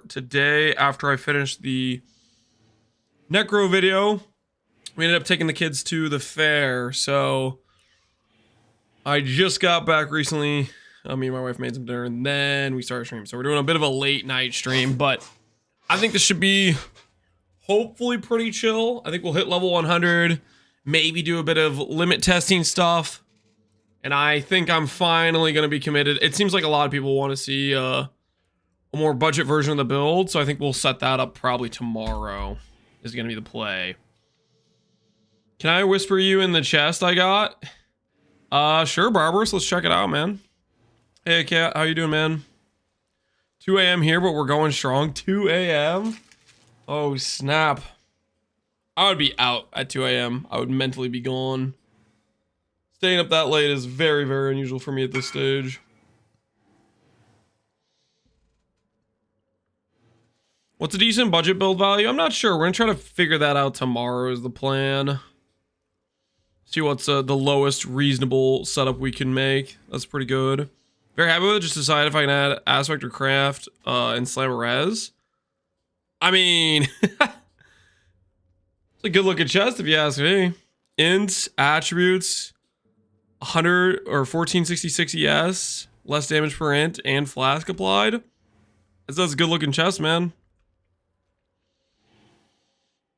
today after I finished the Necro video. We ended up taking the kids to the fair, so I just got back recently. Me and my wife made some dinner, and then we started streaming. So we're doing a bit of a late night stream, but I think this should be hopefully pretty chill. I think we'll hit level 100, maybe do a bit of limit testing stuff, and I think I'm finally going to be committed. It seems like a lot of people want to see a more budget version of the build, so I think we'll set that up probably tomorrow is going to be the play. Can I whisper you in the chest I got? Sure, Barbarous. Let's check it out, man. Hey, Cat. How you doing, man? 2 a.m. here, but we're going strong. 2 a.m.? Oh, snap. I would be out at 2 a.m. I would mentally be gone. Staying up that late is very, very unusual for me at this stage. What's a decent budget build value? I'm not sure. We're going to try to figure that out tomorrow is the plan. See what's the lowest reasonable setup we can make. That's pretty good. Very happy with it. Just decide if I can add aspect or craft and slam res. I mean, it's a good looking chest if you ask me. Int, attributes, 100 or 1466 ES, less damage per int, and flask applied. That's a good looking chest, man.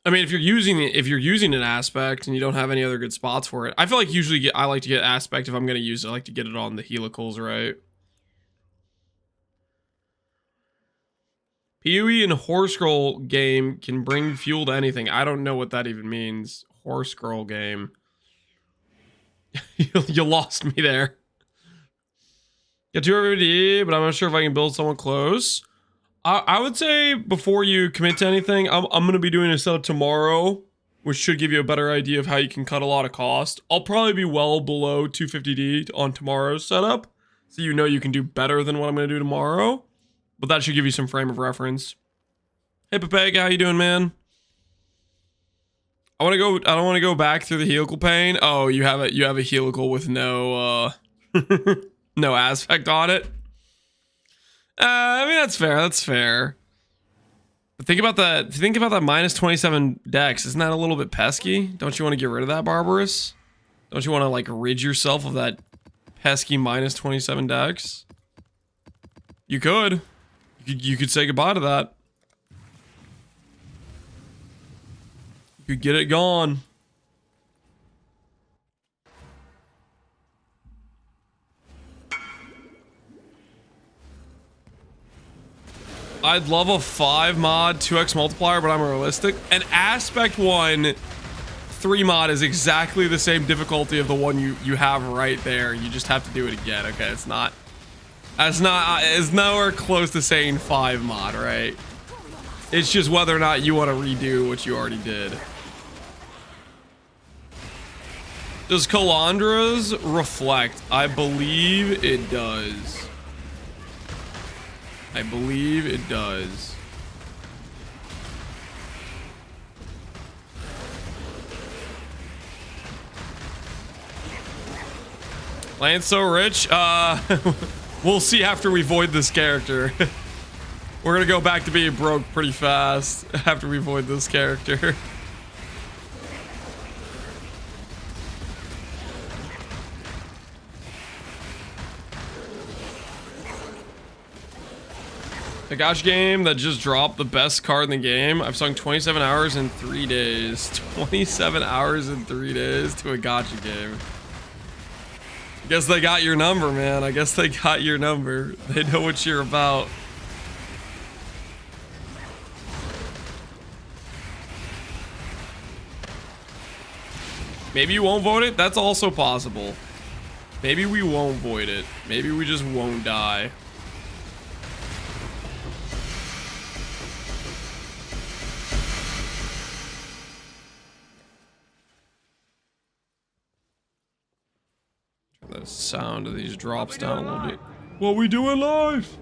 I mean, if you're using an aspect and you don't have any other good spots for it, I feel like usually I like to get aspect if I'm going to use it. I like to get it on the helicals, right? PoE and horse scroll game can bring fuel to anything. I don't know what that even means. Horse scroll game. You lost me there. Got 2 RVD, but I'm not sure if I can build someone close. I would say before you commit to anything, I'm going to be doing a setup tomorrow, which should give you a better idea of how you can cut a lot of cost. I'll probably be well below 250D on tomorrow's setup, so you know you can do better than what I'm going to do tomorrow. But that should give you some frame of reference. Hey, Pepeg, how you doing, man? I don't want to go back through the helical pane. Oh, you have a helical with no no aspect on it. I mean, that's fair. That's fair. But think about that minus 27 dex. Isn't that a little bit pesky? Don't you want to get rid of that, Barbarous? Don't you want to like rid yourself of that pesky minus 27 dex? You could. You could say goodbye to that. You could get it gone. I'd love a 5 mod 2x multiplier, but I'm realistic. An aspect 1 3 mod is exactly the same difficulty of the one you have right there. You just have to do it again. Okay, it's nowhere close to saying 5 mod, right? It's just whether or not you want to redo what you already did. Does Calandra's reflect? I believe it does. I believe it does. Land's so rich. We'll see after we void this character. We're gonna go back to being broke pretty fast after we void this character. The Gacha game that just dropped the best card in the game. I've sung 27 hours in 3 days. 27 hours in 3 days to a Gacha game. I guess they got your number, man. I guess they got your number. They know what you're about. Maybe you won't vote it? That's also possible. Maybe we won't void it. Maybe we just won't die. The sound of these drops down a little bit. What we doing live?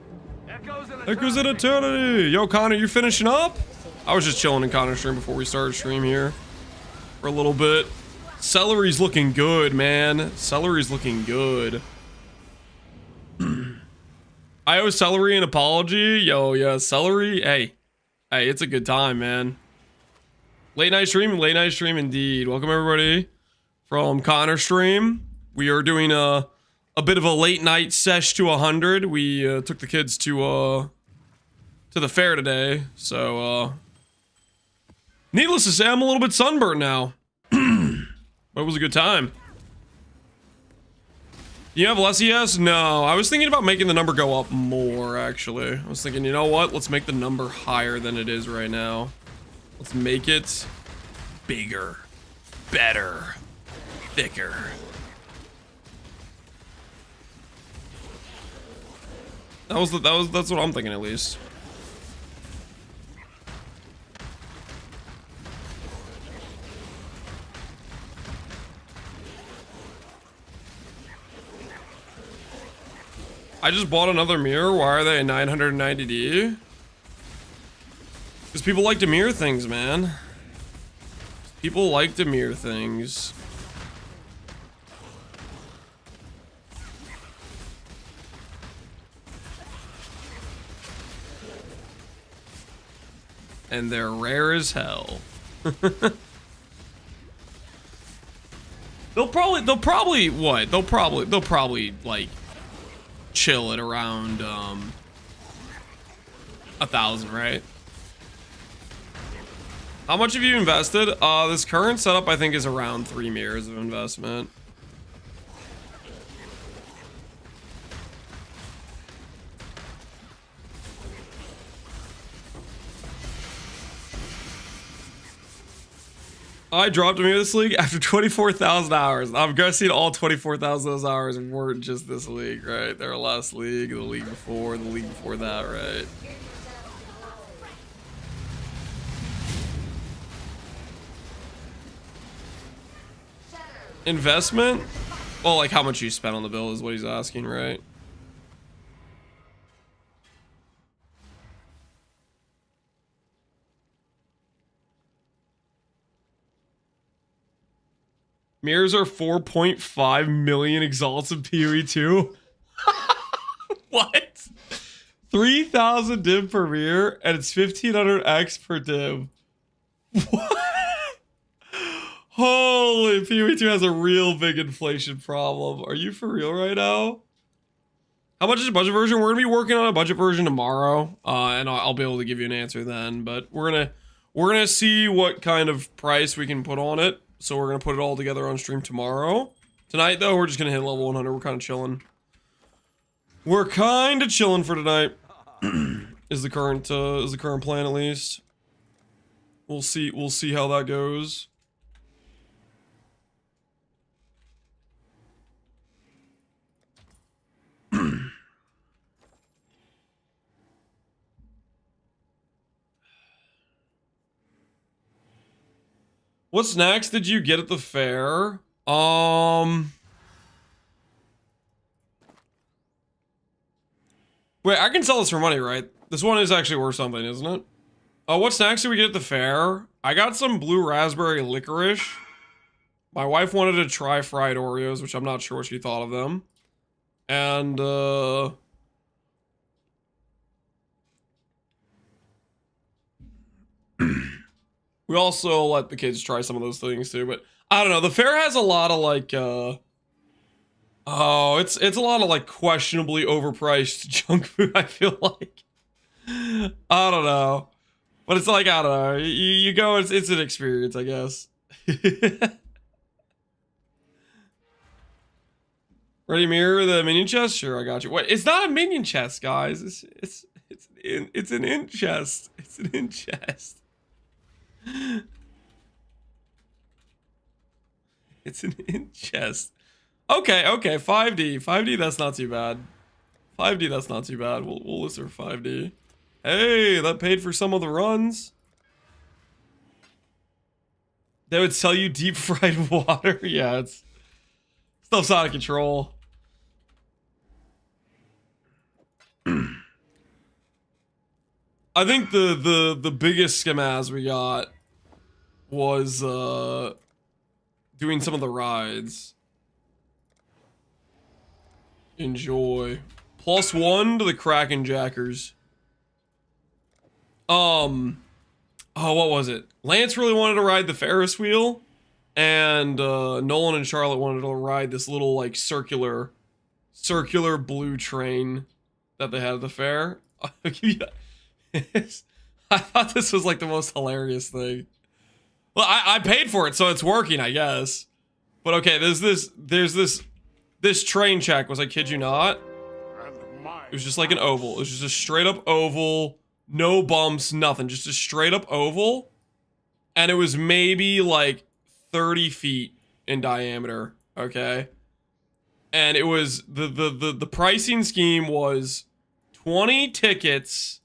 Echoes in eternity. Yo, Connor, you finishing up? I was just chilling in Connor's stream before we started stream here for a little bit. Celery's looking good, man. Celery's looking good. I owe Celery an apology. Yo, yeah, Celery. Hey, it's a good time, man. Late night stream indeed. Welcome everybody from Connor stream. We are doing a bit of a late night sesh to 100. We took the kids to the fair today, so needless to say, I'm a little bit sunburnt now. But it was a good time. You have less ES? No, I was thinking about making the number go up more, actually. I was thinking, you know what? Let's make the number higher than it is right now. Let's make it bigger, better, thicker. That's what I'm thinking, at least. I just bought another mirror. Why are they 990D? Because people like to mirror things, man. People like to mirror things. And they're rare as hell. They'll probably what? They'll probably like chill at around 1,000, right? How much have you invested? This current setup I think is around 3 mirrors of investment. I dropped a mirror this league after 24,000 hours. I'm guessing all 24,000 of those hours weren't just this league, right? They're last league, the league before that, right? Investment? Well, like how much you spent on the bill is what he's asking, right? Mirrors are 4.5 million exalts in PoE 2. What? 3,000 div per mirror, and it's 1,500 X per div. What? Holy, PoE 2 has a real big inflation problem. Are you for real right now? How much is the budget version? We're gonna be working on a budget version tomorrow, and I'll be able to give you an answer then. But we're gonna see what kind of price we can put on it. So we're gonna put it all together on stream tomorrow. Tonight though, we're just gonna hit level 100. We're kind of chilling. We're kind of chilling for tonight. is the current plan at least. We'll see how that goes. What snacks did you get at the fair? Wait, I can sell this for money, right? This one is actually worth something, isn't it? What snacks did we get at the fair? I got some blue raspberry licorice. My wife wanted to try fried Oreos, which I'm not sure what she thought of them. And, we also let the kids try some of those things too, but I don't know. The fair has a lot of like, it's a lot of like questionably overpriced junk food, I feel like. I don't know. But it's like, I don't know. You go, it's an experience, I guess. Ready mirror the minion chest? Sure, I got you. Wait, it's not a minion chest, guys. It's an in chest. It's an in chest. It's an in chest. Okay, 5D, that's not too bad. 5D, that's not too bad. We'll list her 5D. Hey, that paid for some of the runs. They would sell you deep fried water. Yeah, stuff's out of control. I think the biggest scam we got was doing some of the rides. Enjoy +1 to the Kraken Jackers. Oh, what was it? Lance really wanted to ride the Ferris wheel, and Nolan and Charlotte wanted to ride this little like circular blue train that they had at the fair. I thought this was like the most hilarious thing. Well, I paid for it, so it's working, I guess. But okay, there's this train check was, I kid you not. It was just like an oval. It was just a straight up oval, no bumps, nothing, just a straight up oval. And it was maybe like 30 feet in diameter, okay? And it was, the pricing scheme was 20 tickets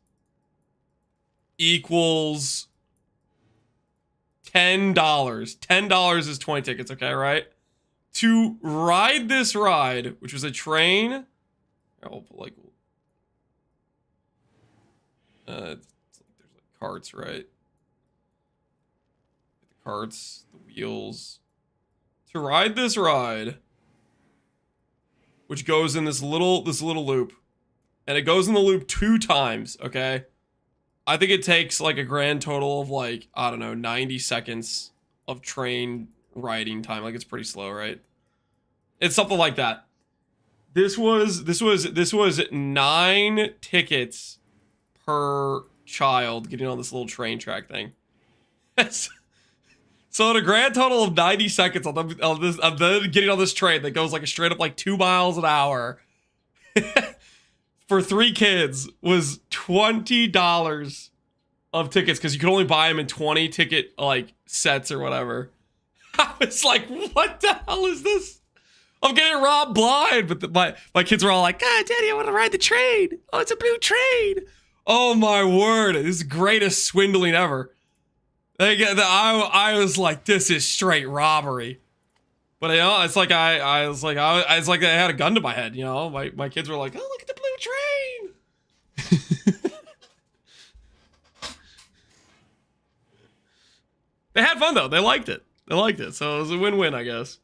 equals $10. $10 is 20 tickets, okay, right? To ride this ride, which was a train, I'll put like, there's like carts, right? The carts, the wheels. To ride this ride, which goes in this little loop, and it goes in the loop 2 times, okay? I think it takes like a grand total of like, I don't know, 90 seconds of train riding time. Like, it's pretty slow, right? It's something like that. This was 9 tickets per child getting on this little train track thing. So at a grand total of 90 seconds of them getting on this train that goes like a straight up like 2 miles an hour for 3 kids was $20 of tickets, because you could only buy them in 20 ticket like sets or whatever. I was like, what the hell is this? I'm getting robbed blind. But my kids were all like, God, Daddy, I want to ride the train. Oh, it's a blue train. Oh my word, this is the greatest swindling ever. I was like, this is straight robbery. But you know, it's like I was like I had a gun to my head. You know, my kids were like, oh, look at the blue train. They had fun though. They liked it. So it was a win-win, I guess.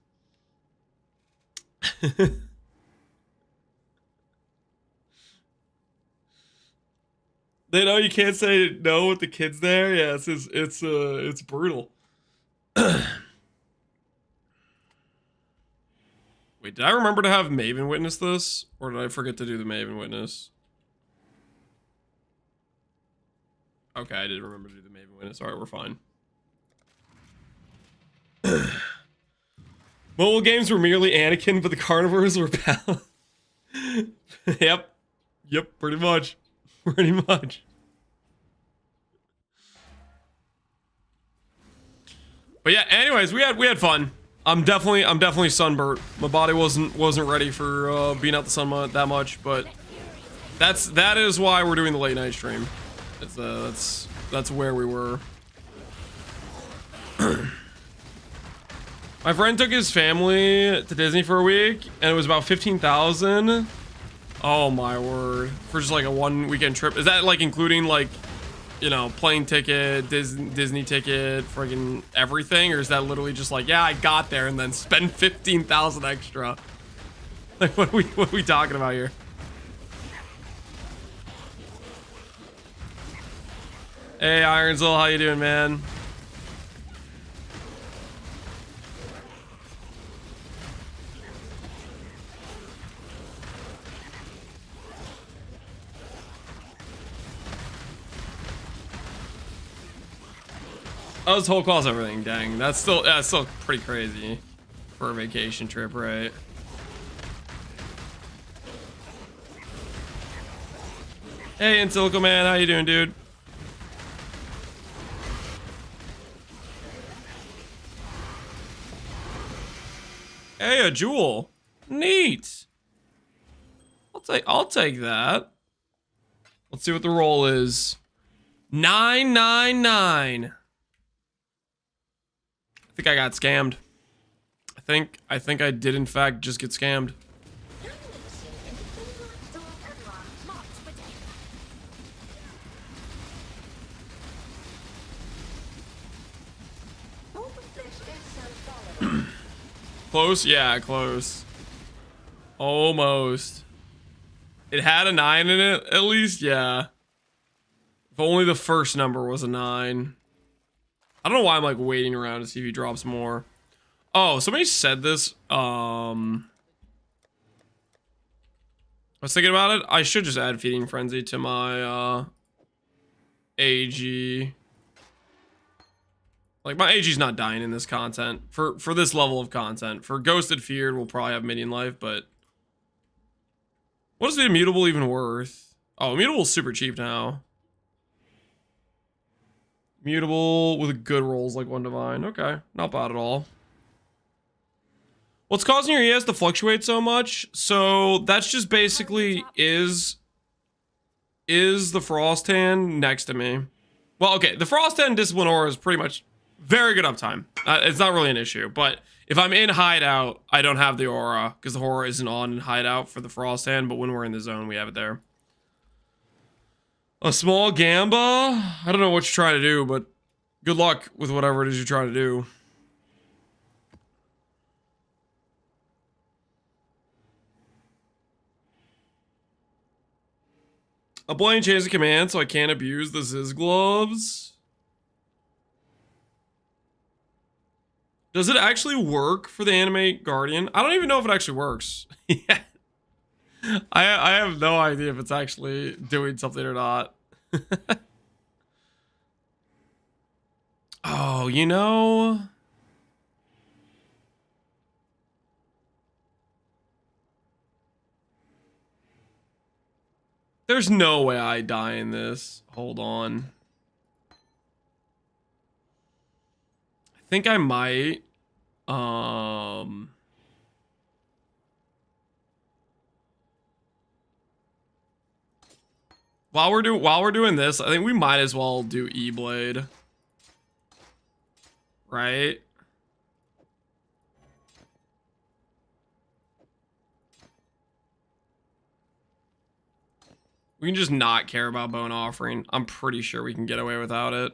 They know you can't say no with the kids there. Yeah, it's brutal. Wait, did I remember to have Maven witness this? Or did I forget to do the Maven witness? Okay, I did remember to do the Maven witness. Alright, we're fine. Mobile games were merely Anakin, but the carnivores were pal. Yep, pretty much. Pretty much. But yeah, anyways, we had fun. I'm definitely sunburnt. My body wasn't ready for being out the sun that much, but that is why we're doing the late night stream. That's where we were. My friend took his family to Disney for a week, and it was about 15,000. Oh my word! For just like a 1 weekend trip. Is that like including like, you know, plane ticket, Disney ticket, friggin' everything, or is that literally just like, yeah, I got there and then spend 15,000 extra? Like, what are we talking about here? Hey, Ironsville, how you doing, man? Oh, this whole cost everything. Dang, that's still pretty crazy for a vacation trip, right? Hey, Insilico Man, how you doing, dude? Hey, a jewel. Neat. I'll take that. Let's see what the roll is. 999. I think I got scammed. I think I did in fact just get scammed. Close? Yeah, close. Almost. It had a 9 in it, at least, yeah. If only the first number was a 9. I don't know why I'm like waiting around to see if he drops more. Oh, somebody said this. I was thinking about it. I should just add Feeding Frenzy to my AG. Like, my AG's not dying in this content. For this level of content. For Ghosted Feared, we'll probably have minion life, but... What is the Immutable even worth? Oh, Immutable's super cheap now. Mutable with good rolls like 1 Divine. Okay, not bad at all. What's causing your ES to fluctuate so much? So, that's just basically is the Frost Hand next to me. Well, okay, the Frost Hand Discipline Aura is pretty much very good uptime. It's not really an issue, but if I'm in Hideout, I don't have the Aura, because the Aura isn't on in Hideout for the Frost Hand, but when we're in the zone, we have it there. A small Gamba? I don't know what you're trying to do, but good luck with whatever it is you're trying to do. A blind change of command so I can't abuse the Ziz gloves. Does it actually work for the Animate Guardian? I don't even know if it actually works. Yeah. I have no idea if it's actually doing something or not. Oh, you know... There's no way I die in this. Hold on. I think I might. While we're doing this, I think we might as well do E-Blade. Right? We can just not care about Bone Offering. I'm pretty sure we can get away without it.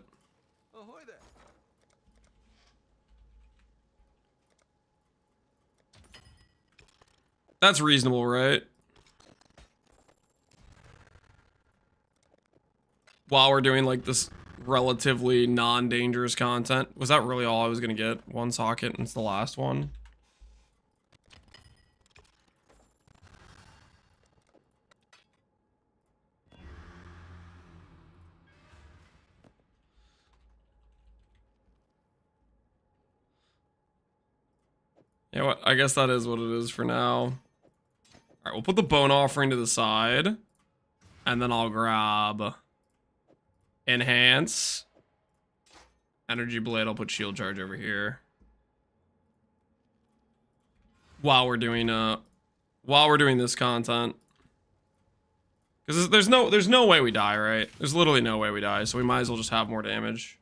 Ahoy there. That's reasonable, right? While we're doing like this relatively non-dangerous content. Was that really all I was gonna get? One socket and it's the last one. Yeah, what? I guess that is what it is for now. All right, we'll put the Bone Offering to the side. And then I'll grab... Enhance. Energy Blade, I'll put Shield Charge over here. While we're doing this content. Because there's no way we die, right? There's literally no way we die, so we might as well just have more damage.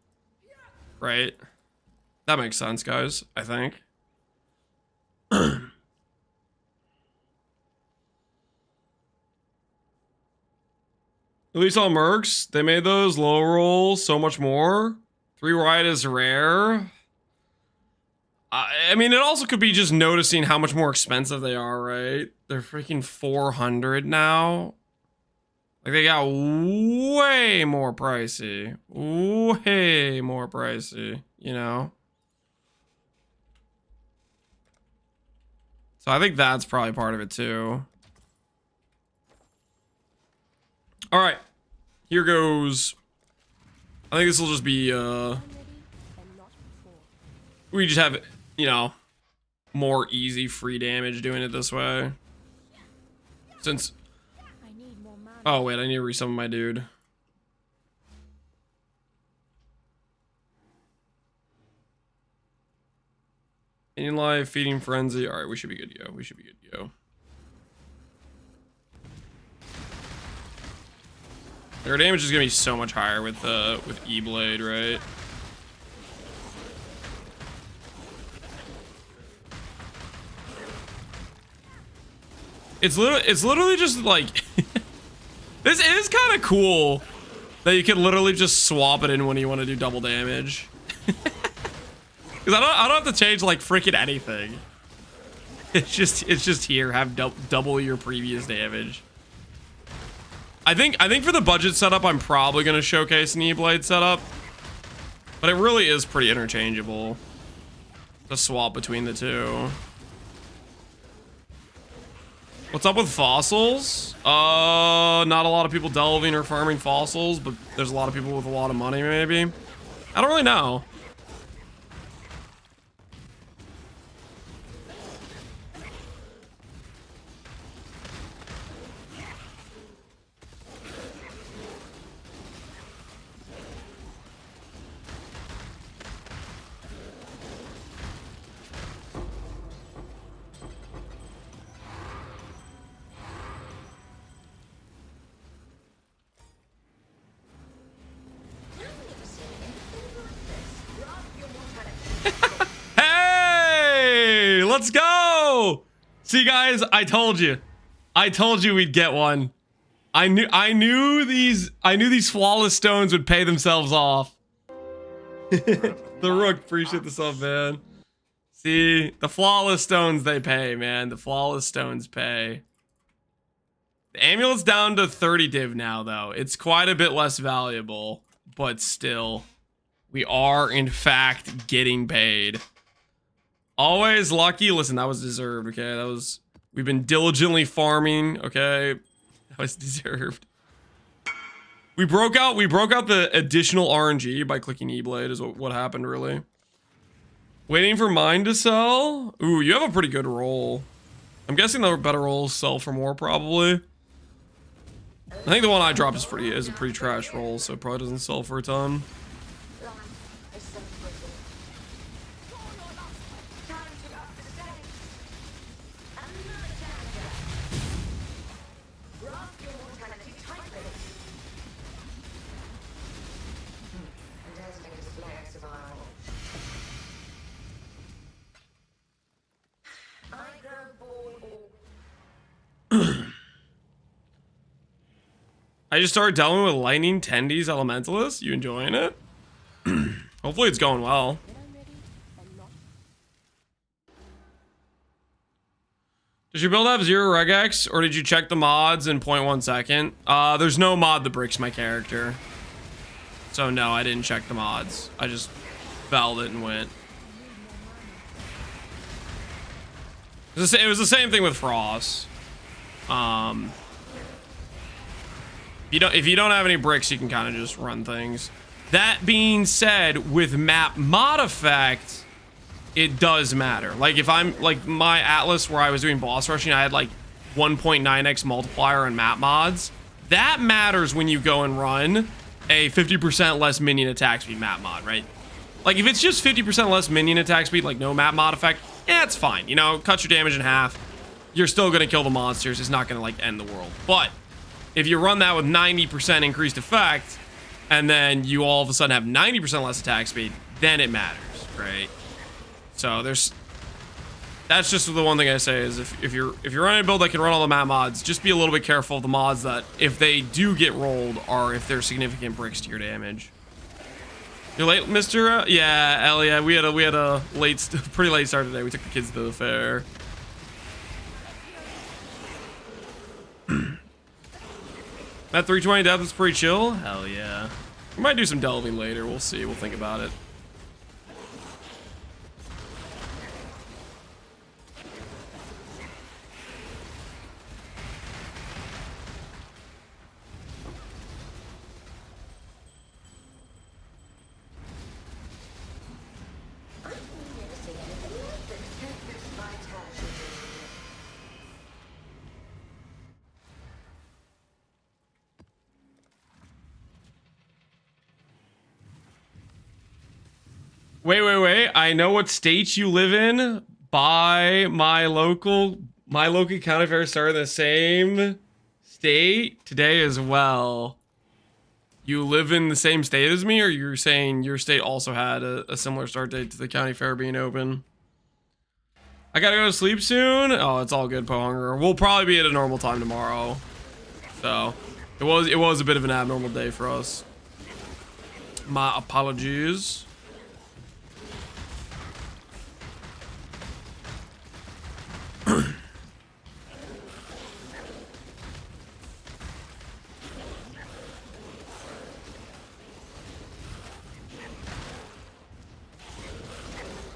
Right? That makes sense, guys, I think. At least on Mercs, they made those low roll so much more. 3 wide is rare. I mean, it also could be just noticing how much more expensive they are, right? They're freaking 400 now. Like, they got way more pricey. Way more pricey, you know? So I think that's probably part of it, too. All right, here goes. I think this will just be, we just have, you know, more easy free damage doing it this way. Since, oh wait, I need to resummon my dude. In life, Feeding Frenzy. All right, we should be good to go. We should be good to go. Their damage is gonna be so much higher with E-Blade, right? It's literally just like this is kind of cool that you can literally just swap it in when you want to do double damage. Because I don't have to change like freaking anything. It's just here, have double your previous damage. I think for the budget setup, I'm probably gonna showcase an E-Blade setup, but it really is pretty interchangeable to swap between the two. What's up with fossils? Not a lot of people delving or farming fossils, but there's a lot of people with a lot of money, maybe. I don't really know. Let's go! See, guys, I told you we'd get one. I knew these flawless stones would pay themselves off. The Rook, appreciate the sub, man. See, the flawless stones, they pay, man. The flawless stones pay. The amulet's down to 30 div now, though. It's quite a bit less valuable, but still, we are in fact getting paid. Always lucky. Listen, that was deserved, okay? We've been diligently farming, okay? That was deserved. We broke out the additional RNG by clicking E-Blade is what happened, really. Waiting for mine to sell? Ooh, you have a pretty good roll. I'm guessing the better rolls sell for more, probably. I think the one I dropped is a pretty trash roll, so it probably doesn't sell for a ton. I just started delving with Lightning Tendies Elementalist. You enjoying it? Hopefully it's going well. Does your build have 0 regex, or did you check the mods in 0.1 second? There's no mod that breaks my character. So no, I didn't check the mods. I just felled it and went. It was the same thing with Frost. If you don't have any bricks, you can kind of just run things. That being said, with map mod effect, it does matter. Like if I'm like my Atlas where I was doing boss rushing, I had like 1.9x multiplier on map mods. That matters when you go and run a 50% less minion attack speed map mod, right? Like if it's just 50% less minion attack speed, like no map mod effect, yeah, it's fine. You know, cut your damage in half. You're still gonna kill the monsters. It's not gonna like end the world. But if you run that with 90% increased effect, and then you all of a sudden have 90% less attack speed, then it matters, right? So that's just the one thing I say is if you're running a build that can run all the map mods, just be a little bit careful of the mods that if they do get rolled are if they're significant bricks to your damage. You're late, Mr. Yeah, Ellie. Yeah, we had a pretty late start today. We took the kids to the fair. That 320 depth is pretty chill. Hell yeah. We might do some delving later. We'll see. We'll think about it. Wait. I know what state you live in. By my local county fair started the same state today as well. You live in the same state as me, or you're saying your state also had a similar start date to the county fair being open? I gotta go to sleep soon. Oh, it's all good, Pohunger. We'll probably be at a normal time tomorrow. So it was a bit of an abnormal day for us. My apologies.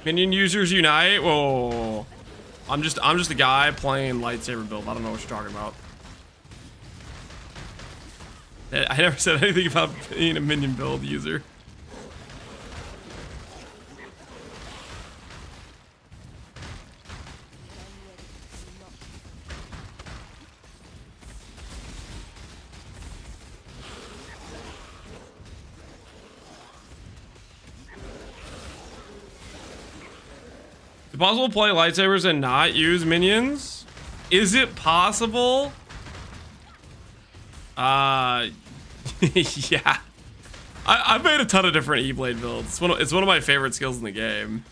Minion users unite. Whoa. I'm just a guy playing lightsaber build. I don't know what you're talking about. I never said anything about being a minion build user. Is it possible to play lightsabers and not use minions? Is it possible? Yeah. I've made a ton of different E-Blade builds. It's one of my favorite skills in the game.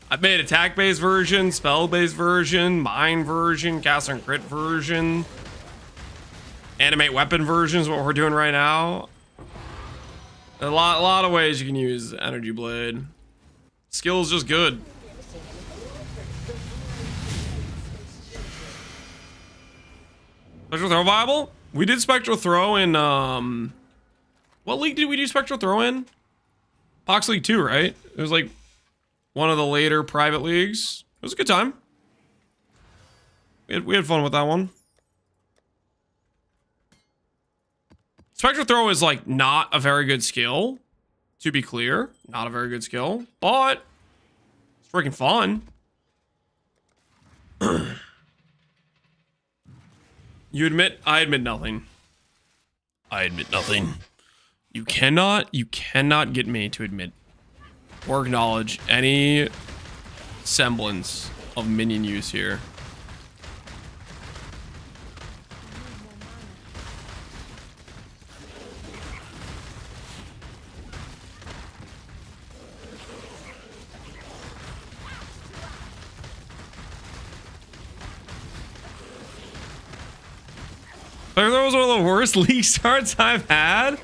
I've made attack-based version, spell-based version, mine version, cast and crit version, animate weapon version is what we're doing right now. A lot of ways you can use Energy Blade. Skill is just good. Spectral Throw viable? We did Spectral Throw in, what league did we do Spectral Throw in? Pox League 2, right? It was like one of the later private leagues. It was a good time. We had fun with that one. Spectral Throw is like not a very good skill, to be clear. Not a very good skill, but it's freaking fun. You admit? I admit nothing. I admit nothing. You cannot get me to admit or acknowledge any semblance of minion use here. That was one of the worst league starts I've had.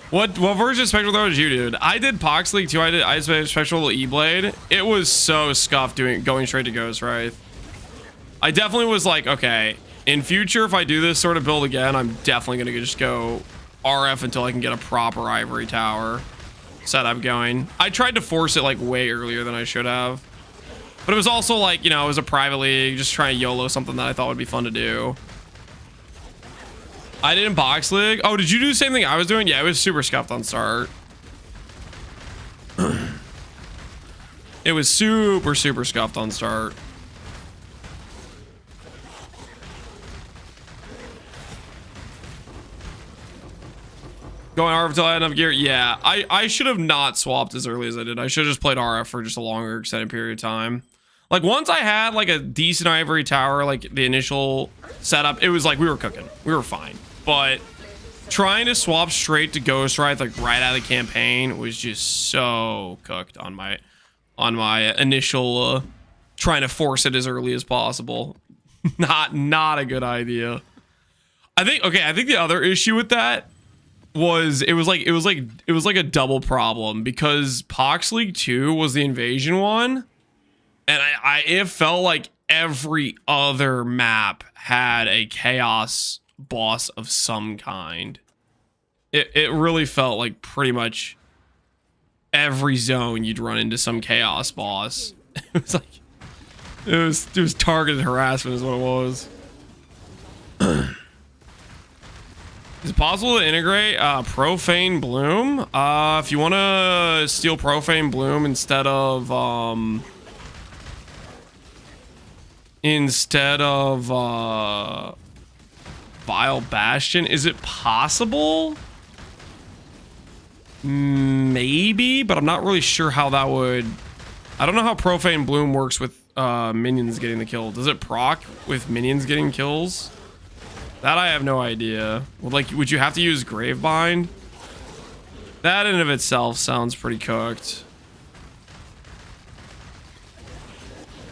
What version of Spectral Throw did you do? I did Pox League 2. I did Spectral E-Blade. It was so scuffed going straight to Ghost Wraith. I definitely was like, okay, in future, if I do this sort of build again, I'm definitely gonna just go RF until I can get a proper Ivory Tower setup going. I tried to force it like way earlier than I should have, but it was also like, you know, it was a private league, just trying to YOLO something that I thought would be fun to do. I did in Box League. Oh, did you do the same thing I was doing? Yeah, it was super scuffed on start. It was super scuffed on start. Going RF until I had enough gear. Yeah, I should have not swapped as early as I did. I should have just played RF for just a longer extended period of time. Like once I had like a decent Ivory Tower, like the initial setup, it was like we were cooking. We were fine. But trying to swap straight to Ghost Wraith like right out of the campaign was just so cooked on my initial trying to force it as early as possible. Not a good idea. I think the other issue with that was it was like a double problem because Pox League 2 was the invasion one, and it felt like every other map had a chaos boss of some kind. It really felt like pretty much every zone you'd run into some chaos boss. It was like it was targeted harassment is what it was. Is it possible to integrate Profane Bloom? If you want to steal Profane Bloom instead of Vile Bastion, is it possible? Maybe, but I'm not really sure how that would. I don't know how Profane Bloom works with minions getting the kill. Does it proc with minions getting kills? That I have no idea. Would you have to use Gravebind? That in and of itself sounds pretty cooked.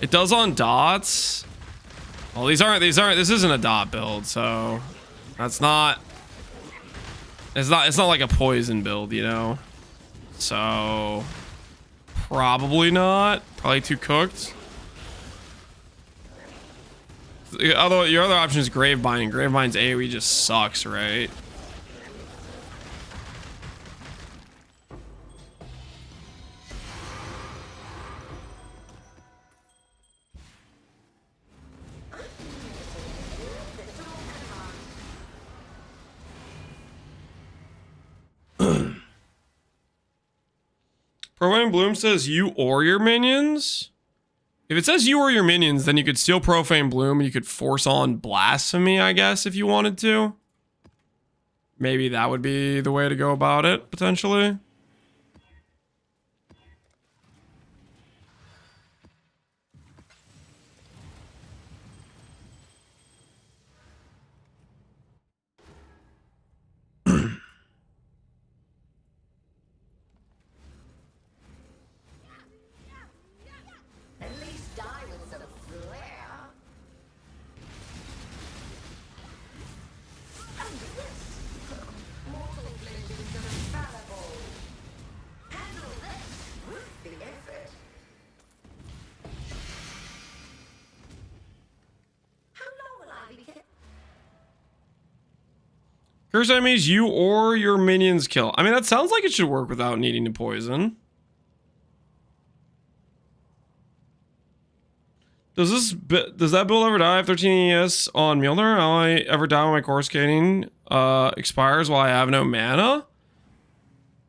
It does on dots. Well, these aren't. This isn't a dot build, so that's not. It's not like a poison build, you know. So probably not. Probably too cooked. Although your other option is Gravebind. Gravebind's AoE just sucks, right? Profane Bloom says you or your minions. If it says you or your minions, then you could steal Profane Bloom. You could force on Blasphemy, I guess, if you wanted to. Maybe that would be the way to go about it, potentially. Curse enemies you or your minions kill. I mean, that sounds like it should work without needing to poison. Does that build ever die? I have 13 ES on Mjolnir. Will I ever die when my coruscating expires while I have no mana?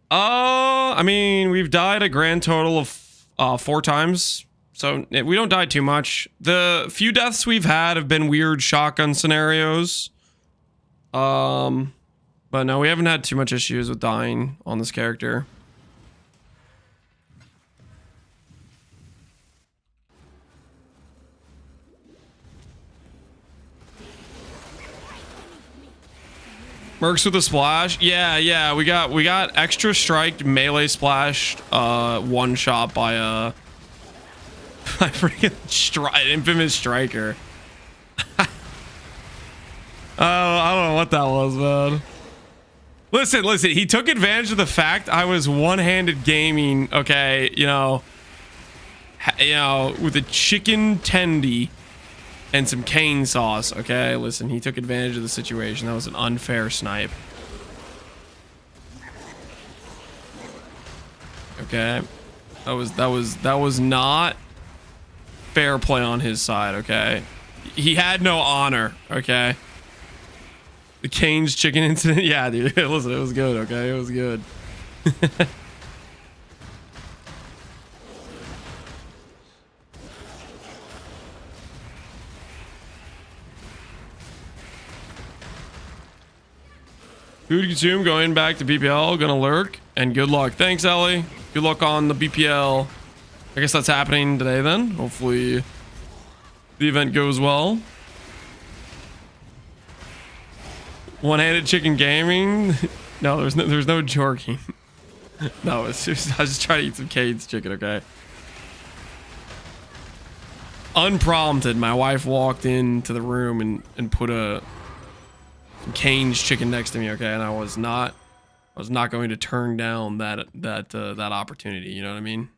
I mean, we've died a grand total of 4 times. So we don't die too much. The few deaths we've had have been weird shotgun scenarios. But no, we haven't had too much issues with dying on this character. Mercs with a splash. Yeah, we got extra strike melee splashed one shot by a freaking infamous striker. Oh, I don't know what that was, man. Listen, he took advantage of the fact I was one-handed gaming, okay, you know, with a chicken tendy and some cane sauce, okay? Listen, he took advantage of the situation. That was an unfair snipe. Okay. That was not fair play on his side, okay? He had no honor, okay? The Kane's chicken incident. Yeah, dude. Listen, it was good, okay? It was good. Food consume going back to BPL. Gonna lurk. And good luck. Thanks, Ellie. Good luck on the BPL. I guess that's happening today then. Hopefully the event goes well. One-handed chicken gaming. No, there's no jorking. No, I was just trying to eat some Cade's chicken, okay? Unprompted, my wife walked into the room and put some Cane's chicken next to me, okay? And I was not going to turn down that opportunity, you know what I mean?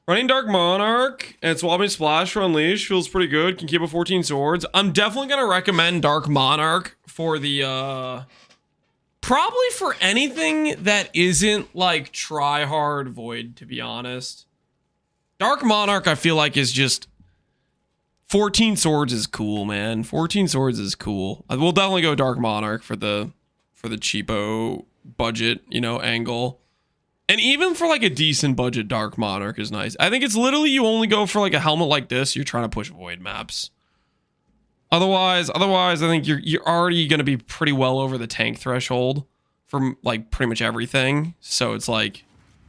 Running Dark Monarch and swapping Splash for Unleash feels pretty good. Can keep up 14 swords. I'm definitely going to recommend Dark Monarch for the, probably for anything that isn't like try hard Void, to be honest. Dark Monarch, I feel like, is just 14 swords is cool, man. 14 swords is cool. We'll definitely go Dark Monarch for the cheapo budget, you know, angle. And even for like a decent budget, Dark Monarch is nice. I think it's literally you only go for like a helmet like this. You're trying to push Void maps. Otherwise, I think you're already going to be pretty well over the tank threshold for like pretty much everything. So it's like,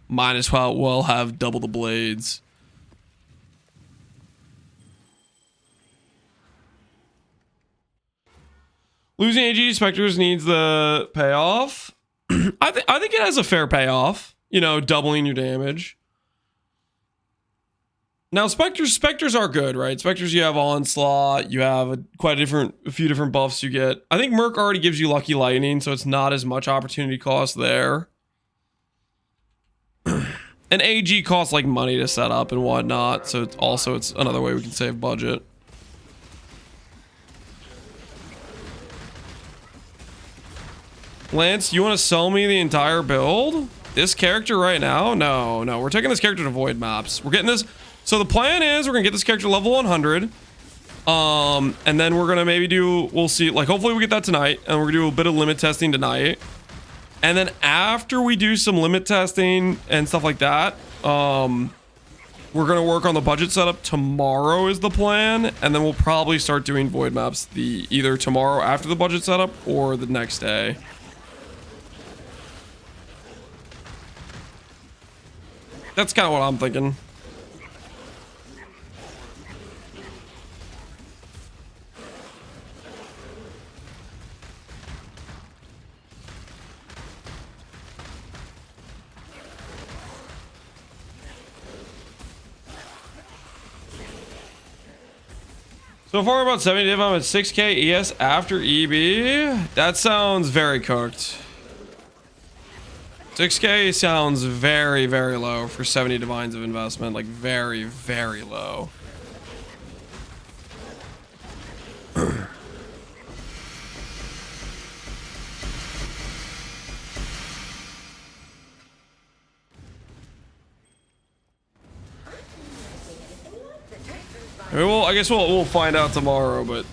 might as well have double the blades. Losing AG Spectres needs the payoff. I think it has a fair payoff. You know, doubling your damage. Now, Spectres are good, right? Spectres, you have Onslaught. You have a few different buffs you get. I think Merc already gives you Lucky Lightning, so it's not as much opportunity cost there. And AG costs like money to set up and whatnot, so it's another way we can save budget. Lance, you want to sell me the entire build? This character right now? No, no. We're taking this character to void maps. We're getting this. So the plan is we're gonna get this character level 100. And then we're gonna maybe do, we'll see, like hopefully we get that tonight, and we're gonna do a bit of limit testing tonight. And then after we do some limit testing and stuff like that, we're gonna work on the budget setup tomorrow is the plan, and then we'll probably start doing void maps either tomorrow after the budget setup or the next day. That's kind of what I'm thinking. So far about 70 div, I'm at 6k ES after EB. That sounds very cooked. 6k sounds very, very low for 70 divines of investment. Like very, very low. I guess we'll find out tomorrow, but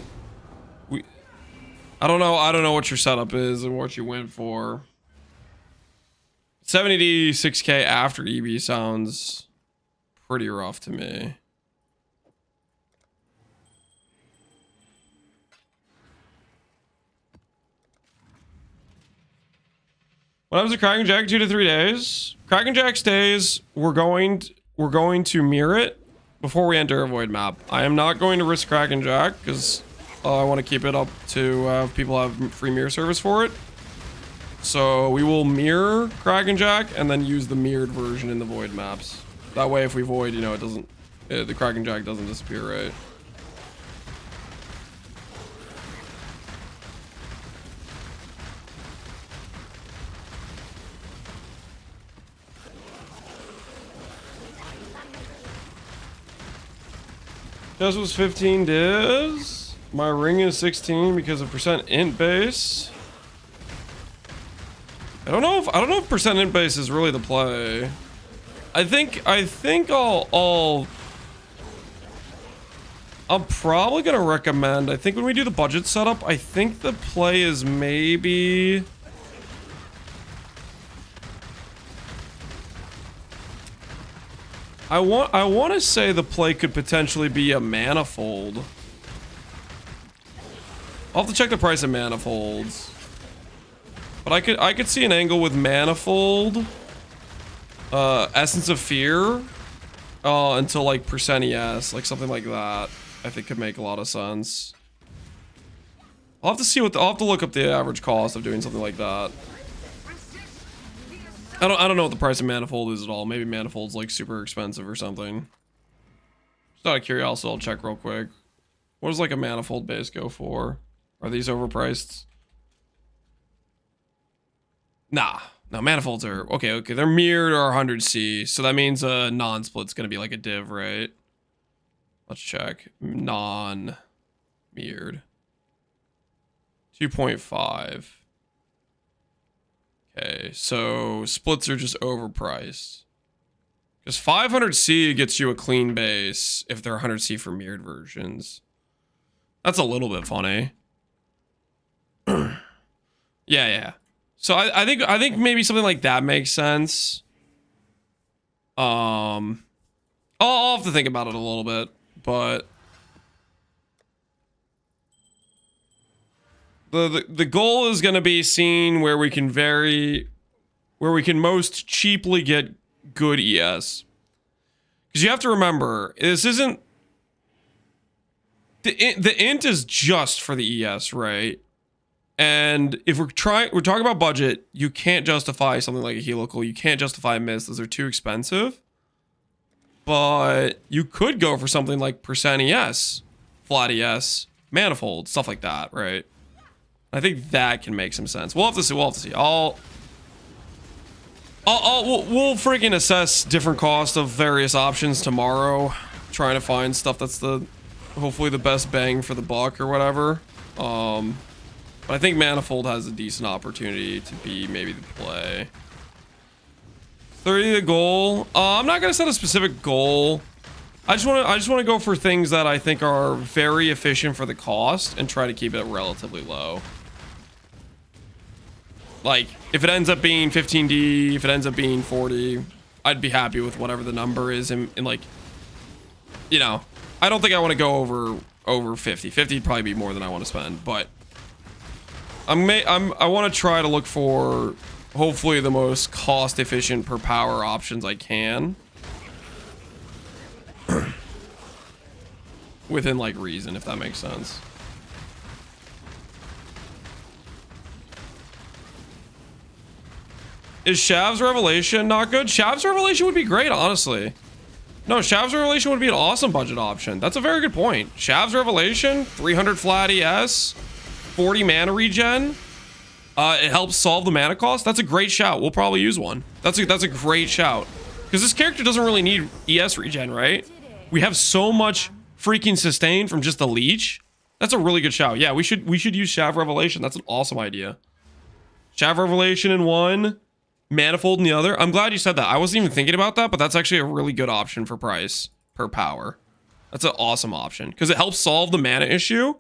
I don't know what your setup is and what you went for. 70 to 6k after EB sounds pretty rough to me. What happens to Kraken Jack? 2 to 3 days. Kraken Jack stays. We're going to mirror it before we enter a void map. I am not going to risk Kraken Jack because I want to keep it up to have people have free mirror service for it. So we will mirror Kraken Jack and then use the mirrored version in the void maps. That way if we void, you know, it doesn't, the Kraken Jack doesn't disappear, right? Just was 15 divs. My ring is 16 because of percent int base. I don't know if percent int base is really the play. I think I'm probably gonna recommend, I think when we do the budget setup, I think the play is maybe I want to say the play could potentially be a manifold. I'll have to check the price of manifolds. But I could see an angle with manifold, Essence of Fear, until like percent ES, like something like that. I think could make a lot of sense. I'll have to see I'll have to look up the average cost of doing something like that. I don't know what the price of manifold is at all. Maybe manifold's like super expensive or something. Just out of curiosity, I'll check real quick. What does like a manifold base go for? Are these overpriced? Nah, no, manifolds are okay. They're mirrored or 100C, so that means a non-split's gonna be like a div, right? Let's check. Non-mirrored. 2.5. Okay, so splits are just overpriced. Because 500C gets you a clean base if they're 100C for mirrored versions. That's a little bit funny. Yeah. So I think maybe something like that makes sense. I'll have to think about it a little bit, but the goal is going to be seeing where we can most cheaply get good ES. Because you have to remember, this isn't the int is just for the ES, right? And if we're talking about budget, you can't justify something like a helical. You can't justify a miss. Those are too expensive. But you could go for something like percent ES, flat ES, manifold, stuff like that, right? I think that can make some sense. We'll have to see. We'll freaking assess different costs of various options tomorrow, trying to find stuff that's hopefully the best bang for the buck or whatever. But I think manifold has a decent opportunity to be maybe the play. 30 the goal. I'm not gonna set a specific goal. I just want to go for things that I think are very efficient for the cost and try to keep it relatively low. Like, if it ends up being 15D, if it ends up being 40, I'd be happy with whatever the number is. And like, you know, I don't think I want to go over 50. 50 would probably be more than I want to spend, but I want to try to look for hopefully the most cost efficient per power options I can. Within like reason, if that makes sense. Is Shav's Revelation not good? Shav's Revelation would be great, honestly. No, Shav's Revelation would be an awesome budget option. That's a very good point. Shav's Revelation, 300 flat ES, 40 mana regen. It helps solve the mana cost. That's a great shout. We'll probably use one. That's a great shout. Because this character doesn't really need ES regen, right? We have so much freaking sustain from just the leech. That's a really good shout. Yeah, we should use Shav Revelation. That's an awesome idea. Shav Revelation in one, Manifold in the other. I'm glad you said that. I wasn't even thinking about that, but that's actually a really good option for price per power. That's an awesome option because it helps solve the mana issue,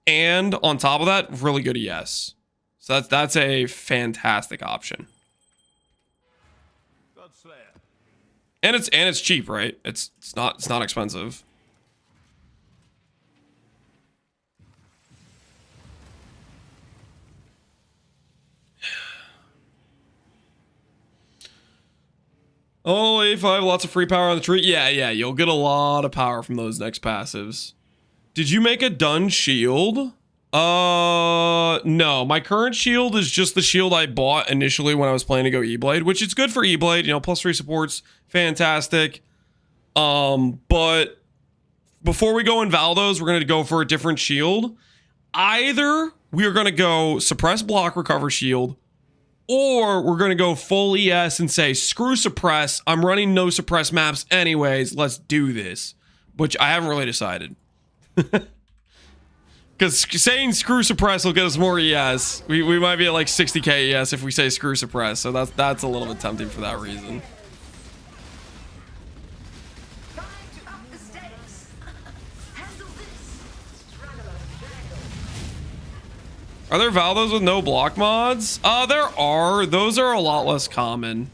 and on top of that, really good ES. So that's a fantastic option. And it's cheap, right? It's not expensive. Oh, A5, lots of free power on the tree. Yeah, you'll get a lot of power from those next passives. Did you make a done shield? No. My current shield is just the shield I bought initially when I was planning to go E-Blade, which is good for E-Blade, you know, +3 supports, fantastic. But before we go in Valdos, we're going to go for a different shield. Either we are going to go suppress block recover shield, or we're going to go full ES and say, screw suppress. I'm running no suppress maps anyways. Let's do this. Which I haven't really decided. Because saying screw suppress will get us more ES. We might be at like 60k ES if we say screw suppress. So that's a little bit tempting for that reason. Are there Valdos with no block mods? There are. Those are a lot less common.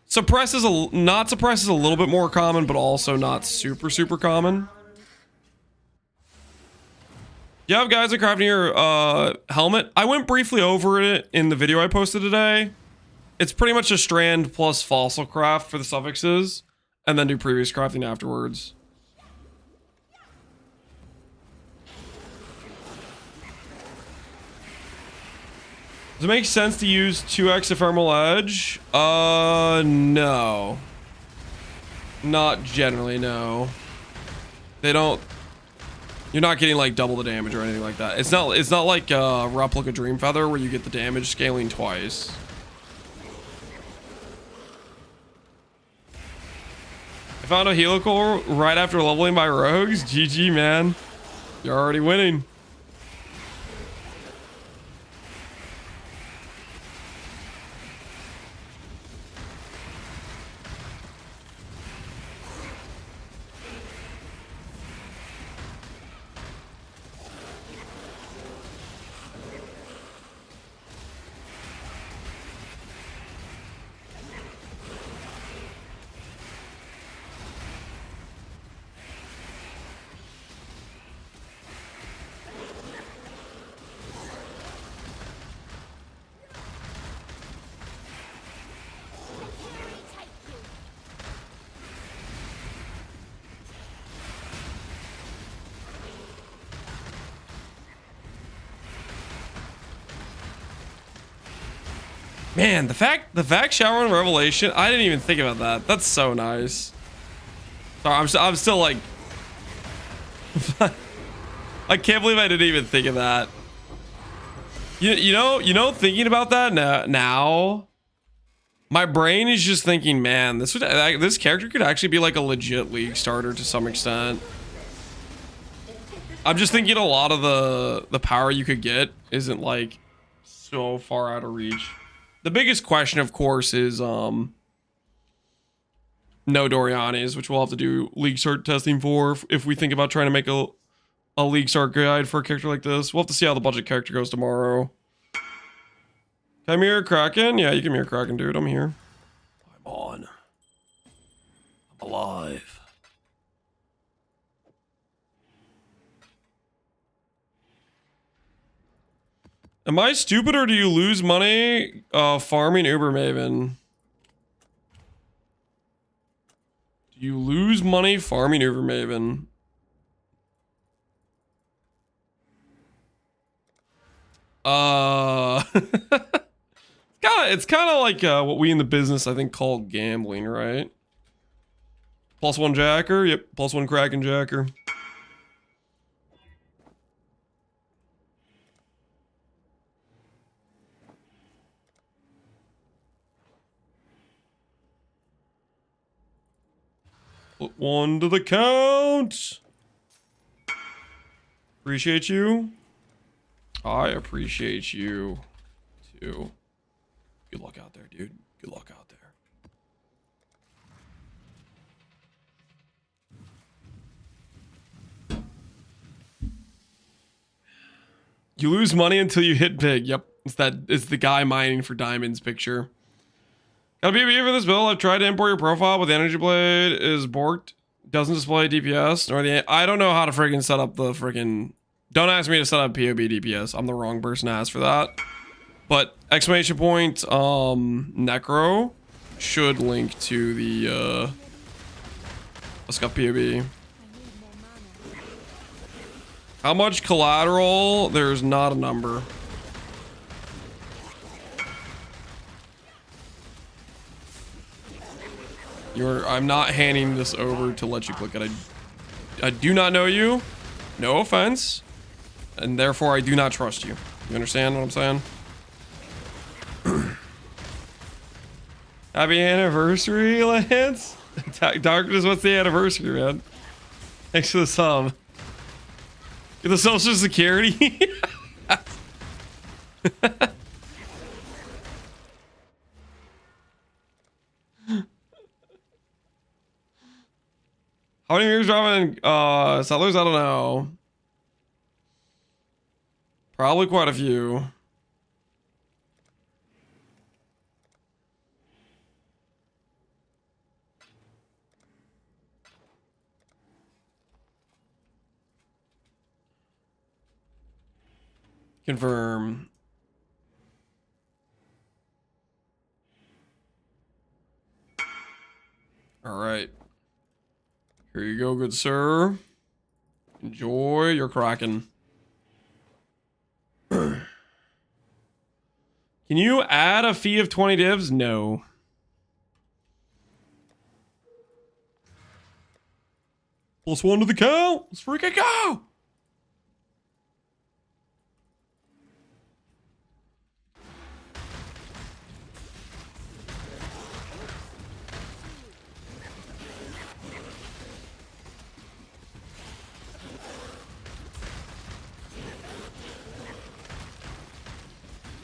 Suppress is not suppress is a little bit more common, but also not super common. Yeah, guys are crafting your helmet. I went briefly over it in the video I posted today. It's pretty much a strand plus fossil craft for the suffixes, and then do previous crafting afterwards. Does it make sense to use 2x ephemeral edge? No. Not generally, no. They don't. You're not getting like double the damage or anything like that. It's not like Replica Dream Feather where you get the damage scaling twice. I found a helical right after leveling my rogues. GG, man. You're already winning. Man, the fact shower and revelation, I didn't even think about that. That's so nice. Sorry, I'm still like I can't believe I didn't even think of that. You know, thinking about that now, my brain is just thinking, man, this character could actually be like a legit league starter to some extent. I'm just thinking a lot of the power you could get isn't like so far out of reach. The biggest question, of course, is no Dorianis, which we'll have to do league start testing for if we think about trying to make a league start guide for a character like this. We'll have to see how the budget character goes tomorrow. Can I mirror Kraken? Yeah, you can mirror Kraken, dude. I'm here. I'm on. I'm alive. Am I stupid or do you lose money farming Uber Maven? Do you lose money farming Uber Maven? It's kind of like what we in the business I think call gambling, right? +1 Jacker, yep, +1 Kraken Jacker. Put 1 to the count. Appreciate you. I appreciate you too. Good luck out there, dude. Good luck out there. You lose money until you hit big. Yep, it's the guy mining for diamonds picture. Gotta be for this build. I've tried to import your profile, but the energy blade is borked. Doesn't display DPS nor the. I don't know how to friggin' set up the friggin'. Don't ask me to set up POB DPS. I'm the wrong person to ask for that. But exclamation point Necro should link to the Scuff POB. How much collateral? There's not a number. I'm not handing this over to let you click it. I do not know you. No offense. And therefore I do not trust you. You understand what I'm saying? Happy anniversary, Lance. Darkness, what's the anniversary, man? Thanks for the sub. Get the social security. How many mirrors dropping settlers? I don't know. Probably quite a few. Confirm. All right. Here you go, good sir. Enjoy your Kraken. Can you add a fee of 20 divs? No. +1 to the count. Let's freaking go.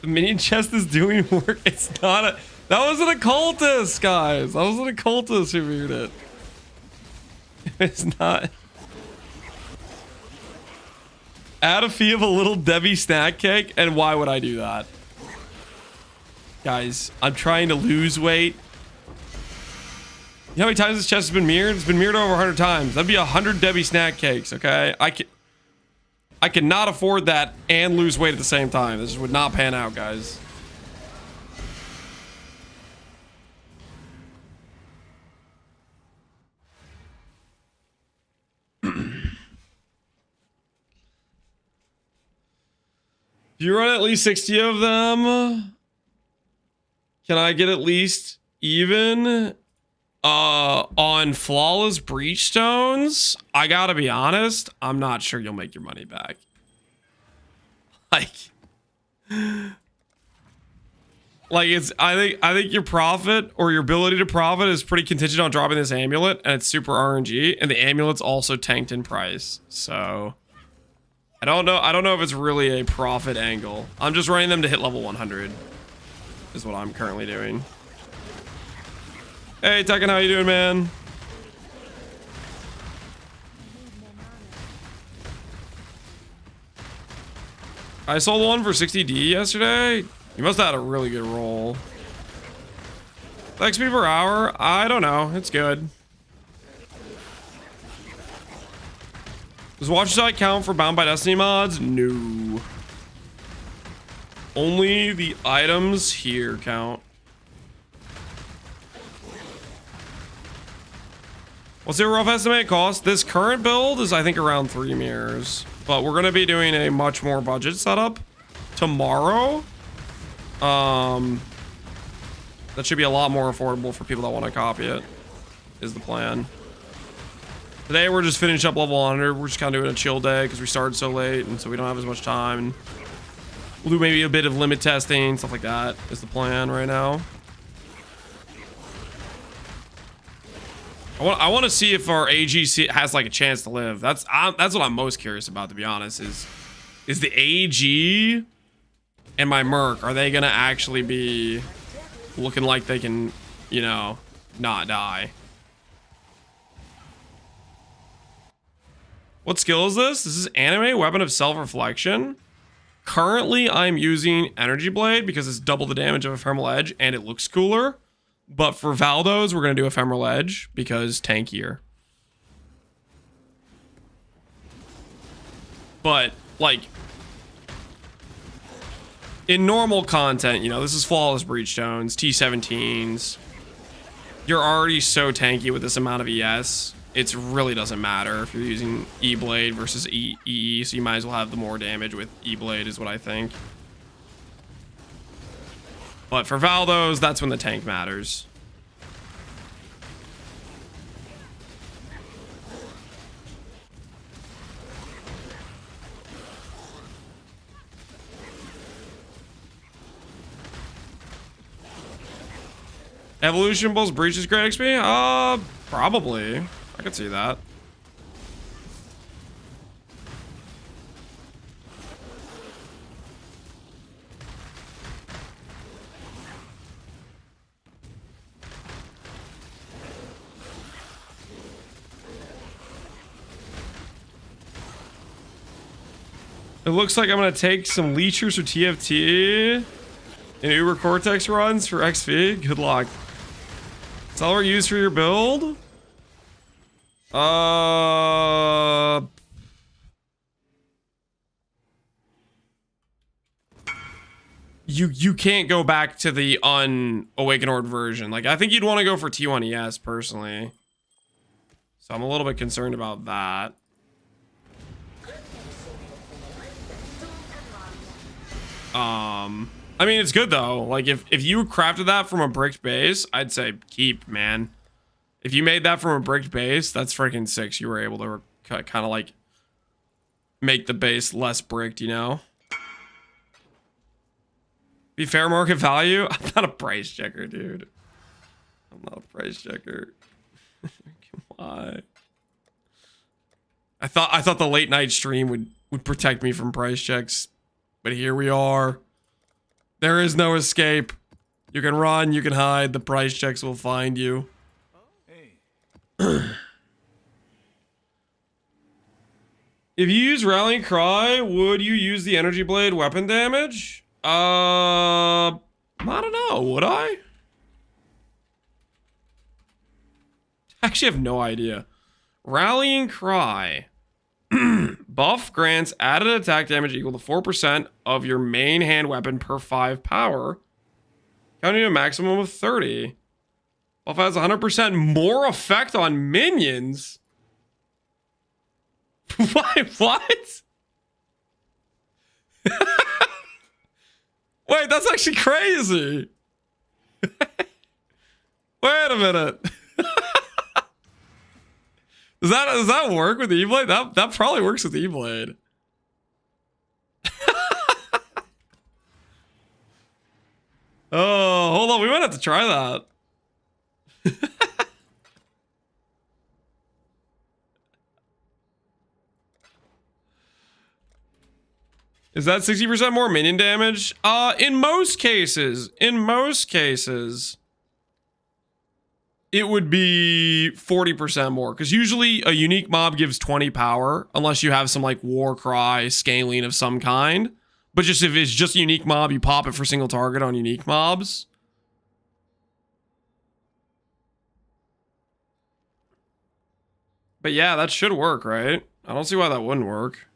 The minion chest is doing work. It's not a. That was an occultist, guys. That was an occultist who viewed it. It's not. Add a fee of a little Debbie snack cake, and why would I do that? Guys, I'm trying to lose weight. You know how many times this chest has been mirrored? It's been mirrored over 100 times. That'd be 100 Debbie snack cakes, okay? I cannot afford that and lose weight at the same time. This would not pan out, guys. If you run at least 60 of them, can I get at least even on flawless breach stones? I gotta be honest, I'm not sure you'll make your money back. Like it's I think your profit or your ability to profit is pretty contingent on dropping this amulet, and it's super RNG, and the amulet's also tanked in price. So I don't know if it's really a profit angle. I'm just running them to hit level 100. is what I'm currently doing. Hey, Tekken, how you doing, man? I sold one for 60D yesterday. You must have had a really good roll. XP per hour? I don't know. It's good. Does Watch Sight count for Bound by Destiny mods? No. Only the items here count. What's the rough estimate cost? This current build is, I think, around 3 mirrors. But we're going to be doing a much more budget setup tomorrow. That should be a lot more affordable for people that want to copy it, is the plan. Today, we're just finishing up level 100. We're just kind of doing a chill day because we started so late, and so we don't have as much time. And we'll do maybe a bit of limit testing, stuff like that is the plan right now. I want to see if our AG has like a chance to live. That's what I'm most curious about, to be honest. Is the AG and my Merc, are they gonna actually be looking like they can, you know, not die? What skill is this? This is Animate, Weapon of Self-Reflection. Currently, I'm using Energy Blade because it's double the damage of Ephemeral Edge and it looks cooler. But for Valdos, we're going to do Ephemeral Edge because tankier. But, like, in normal content, you know, this is Flawless Breachstones, T17s. You're already so tanky with this amount of ES. It really doesn't matter if you're using E-Blade versus EE, so you might as well have the more damage with E-Blade is what I think. But for Valdos, that's when the tank matters. Evolution Bulls breaches great XP? Probably. I could see that. It looks like I'm gonna take some leechers or TFT and Uber Cortex runs for XP. Good luck. That's all we're used for your build? You can't go back to the unawakened Horde version. Like, I think you'd want to go for T1 ES personally. So I'm a little bit concerned about that. I mean, it's good though. Like, if you crafted that from a bricked base, I'd say keep, man. If you made that from a bricked base, that's freaking sick. You were able to kind of like make the base less bricked, you know? Be fair market value? I'm not a price checker, dude. I'm not a price checker. Why? I thought the late night stream would protect me from price checks, but here we are. There is no escape. You can run, you can hide, the price checks will find you. If you use Rallying Cry, would you use the Energy Blade weapon damage? I don't know, would I? Actually have no idea. Rallying Cry. Buff grants added attack damage equal to 4% of your main hand weapon per 5 power, counting to a maximum of 30. Buff has 100% more effect on minions. What? Wait, that's actually crazy. Wait a minute. Does that work with the E-Blade? That probably works with the E-Blade. Oh, hold on. We might have to try that. Is that 60% more minion damage? In most cases, it would be 40% more, because usually a unique mob gives 20 power, unless you have some like war cry scaling of some kind. But just if it's just a unique mob, you pop it for single target on unique mobs. But yeah, that should work, right? I don't see why that wouldn't work.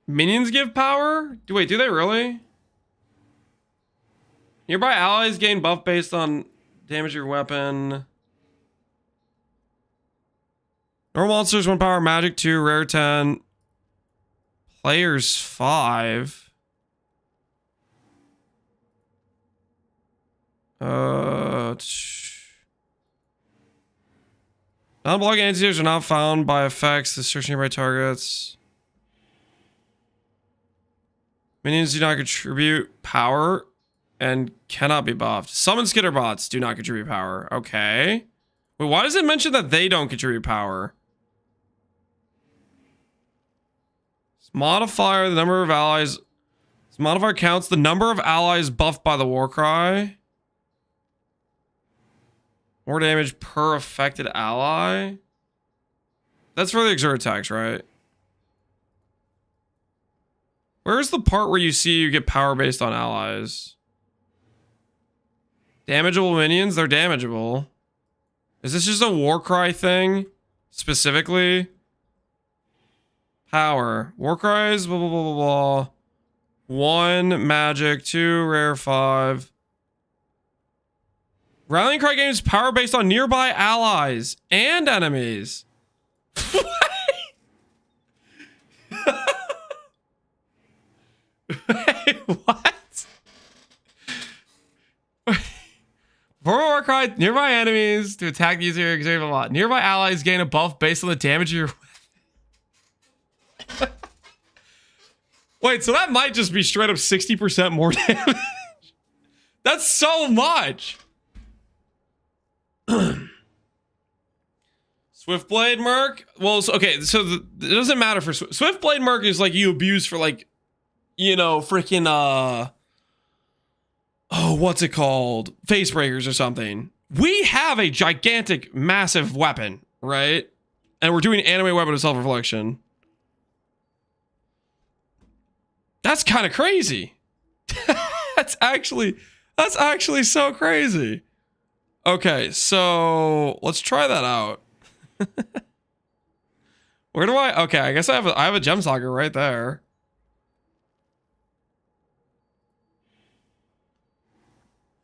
Minions give power? Wait, do they really? Nearby allies gain buff based on damage of your weapon. Normal monsters 1 power, magic 2, rare 10. Players 5. Non-blocking entities are not found by effects that search nearby targets. Minions do not contribute power and cannot be buffed. Summon skitter bots do not contribute power. Okay. Wait, why does it mention that they don't contribute power? This modifier, the number of allies. This modifier counts the number of allies buffed by the war cry. More damage per affected ally. That's for the exert attacks, right? Where's the part where you see you get power based on allies? Damageable minions? They're damageable. Is this just a war cry thing? Specifically? Power. War cries, blah, blah, blah, blah, blah. 1 magic, 2 rare, 5. Rallying cry gains power based on nearby allies and enemies. Wait, what? For war cry, nearby enemies to attack the user exert a lot. Nearby allies gain a buff based on the damage of your weapon. Wait, so that might just be straight up 60% more damage. That's so much. Swiftblade Merc? Well, okay, so it doesn't matter for Swiftblade Merc is like you abuse for like, you know, freaking oh, what's it called? Face breakers or something. We have a gigantic, massive weapon, right? And we're doing anime weapon of self-reflection. That's kind of crazy. That's actually so crazy. Okay, so let's try that out. Where do I? Okay, I guess I have a gem saga right there.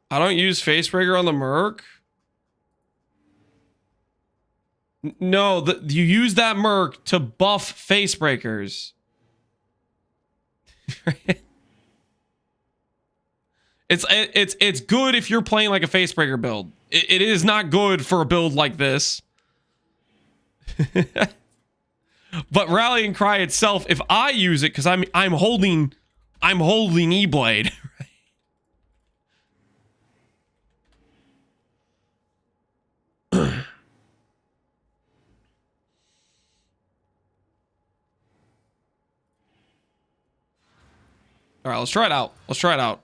I don't use Facebreaker on the Merc. No, you use that Merc to buff Facebreakers. It's good if you're playing like a Facebreaker build. It is not good for a build like this. But Rallying Cry itself, if I use it, because I'm holding E-Blade. All right, let's try it out. Let's try it out.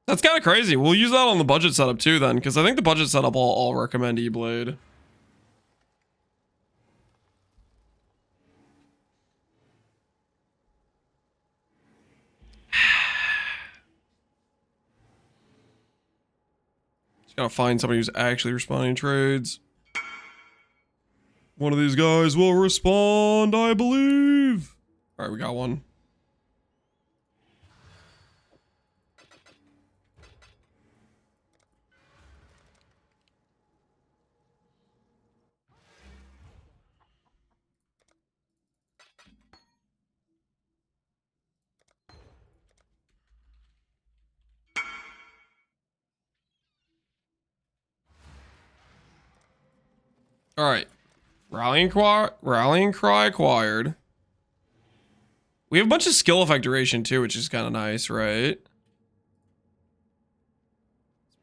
That's kind of crazy. We'll use that on the budget setup too then, because I think the budget setup I'll recommend E-Blade. Just gotta find somebody who's actually responding to trades. One of these guys will respond, I believe. All right, we got one. All right. Rallying cry acquired. We have a bunch of skill effect duration too, which is kind of nice, right?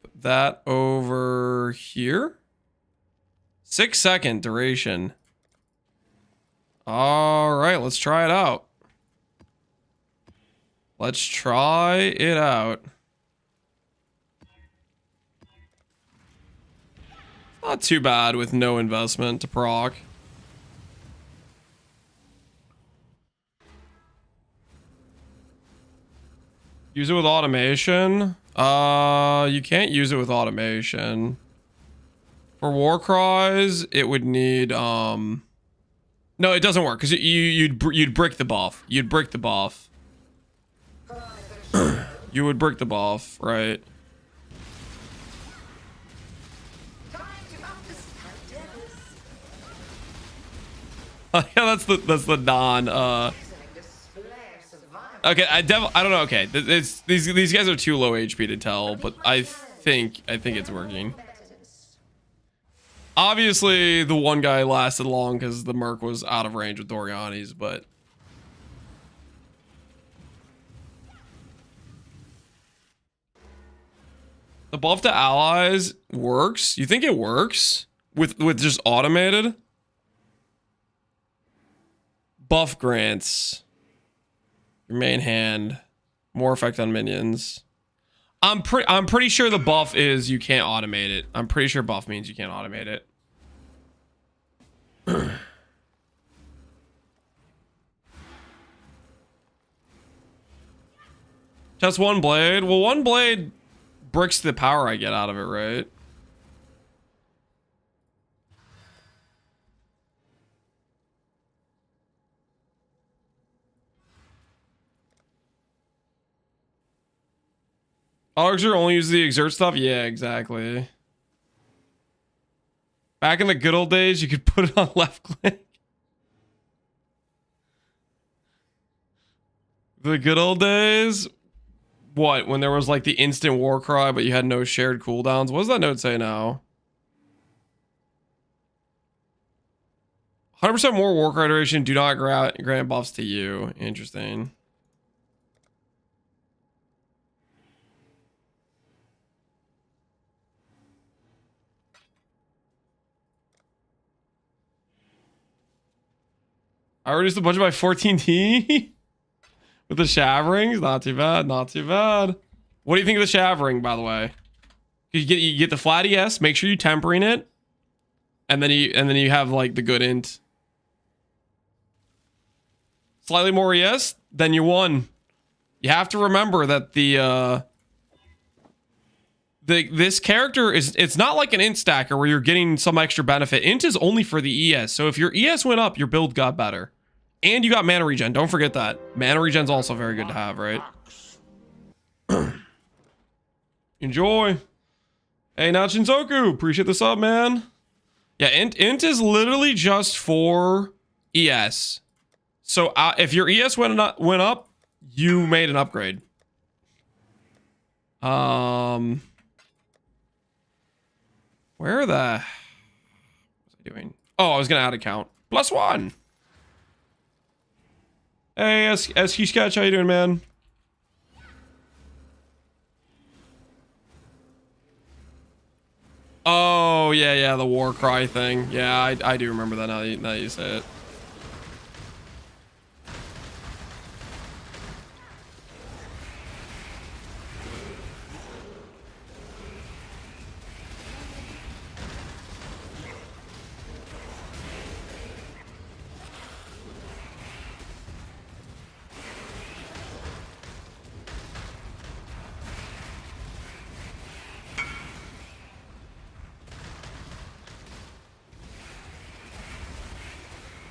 Put that over here. 6-second duration. All right, let's try it out. Let's try it out. Not too bad with no investment to proc. Use it with automation. You can't use it with automation. For war cries, it would need no, it doesn't work because you'd brick the buff. You'd brick the buff. You would brick the buff, right? Yeah, that's the non Okay, I don't know. Okay, these guys are too low HP to tell, but I think it's working. Obviously, the one guy lasted long because the Merc was out of range with Doriani's, but the buff to allies works. You think it works with just automated? Buff grants your main hand, more effect on minions. I'm pretty sure the buff is you can't automate it. I'm pretty sure buff means you can't automate it. Just one blade. Well, one blade bricks the power I get out of it, right? Auxer only uses the exert stuff? Yeah, exactly. Back in the good old days, you could put it on left click. The good old days? What? When there was like the instant war cry, but you had no shared cooldowns? What does that note say now? 100% more war cry duration. Do not grant buffs to you. Interesting. I reduced the budget by 14T with the shaverings. Not too bad. Not too bad. What do you think of the shavering, by the way? You get the flat ES. Make sure you tempering it, and then you have like the good int. Slightly more ES, then you won. You have to remember that this character it's not like an int stacker where you're getting some extra benefit. Int is only for the ES. So if your ES went up, your build got better. And you got mana regen. Don't forget that. Mana regen's also very good to have, right? Enjoy. Hey, Nachinsoku, appreciate the sub, man. Yeah, int is literally just for ES. So if your ES went up, you made an upgrade. Where the... What was I doing? Oh, I was going to add a count. +1. Hey, SQ Sketch, how you doing, man? Oh, yeah, the war cry thing. Yeah, I do remember that now that you say it.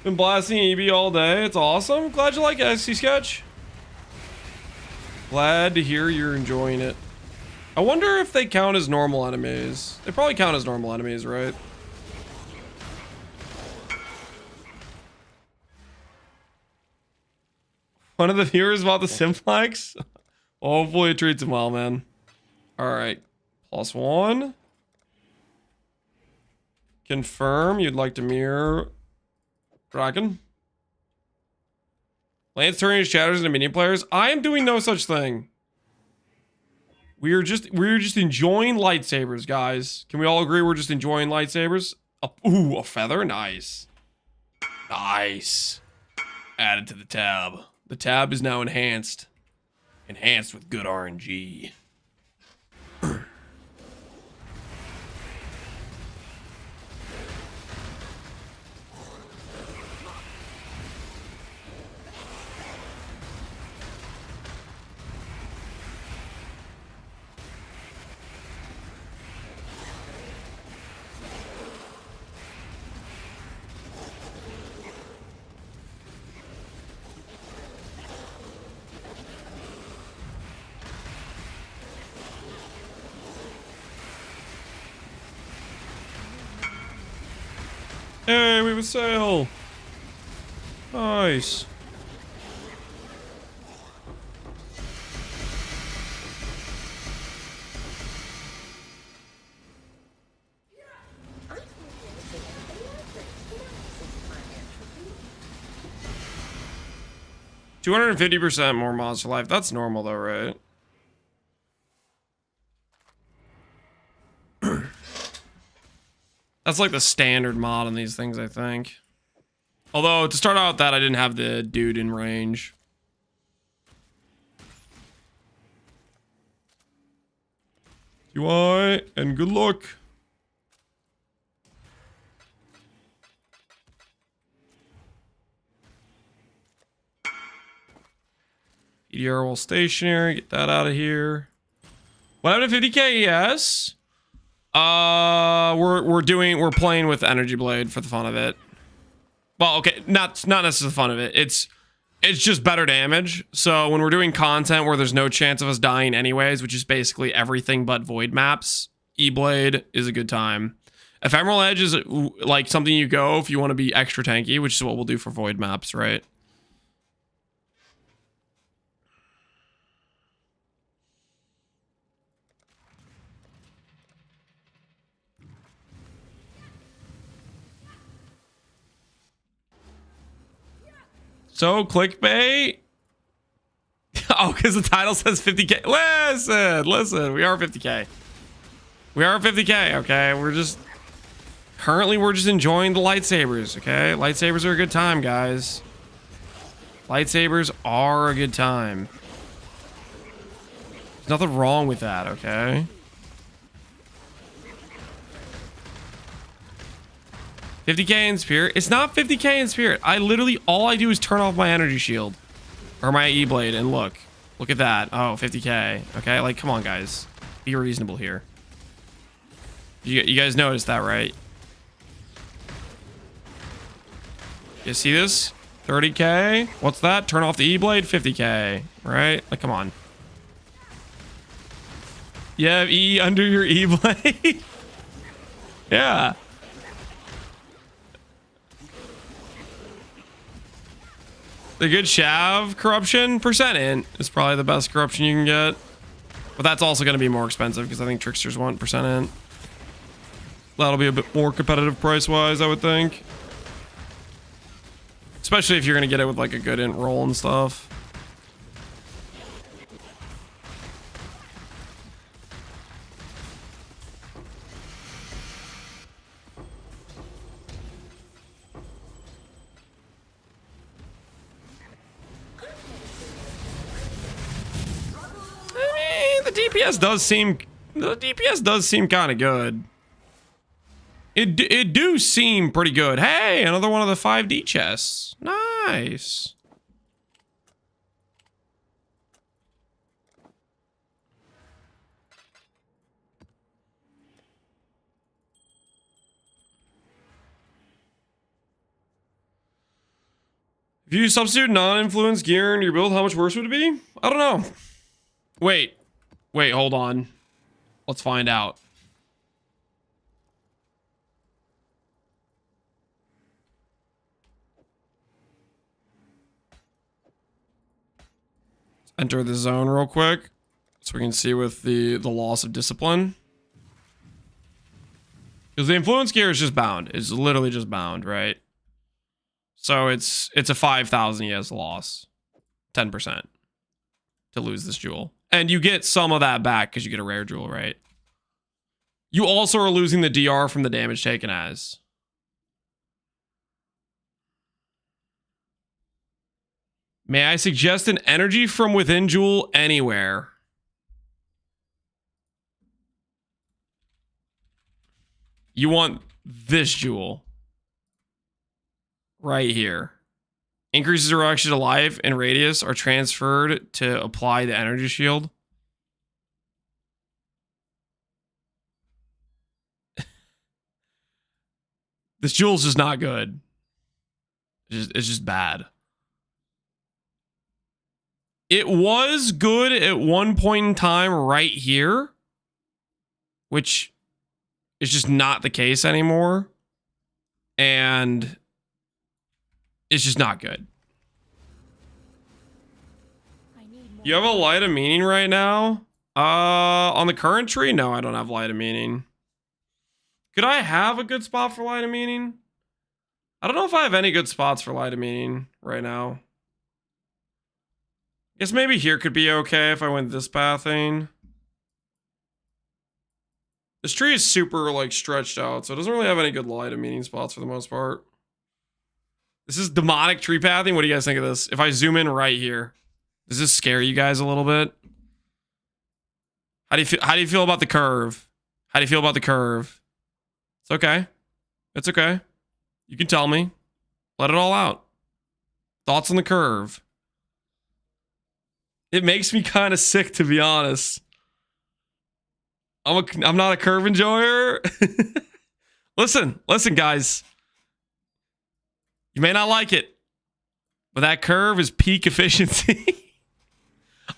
Been blasting EB all day. It's awesome. Glad you like it, SC Sketch. Glad to hear you're enjoying it. I wonder if they count as normal enemies. They probably count as normal enemies, right? One of the viewers bought the Simplex. Hopefully it treats him well, man. All right. +1. Confirm you'd like to mirror Dragon. Lance turning his shadows into minion players. I am doing no such thing. We're just enjoying lightsabers, guys. Can we all agree we're just enjoying lightsabers? Ooh, a feather? Nice. Nice. Added to the tab. The tab is now enhanced. Enhanced with good RNG. Hey, we have a sale. Nice. $250% more monster life. That's normal though, right? That's like the standard mod on these things, I think. Although, to start out with that, I didn't have the dude in range. UI, and good luck. PDR will stationary, get that out of here. What happened to 50k? Yes. We're playing with Energy Blade for the fun of it. Well, okay, not necessarily the fun of it. It's just better damage. So when we're doing content where there's no chance of us dying anyways, which is basically everything but void maps, E-Blade is a good time. Ephemeral Edge is like something you go if you want to be extra tanky, which is what we'll do for void maps, right? So, clickbait? Oh, because the title says 50k. Listen, we are 50k. We are 50k, okay? We're just enjoying the lightsabers, okay? Lightsabers are a good time, guys. Lightsabers are a good time. There's nothing wrong with that, okay? 50k in spirit? It's not 50k in spirit. All I do is turn off my energy shield. Or my E-Blade, and look at that. Oh, 50k. Okay, like, come on, guys. Be reasonable here. You guys noticed that, right? You see this? 30k? What's that? Turn off the E-Blade? 50k. Right? Like, come on. You have E under your E-Blade? Yeah. The good Shav corruption percent is probably the best corruption you can get. But that's also going to be more expensive because I think tricksters want percent. That'll be a bit more competitive price-wise, I would think. Especially if you're going to get it with like a good int roll and stuff. The DPS does seem kind of good. It do seem pretty good. Hey, another one of the 5D chests. Nice. If you substitute non-influence gear into your build, how much worse would it be? I don't know. Wait, hold on. Let's find out. Let's enter the zone real quick so we can see with the loss of discipline. Because the influence gear is just bound. It's literally just bound, right? So it's a 5,000 ES loss. 10% to lose this jewel. And you get some of that back because you get a rare jewel, right? You also are losing the DR from the damage taken as. May I suggest an energy from within jewel anywhere? You want this jewel. Right here. Increases or reduction to life and radius are transferred to apply the energy shield. This jewel's just not good. It's just bad. It was good at one point in time right here, which is just not the case anymore. And it's just not good. You have a light of meaning right now? On the current tree? No, I don't have light of meaning. Could I have a good spot for light of meaning? I don't know if I have any good spots for light of meaning right now. Guess maybe here could be okay if I went this pathing. This tree is super like stretched out, so it doesn't really have any good light of meaning spots for the most part. This is demonic tree pathing. What do you guys think of this? If I zoom in right here, does this scare you guys a little bit? How do you feel? How do you feel about the curve? How do you feel about the curve? It's okay. It's okay. You can tell me. Let it all out. Thoughts on the curve. It makes me kind of sick, to be honest. I'm not a curve enjoyer. Listen, guys. You may not like it, but that curve is peak efficiency.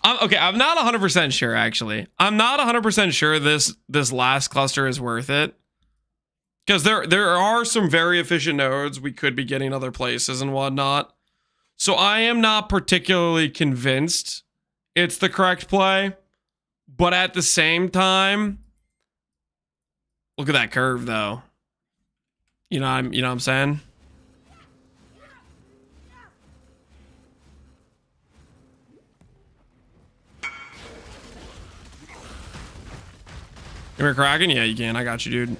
I'm not 100% sure, actually. I'm not 100% sure this last cluster is worth it. Because there are some very efficient nodes we could be getting other places and whatnot. So I am not particularly convinced it's the correct play. But at the same time, look at that curve, though. You know what I'm saying? Come here, Kraken? Yeah, you can. I got you, dude.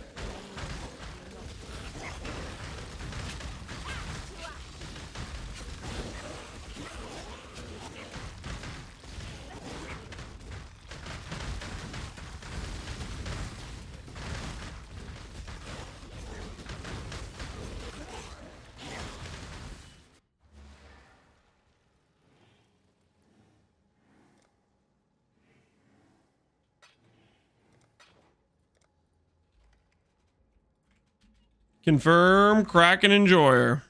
Confirm Kraken Enjoyer.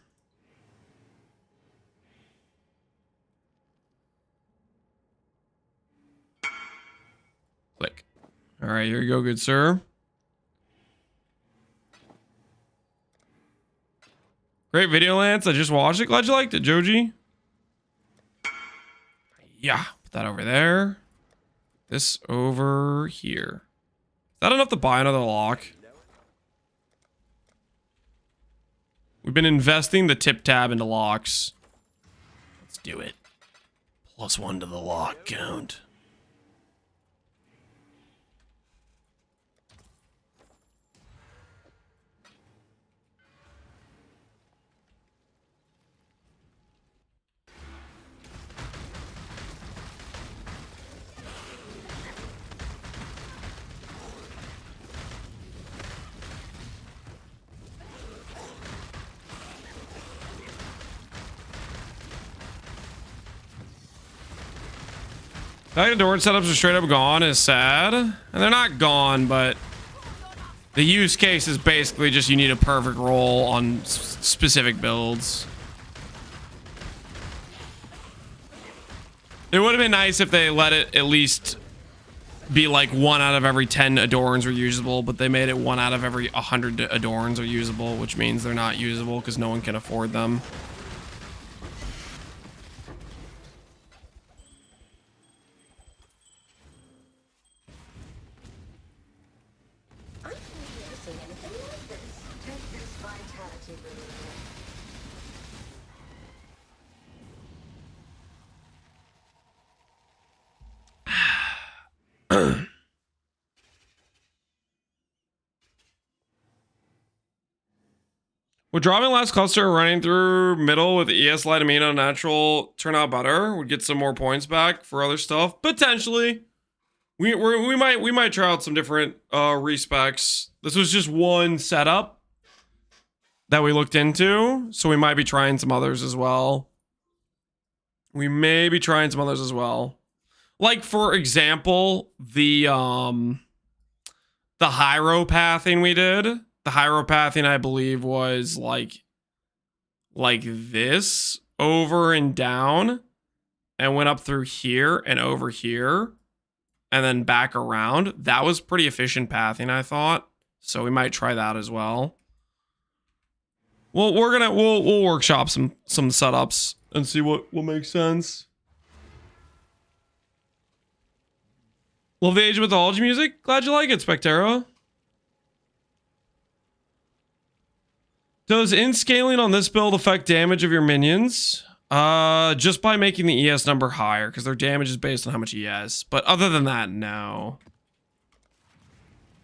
Click. All right, here you go, good sir. Great video, Lance. I just watched it. Glad you liked it, Joji. Yeah, put that over there. This over here. Is that enough to buy another lock? We've been investing the tip tab into locks. Let's do it. +1 to the lock count. Fact that door setups are straight up gone is sad. And they're not gone, but the use case is basically just you need a perfect roll on specific builds. It would have been nice if they let it at least be like 1 out of every 10 adorns are usable, but they made it 1 out of every 100 adorns are usable, which means they're not usable because no one can afford them. Would dropping last cluster running through middle with ES light amino natural turn out better? Would get some more points back for other stuff? Potentially. We might try out some different respecs. This was just one setup that we looked into, so we might be trying some others as well. We may be trying some others as well. Like, for example, the hieropathing we did. The hieropathing, I believe, was like this, over and down, and went up through here and over here, and then back around. That was pretty efficient pathing, I thought. So we might try that as well. Well, we'll workshop some setups and see what makes sense. Love the Age of Mythology music. Glad you like it, Spectera. Does in-scaling on this build affect damage of your minions? Just by making the ES number higher, because their damage is based on how much ES. But other than that, no.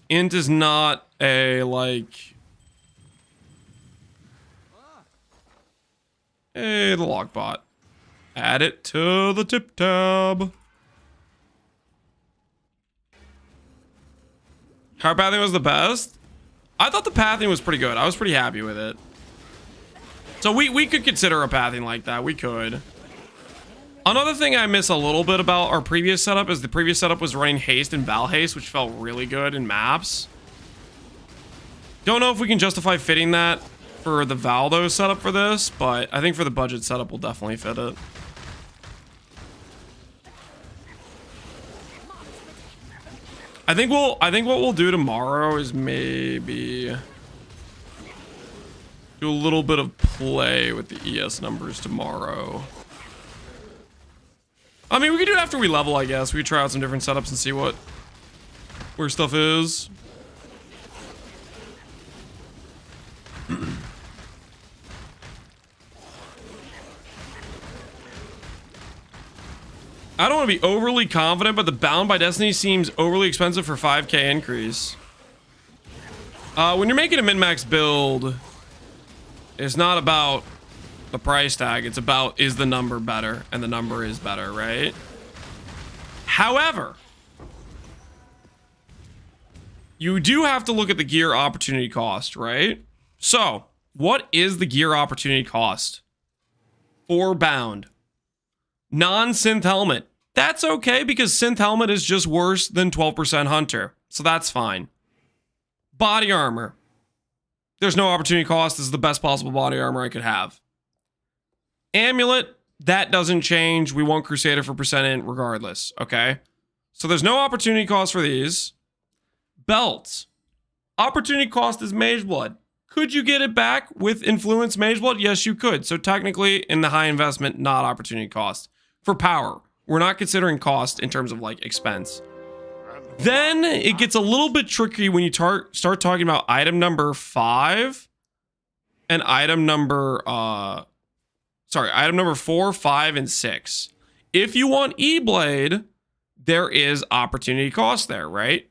Int is not a, like... Hey, the lockbot. Add it to the tip tab. How pathing was the best? I thought the pathing was pretty good. I was pretty happy with it. So we could consider a pathing like that. We could. Another thing I miss a little bit about our previous setup is the previous setup was running haste and Val haste, which felt really good in maps. Don't know if we can justify fitting that for the Valdo setup for this, but I think for the budget setup, we'll definitely fit it. I think what we'll do tomorrow is maybe do a little bit of play with the ES numbers tomorrow. I mean, we could do it after we level, I guess. We could try out some different setups and see where stuff is. I don't want to be overly confident, but the Bound by Destiny seems overly expensive for 5k increase. When you're making a min-max build, it's not about the price tag. It's about, is the number better? And the number is better, right? However, you do have to look at the gear opportunity cost, right? So, what is the gear opportunity cost for Bound? Non-synth helmet. That's okay because synth helmet is just worse than 12% hunter. So that's fine. Body armor. There's no opportunity cost. This is the best possible body armor I could have. Amulet. That doesn't change. We want Crusader for percent int regardless. Okay. So there's no opportunity cost for these. Belts. Opportunity cost is Mage Blood. Could you get it back with Influence Mage Blood? Yes, you could. So technically, in the high investment, not opportunity cost. For power, we're not considering cost in terms of like expense. Then it gets a little bit tricky when you start talking about item number 5 and item number item number 4, 5, and 6. If you want E-Blade, there is opportunity cost there, right?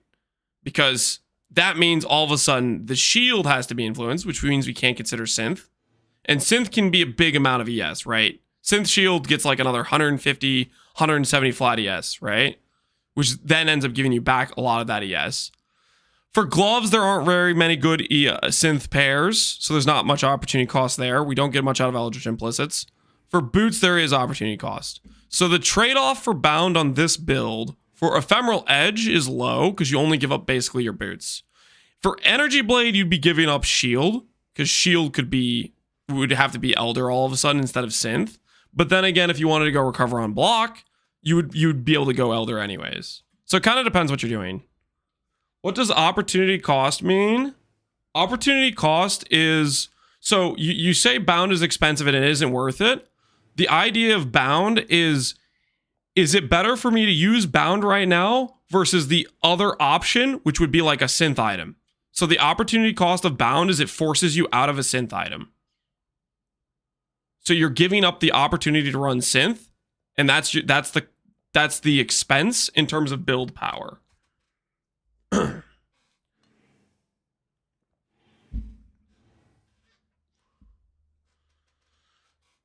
Because that means all of a sudden the shield has to be influenced, which means we can't consider synth. And synth can be a big amount of ES, right? Synth shield gets like another 150, 170 flat ES, right? Which then ends up giving you back a lot of that ES. For gloves, there aren't very many good synth pairs, so there's not much opportunity cost there. We don't get much out of Eldritch Implicits. For boots, there is opportunity cost. So the trade-off for Bound on this build for Ephemeral Edge is low, because you only give up basically your boots. For Energy Blade, you'd be giving up shield, because shield would have to be Elder all of a sudden instead of synth. But then again, if you wanted to go recover on block, you'd be able to go Elder anyways. So it kind of depends what you're doing. What does opportunity cost mean? Opportunity cost is, so you say Bound is expensive and it isn't worth it. The idea of Bound is it better for me to use Bound right now versus the other option, which would be like a synth item? So the opportunity cost of Bound is it forces you out of a synth item. So you're giving up the opportunity to run synth, and that's the expense in terms of build power.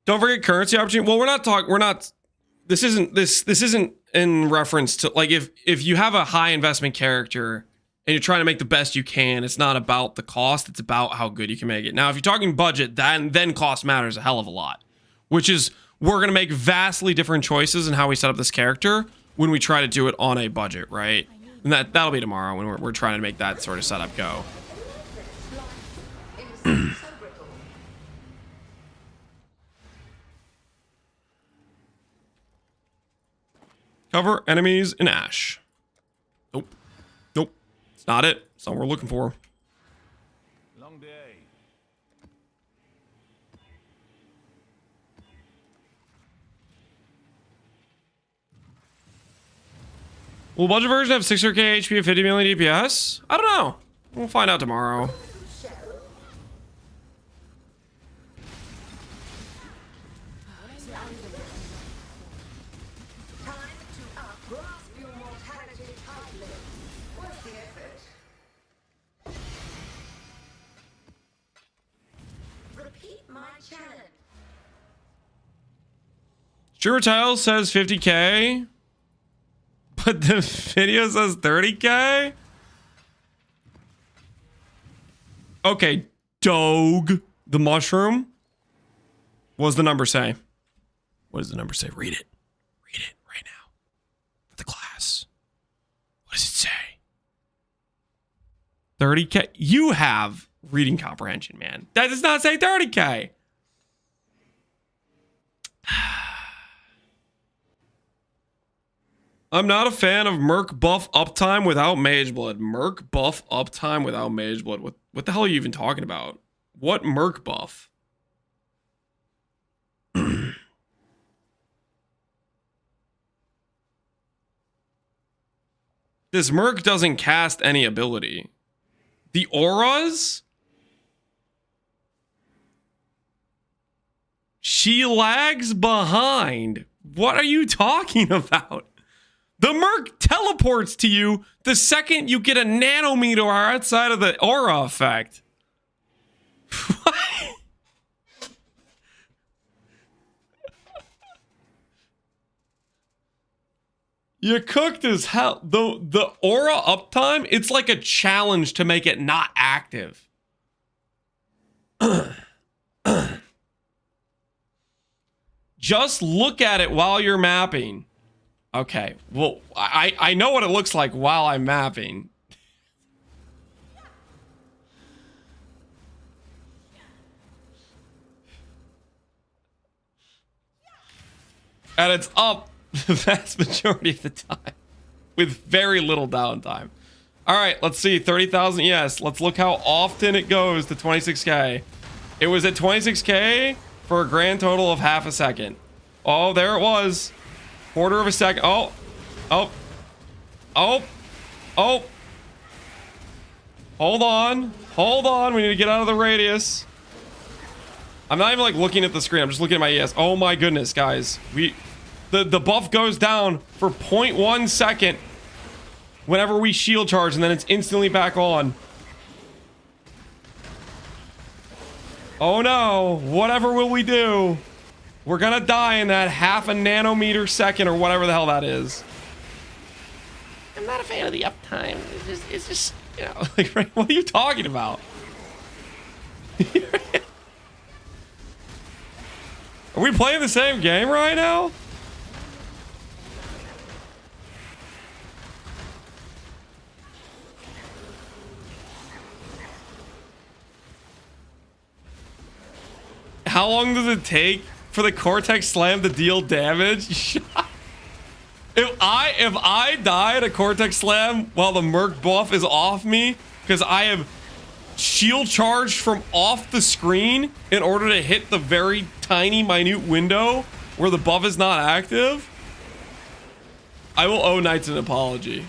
Don't forget currency opportunity. Well, this isn't in reference to like if you have a high investment character and you're trying to make the best you can, it's not about the cost, it's about how good you can make it. Now, if you're talking budget, then cost matters a hell of a lot, which is we're going to make vastly different choices in how we set up this character when we try to do it on a budget, right? And that'll be tomorrow when we're trying to make that sort of setup go. Cover enemies in ash. Nope. Nope. It's not it. It's not what we're looking for. Long day. Will budget version have 600k HP and 50 million DPS? I don't know. We'll find out tomorrow. Streamer Tile says 50k, but the video says 30k? Okay, Dog, the mushroom. What does the number say? What does the number say? Read it. Read it right now. For the class. What does it say? 30k? You have reading comprehension, man. That does not say 30k. I'm not a fan of Merc buff uptime without Mage Blood. Merc buff uptime without Mage Blood. What the hell are you even talking about? What Merc buff? This Merc doesn't cast any ability. The auras? She lags behind. What are you talking about? The Merc teleports to you the second you get a nanometer outside of the aura effect. What? You're cooked as hell. The aura uptime, it's like a challenge to make it not active. Just look at it while you're mapping. Okay, well, I know what it looks like while I'm mapping. And it's up the vast majority of the time with very little downtime. All right, let's see, 30,000, yes. Let's look how often it goes to 26k. It was at 26k for a grand total of half a second. Oh, there it was. Quarter of a second. Oh. Hold on. We need to get out of the radius. I'm not even like looking at the screen. I'm just looking at my ES. Oh my goodness, guys. The buff goes down for 0.1 second whenever we shield charge, and then it's instantly back on. Oh no. Whatever will we do? We're gonna die in that half a nanometer second or whatever the hell that is. I'm not a fan of the uptime. It's just you know, like, right, what are you talking about? Are we playing the same game right now? How long does it take for the Cortex Slam to deal damage? If I die at a Cortex Slam while the Merc buff is off me, because I have shield charged from off the screen in order to hit the very tiny, minute window where the buff is not active, I will owe Knights an apology.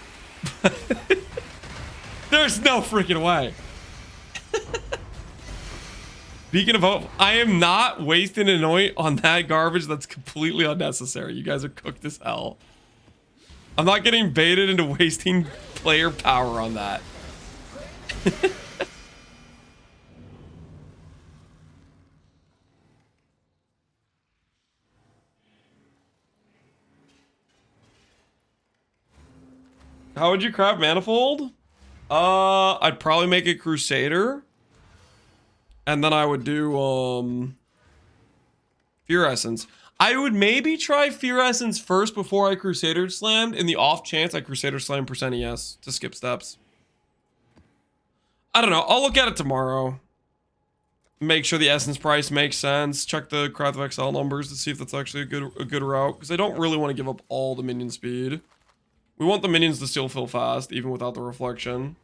There's no freaking way. Speaking of hope, I am not wasting an anoint on that garbage. That's completely unnecessary. You guys are cooked as hell. I'm not getting baited into wasting player power on that. How would you craft Manifold? I'd probably make a Crusader. And then I would do, Fear Essence. I would maybe try Fear Essence first before I Crusader Slammed, in the off chance I Crusader Slam %ES to skip steps. I don't know. I'll look at it tomorrow. Make sure the Essence price makes sense. Check the Craft of Exile numbers to see if that's actually a good route. Because I don't really want to give up all the minion speed. We want the minions to still fill fast, even without the reflection.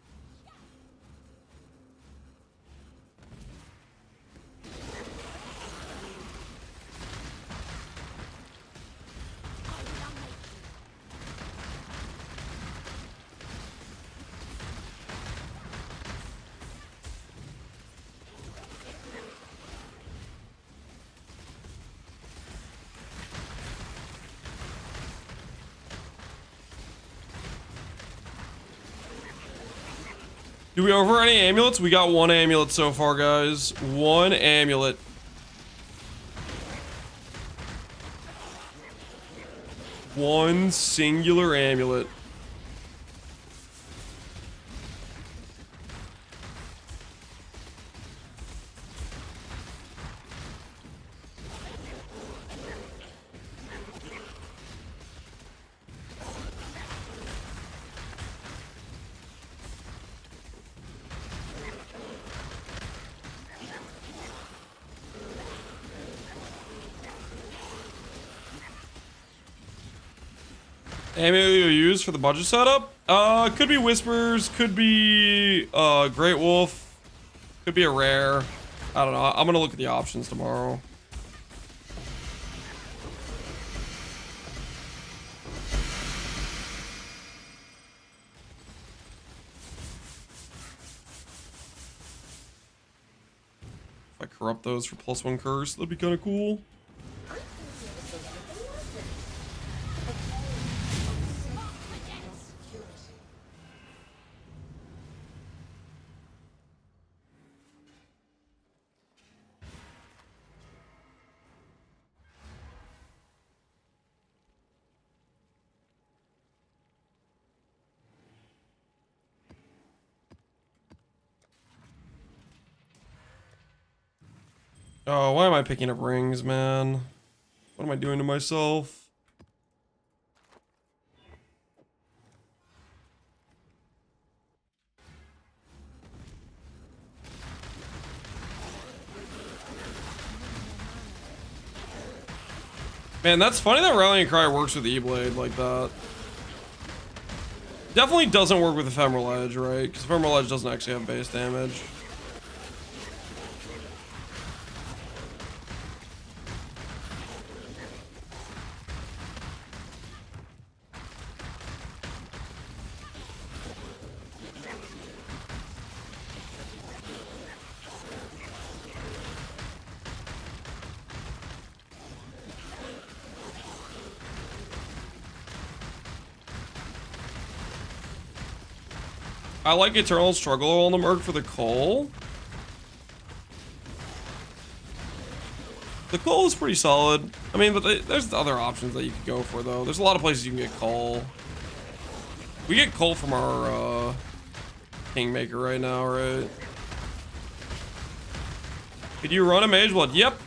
Do we over any amulets? We got one amulet so far, guys. One amulet. One singular amulet. Amulet you'll use for the budget setup? Could be Whispers, could be Great Wolf, could be a rare. I don't know. I'm gonna look at the options tomorrow. If I corrupt those for +1 curse, that'd be kind of cool. Oh, why am I picking up rings, man? What am I doing to myself? Man, that's funny that Rallying Cry works with E-Blade like that. Definitely doesn't work with Ephemeral Edge, right? Because Ephemeral Edge doesn't actually have base damage. I like Eternal Struggle on the Merc for the Coal. The Coal is pretty solid. I mean, but there's other options that you could go for, though. There's a lot of places you can get Coal. We get Coal from our Kingmaker right now, right? Could you run a Mage Blood? Yep.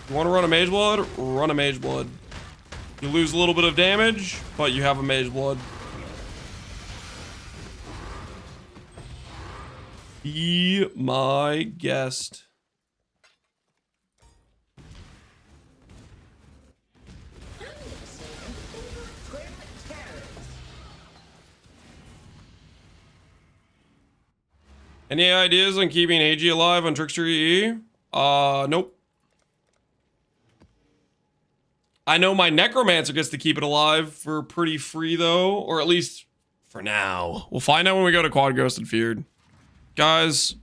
You want to run a Mage Blood? Run a Mage Blood. You lose a little bit of damage, but you have a Mage Blood. Be my guest. Any ideas on keeping AG alive on Trickster EE? Nope. I know my Necromancer gets to keep it alive for pretty free, though. Or at least for now. We'll find out when we go to Quad Ghosted Feared. Guys,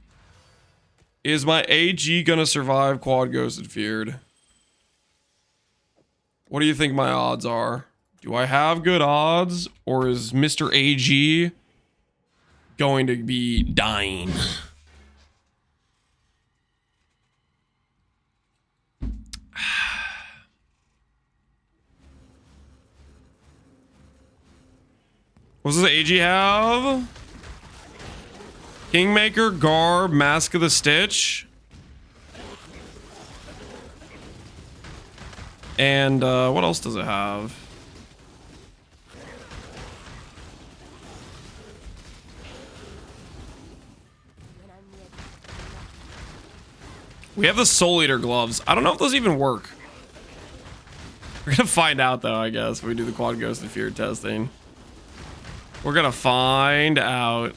is my AG gonna survive Quad Ghosted Feared? What do you think my odds are? Do I have good odds? Or is Mr. AG going to be dying? What does the AG have? Kingmaker, Garb, Mask of the Stitch. And what else does it have? We have the Soul Eater gloves. I don't know if those even work. We're gonna find out though, I guess, when we do the Quad Ghost and Fear testing. We're gonna find out.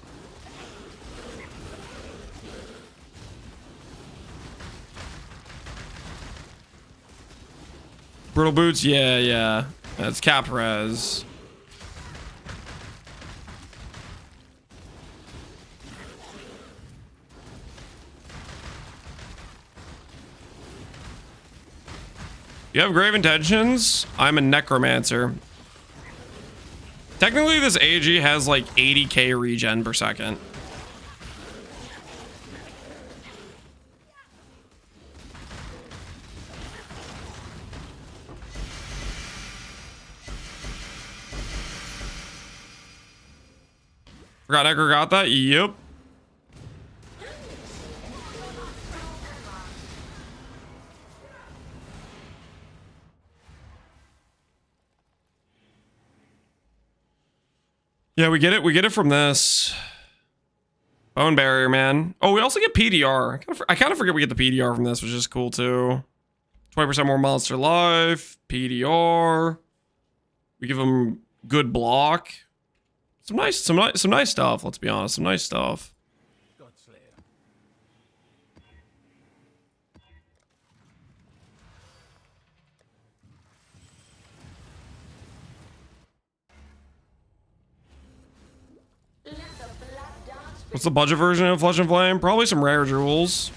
Brittle Boots, yeah. That's cap res. You have grave intentions? I'm a Necromancer. Technically, this AG has like 80k regen per second. Forgot Necro got that? Yep. Yeah, we get it. We get it from this. Bone barrier, man. Oh, we also get PDR. I kind of forget we get the PDR from this, which is cool too. 20% more monster life. PDR. We give them good block. Some nice stuff. Let's be honest. Some nice stuff. What's the budget version of Flesh and Flame? Probably some rare jewels.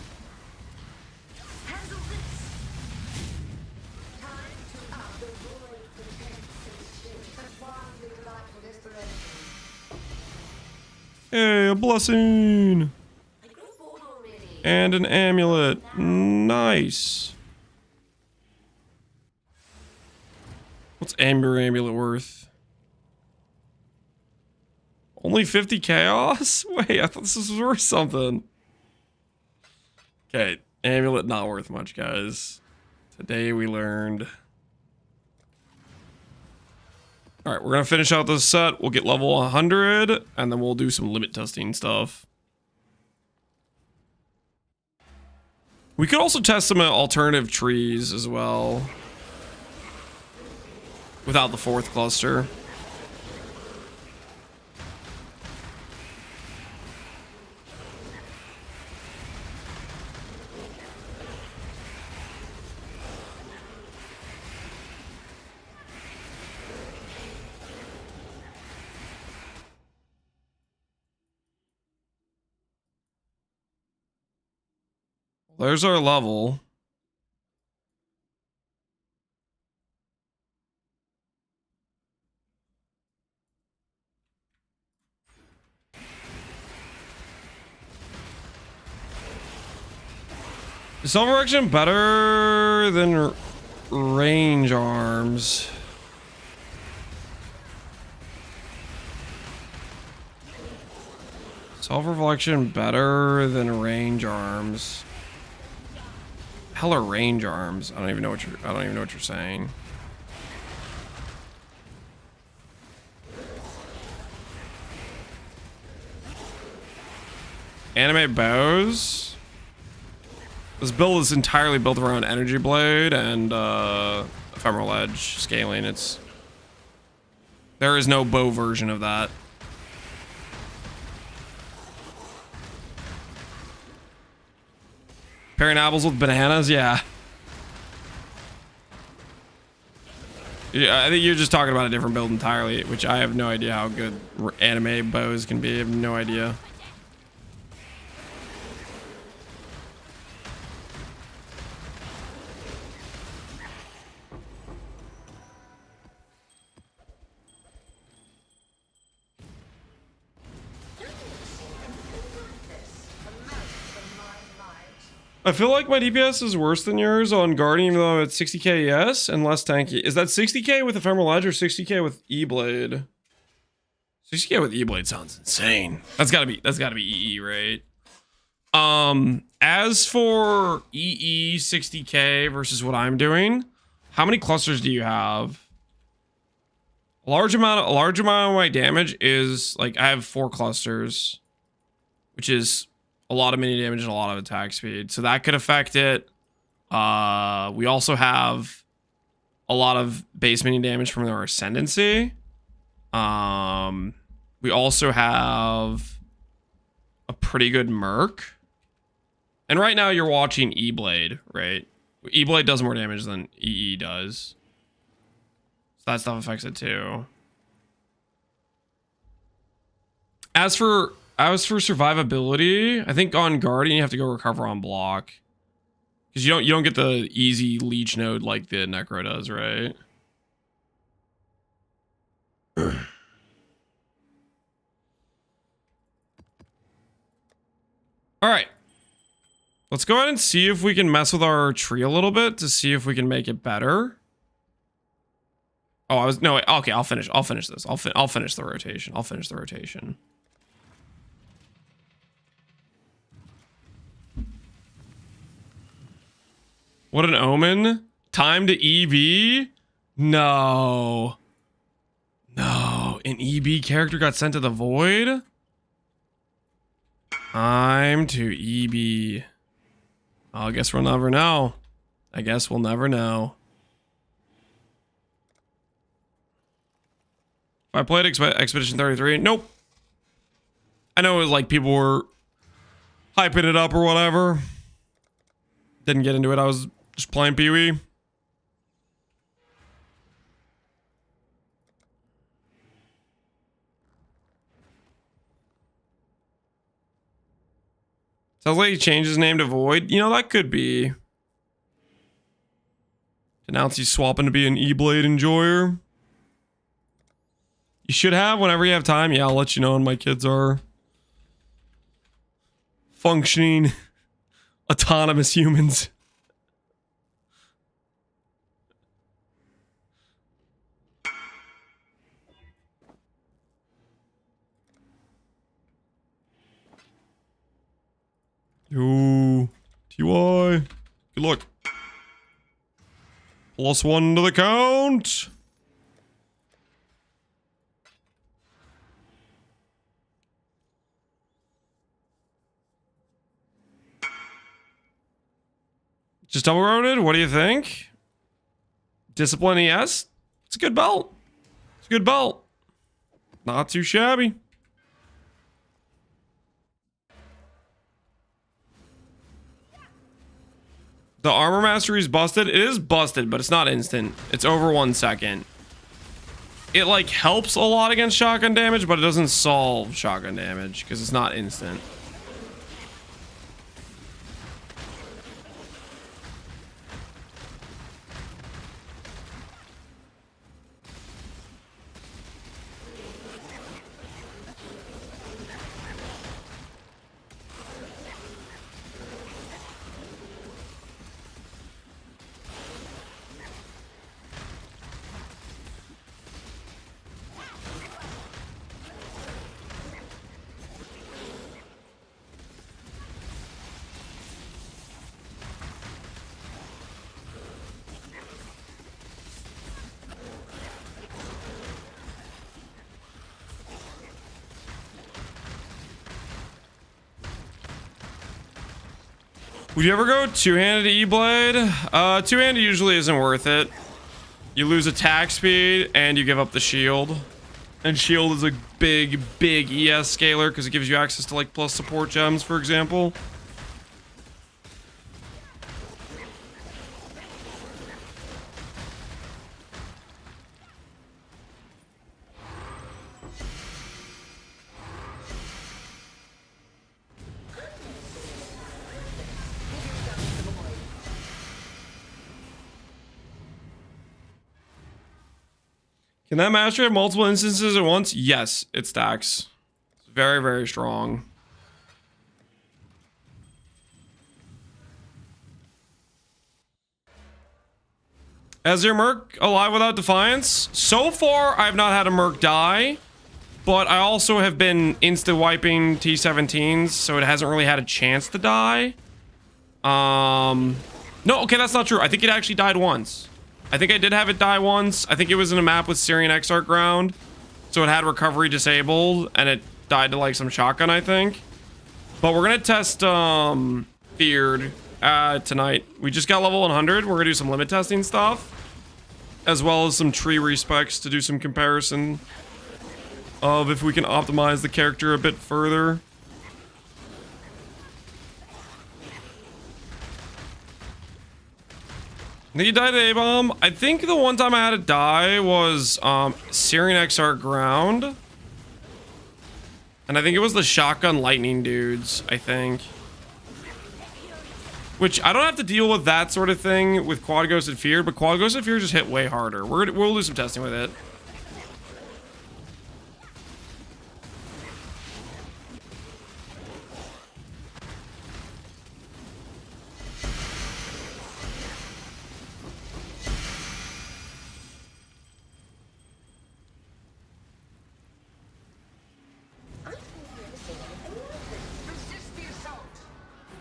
Hey, a blessing! And an amulet. Nice. What's Amber Amulet worth? Only 50 chaos? Wait, I thought this was worth something. Okay, amulet not worth much, guys. Today we learned. All right, we're gonna finish out this set. We'll get level 100, and then we'll do some limit testing stuff. We could also test some alternative trees as well. Without the 4th cluster. There's our level. Is self-erection better than range arms? Self-reflection better than range arms. Hell are range arms? I don't even know what you're saying. Animate bows. This build is entirely built around energy blade and ephemeral edge scaling. There is no bow version of that. Pairing apples with bananas, yeah. I think you're just talking about a different build entirely, which I have no idea how good anime bows can be. I have no idea. I feel like my DPS is worse than yours on Guardian, even though it's 60k yes and less tanky. Is that 60k with Ephemeral Edge or 60k with E-Blade? 60k with E-Blade sounds insane. That's gotta be EE, right? As for EE 60k versus what I'm doing, how many clusters do you have? A large amount of my damage is like I have 4 clusters, which is a lot of mini damage and a lot of attack speed. So that could affect it. We also have a lot of base mini damage from our Ascendancy. We also have a pretty good Merc. And right now you're watching E-Blade, right? E-Blade does more damage than EE does. So that stuff affects it too. As for survivability, I think on Guardian you have to go recover on block. Because you don't get the easy leech node like the Necro does, right? All right. Let's go ahead and see if we can mess with our tree a little bit to see if we can make it better. Oh, okay, I'll finish this. I'll finish the rotation. What an omen. Time to EB? No. No, an EB character got sent to the void? Time to EB. I guess we'll never know. I guess we'll never know. If I played Expedition 33, nope. I know it was like people were hyping it up or whatever. Didn't get into it. I was just playing Pee-wee. Sounds like he changed his name to Void. You know, that could be. Announce he's swapping to be an E-Blade enjoyer. You should have whenever you have time. Yeah, I'll let you know when my kids are functioning autonomous humans. Yo, TY. Good luck. +1 to the count. Just double roaded. What do you think? Discipline ES. It's a good belt. It's a good belt. Not too shabby. The armor mastery is busted. It is busted, but it's not instant. It's over 1 second. It like helps a lot against shotgun damage, but it doesn't solve shotgun damage because it's not instant. Would you ever go two-handed E-Blade? Two-handed usually isn't worth it. You lose attack speed and you give up the shield. And shield is a big ES scaler because it gives you access to like plus support gems, for example. Can that master have multiple instances at once? Yes, it stacks. It's very strong. Is your Merc alive without Defiance? So far, I've not had a Merc die. But I also have been insta-wiping T-17s, so it hasn't really had a chance to die. No, okay, that's not true. I think it actually died once. I think I did have it die once. I think it was in a map with Syrian Exarch ground. So it had recovery disabled, and it died to like some shotgun, I think. But we're gonna test Feared tonight. We just got level 100. We're gonna do some limit testing stuff, as well as some tree respecs to do some comparison of if we can optimize the character a bit further. I think he died at A-bomb. I think the one time I had to die was Syrian Exarch ground. And I think it was the shotgun lightning dudes, I think. Which, I don't have to deal with that sort of thing with Quad Ghost and Feared, but Quad Ghost and Feared just hit way harder. We'll do some testing with it.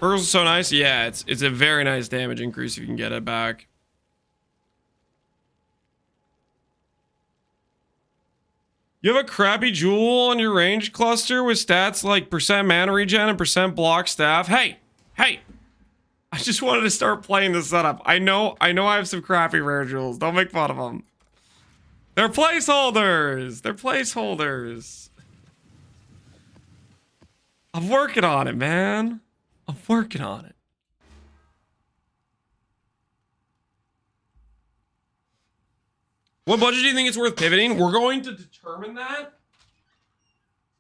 Burgles is so nice. Yeah, it's a very nice damage increase if you can get it back. You have a crappy jewel on your range cluster with stats like % mana regen and % block staff. Hey, I just wanted to start playing this setup. I know I have some crappy rare jewels. Don't make fun of them. They're placeholders. They're placeholders. I'm working on it, man. I'm working on it. What budget do you think it's worth pivoting? We're going to determine that.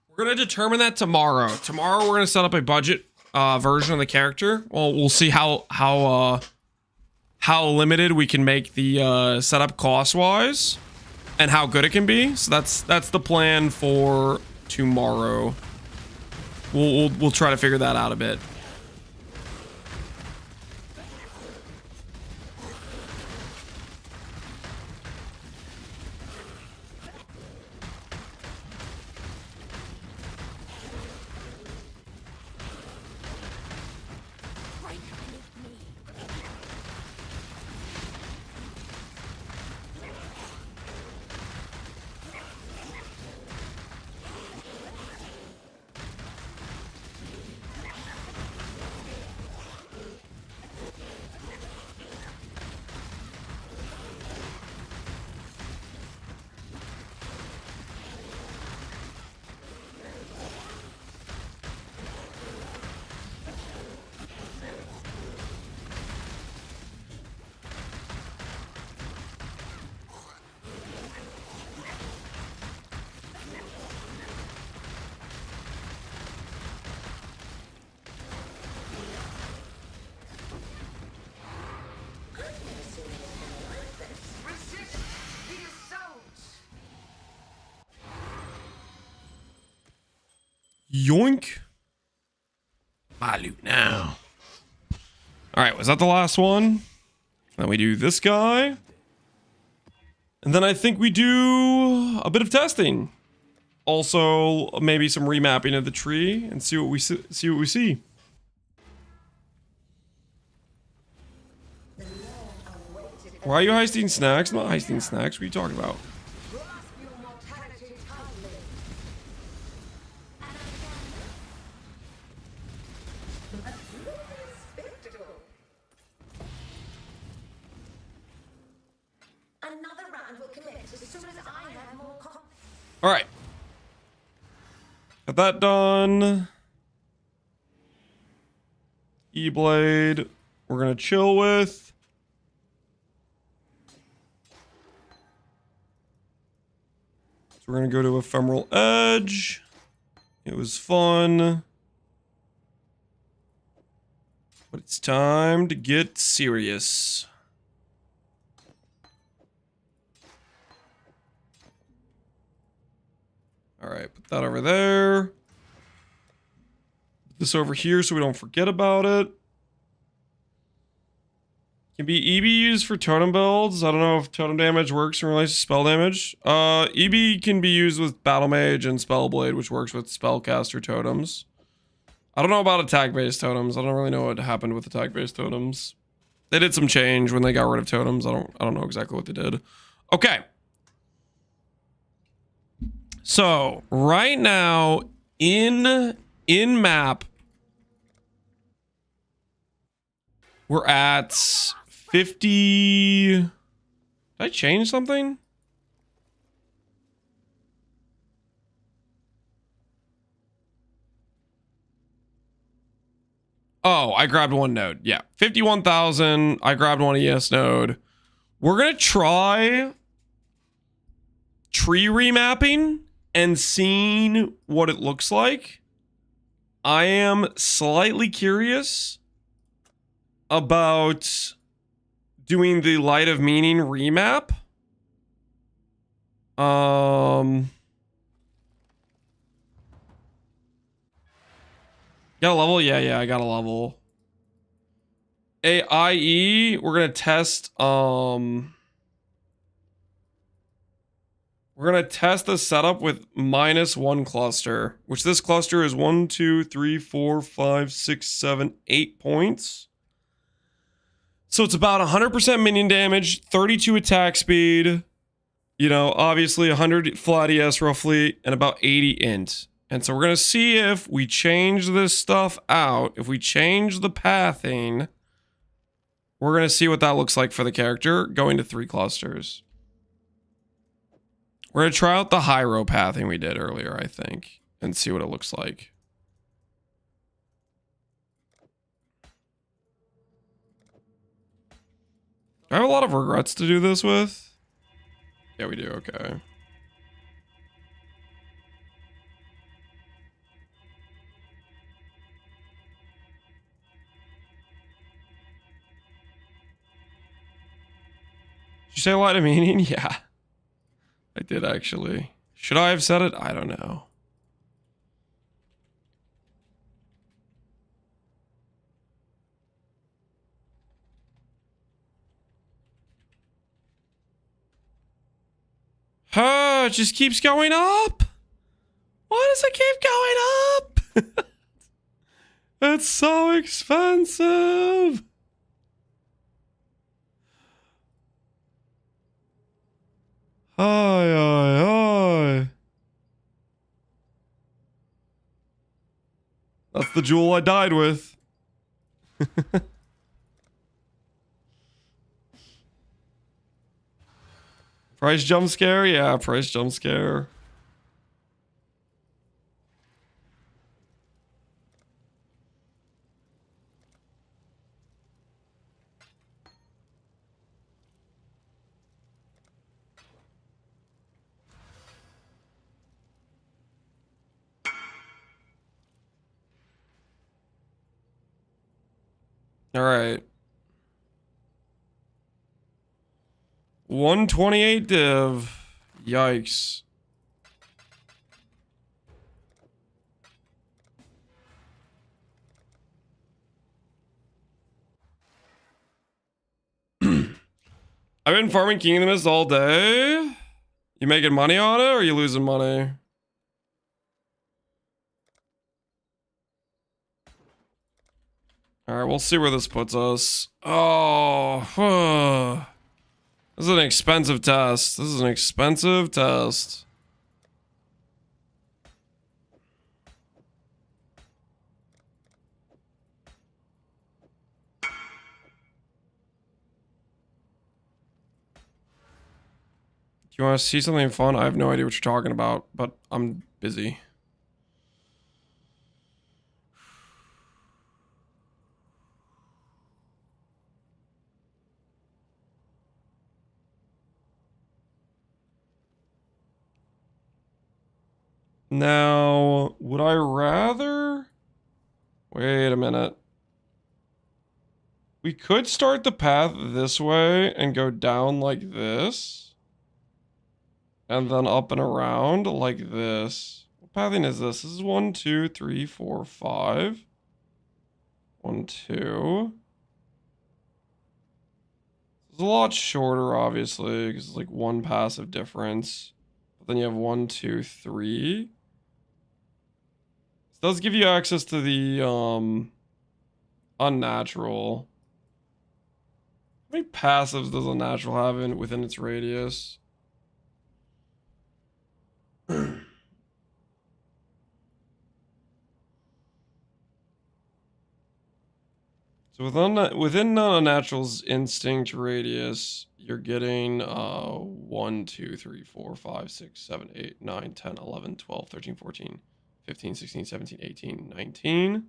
We're going to determine that tomorrow. Tomorrow we're going to set up a budget version of the character. Well, we'll see how limited we can make the setup cost-wise and how good it can be. So that's the plan for tomorrow. We'll try to figure that out a bit. Yoink. My loot now. All right, was that the last one? Then we do this guy. And then I think we do a bit of testing. Also, maybe some remapping of the tree and see what we see. Why are you heisting snacks? I'm not heisting snacks. What are you talking about? All right. Got that done. E-Blade, we're gonna chill with. So we're gonna go to Ephemeral Edge. It was fun. But it's time to get serious. All right, put that over there. Put this over here so we don't forget about it. Can be EB used for totem builds. I don't know if totem damage works in relation to spell damage. EB can be used with Battle Mage and Spellblade, which works with spellcaster totems. I don't know about attack-based totems. I don't really know what happened with attack-based totems. They did some change when they got rid of totems. I don't know exactly what they did. Okay. So, right now in map we're at 50. Did I change something? Oh, I grabbed one node. Yeah, 51,000. I grabbed one ES node. We're gonna try tree remapping and seeing what it looks like. I am slightly curious about doing the Light of Meaning remap. Got a level? Yeah, I got a level. AIE, we're gonna test, we're gonna test the setup with -1 cluster, which this cluster is 1, 2, 3, 4, 5, 6, 7, 8 points. So it's about 100% minion damage, 32 attack speed, you know, obviously 100 flat ES roughly, and about 80 int. And so we're gonna see if we change this stuff out, if we change the pathing, we're gonna see what that looks like for the character going to 3 clusters. We're gonna try out the high row pathing we did earlier, I think, and see what it looks like. I have a lot of regrets to do this with. Yeah, we do, okay. Did you say Light of Meaning? Yeah. I did actually. Should I have said it? I don't know. It just keeps going up. Why does it keep going up? It's so expensive. Ay. That's the jewel I died with. Price jump scare? Yeah, price jump scare. All right. 128 div. Yikes. I've been farming Kingdom Mist all day. You making money on it or are you losing money? All right, we'll see where this puts us. Oh, this is an expensive test. This is an expensive test. Do you want to see something fun? I have no idea what you're talking about, but I'm busy. Now, would I rather... Wait a minute. We could start the path this way and go down like this. And then up and around like this. What pathing is this? This is 1, 2, 3, 4, 5. 1, 2. It's a lot shorter, obviously, because it's like one passive difference. But then you have 1, 2, 3. This does give you access to the unnatural. How many passives does unnatural have within its radius? So within Unnatural's instinct radius, you're getting 1, 2, 3, 4, 5, 6, 7, 8, 9, 10, 11, 12, 13, 14, 15, 16, 17, 18, 19,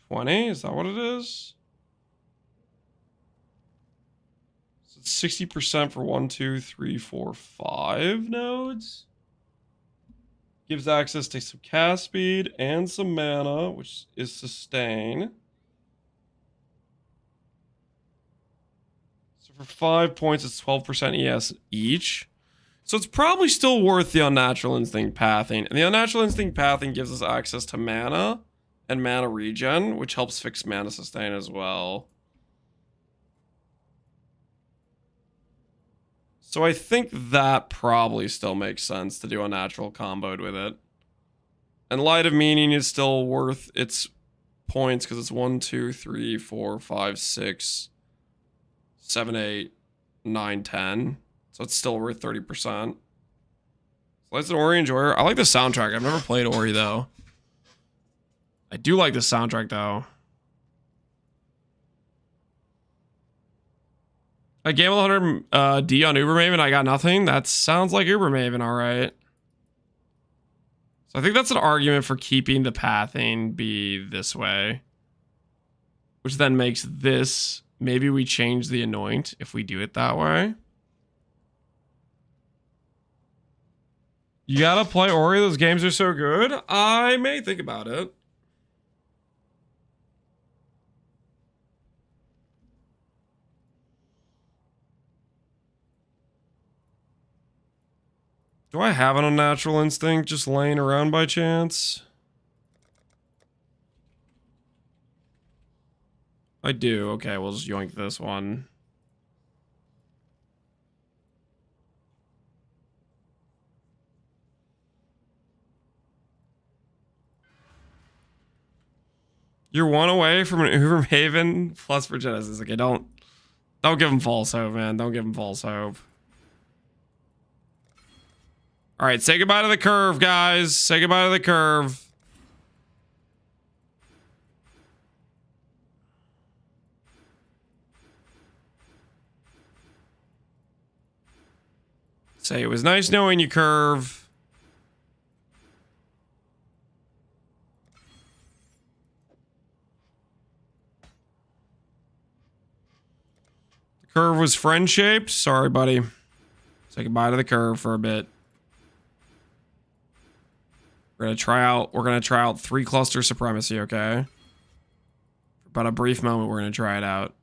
20. Is that what it is? So it's 60% for 1, 2, 3, 4, 5 nodes. Gives access to some cast speed and some mana, which is sustain. So for 5 points, it's 12% ES each. So it's probably still worth the Unnatural Instinct pathing. And the Unnatural Instinct pathing gives us access to mana and mana regen, which helps fix mana sustain as well. So I think that probably still makes sense to do Unnatural comboed with it. And Light of Meaning is still worth its points because it's 1, 2, 3, 4, 5, 6, 7, 8, 9, 10. So it's still worth 30%. So that's an Ori enjoyer. I like the soundtrack. I've never played Ori though. I do like the soundtrack though. I gambled 100 D on Ubermaven. I got nothing. That sounds like Ubermaven, all right. So I think that's an argument for keeping the pathing be this way. Which then makes this... Maybe we change the Anoint if we do it that way. You gotta play Ori. Those games are so good. I may think about it. Do I have an Unnatural Instinct just laying around by chance? I do. Okay, we'll just yoink this one. You're one away from an Ubermaven plus for Genesis. Okay, don't give him false hope, man. Don't give him false hope. All right, say goodbye to the curve, guys. Say goodbye to the curve. Say it was nice knowing you, curve. The curve was friend-shaped. Sorry, buddy. Say goodbye to the curve for a bit. We're gonna try out 3 cluster supremacy, okay? For about a brief moment, we're gonna try it out.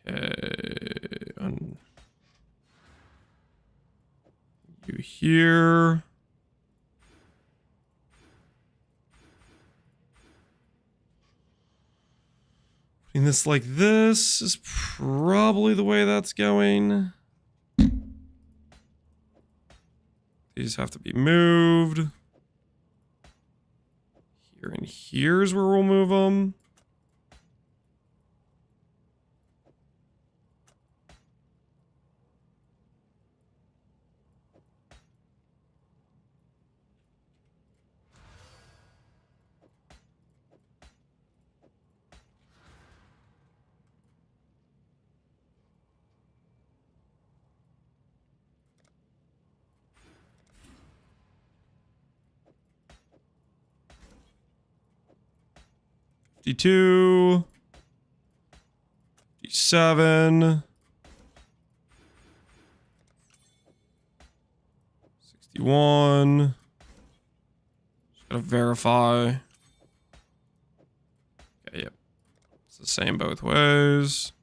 Okay. You here. Putting this like this is probably the way that's going. These have to be moved. Here and here's where we'll move them. $52, $57, 61, Gotta verify. Okay, yep. It's the same both ways.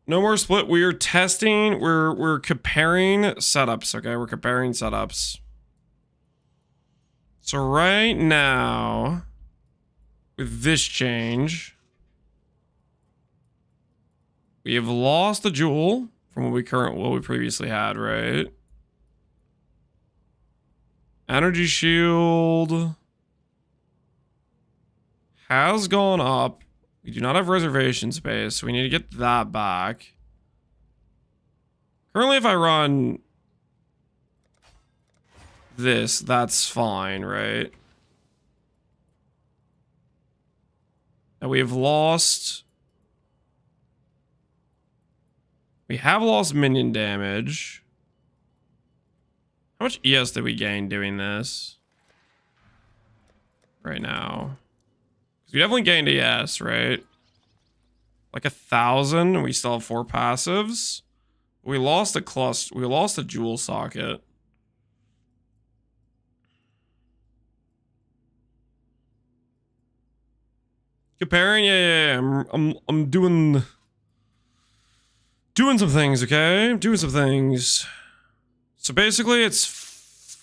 No more split. We're testing. We're comparing setups. Okay, we're comparing setups. So right now, with this change, we have lost the jewel from what we previously had, right? Energy shield has gone up. We do not have reservation space, so we need to get that back. Currently, if I run this, that's fine, right? And we have lost... We have lost minion damage. How much ES did we gain doing this? Right now. Because we definitely gained ES, right? Like 1,000, and we still have 4 passives. We lost a cluster. We lost a jewel socket. Comparing, yeah. I'm doing some things, okay? Doing some things. So basically, it's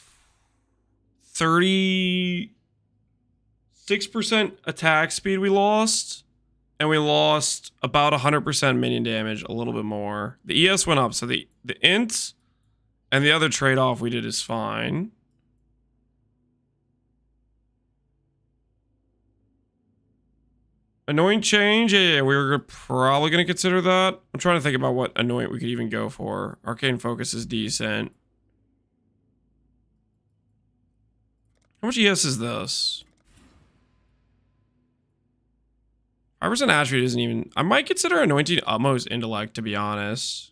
36% attack speed we lost. And we lost about 100% minion damage, a little bit more. The ES went up, so the int and the other trade-off we did is fine. Annoying change? Yeah, we were probably going to consider that. I'm trying to think about what annoying we could even go for. Arcane Focus is decent. How much ES is this? 5% attribute isn't even... I might consider anointing utmost intellect, to be honest.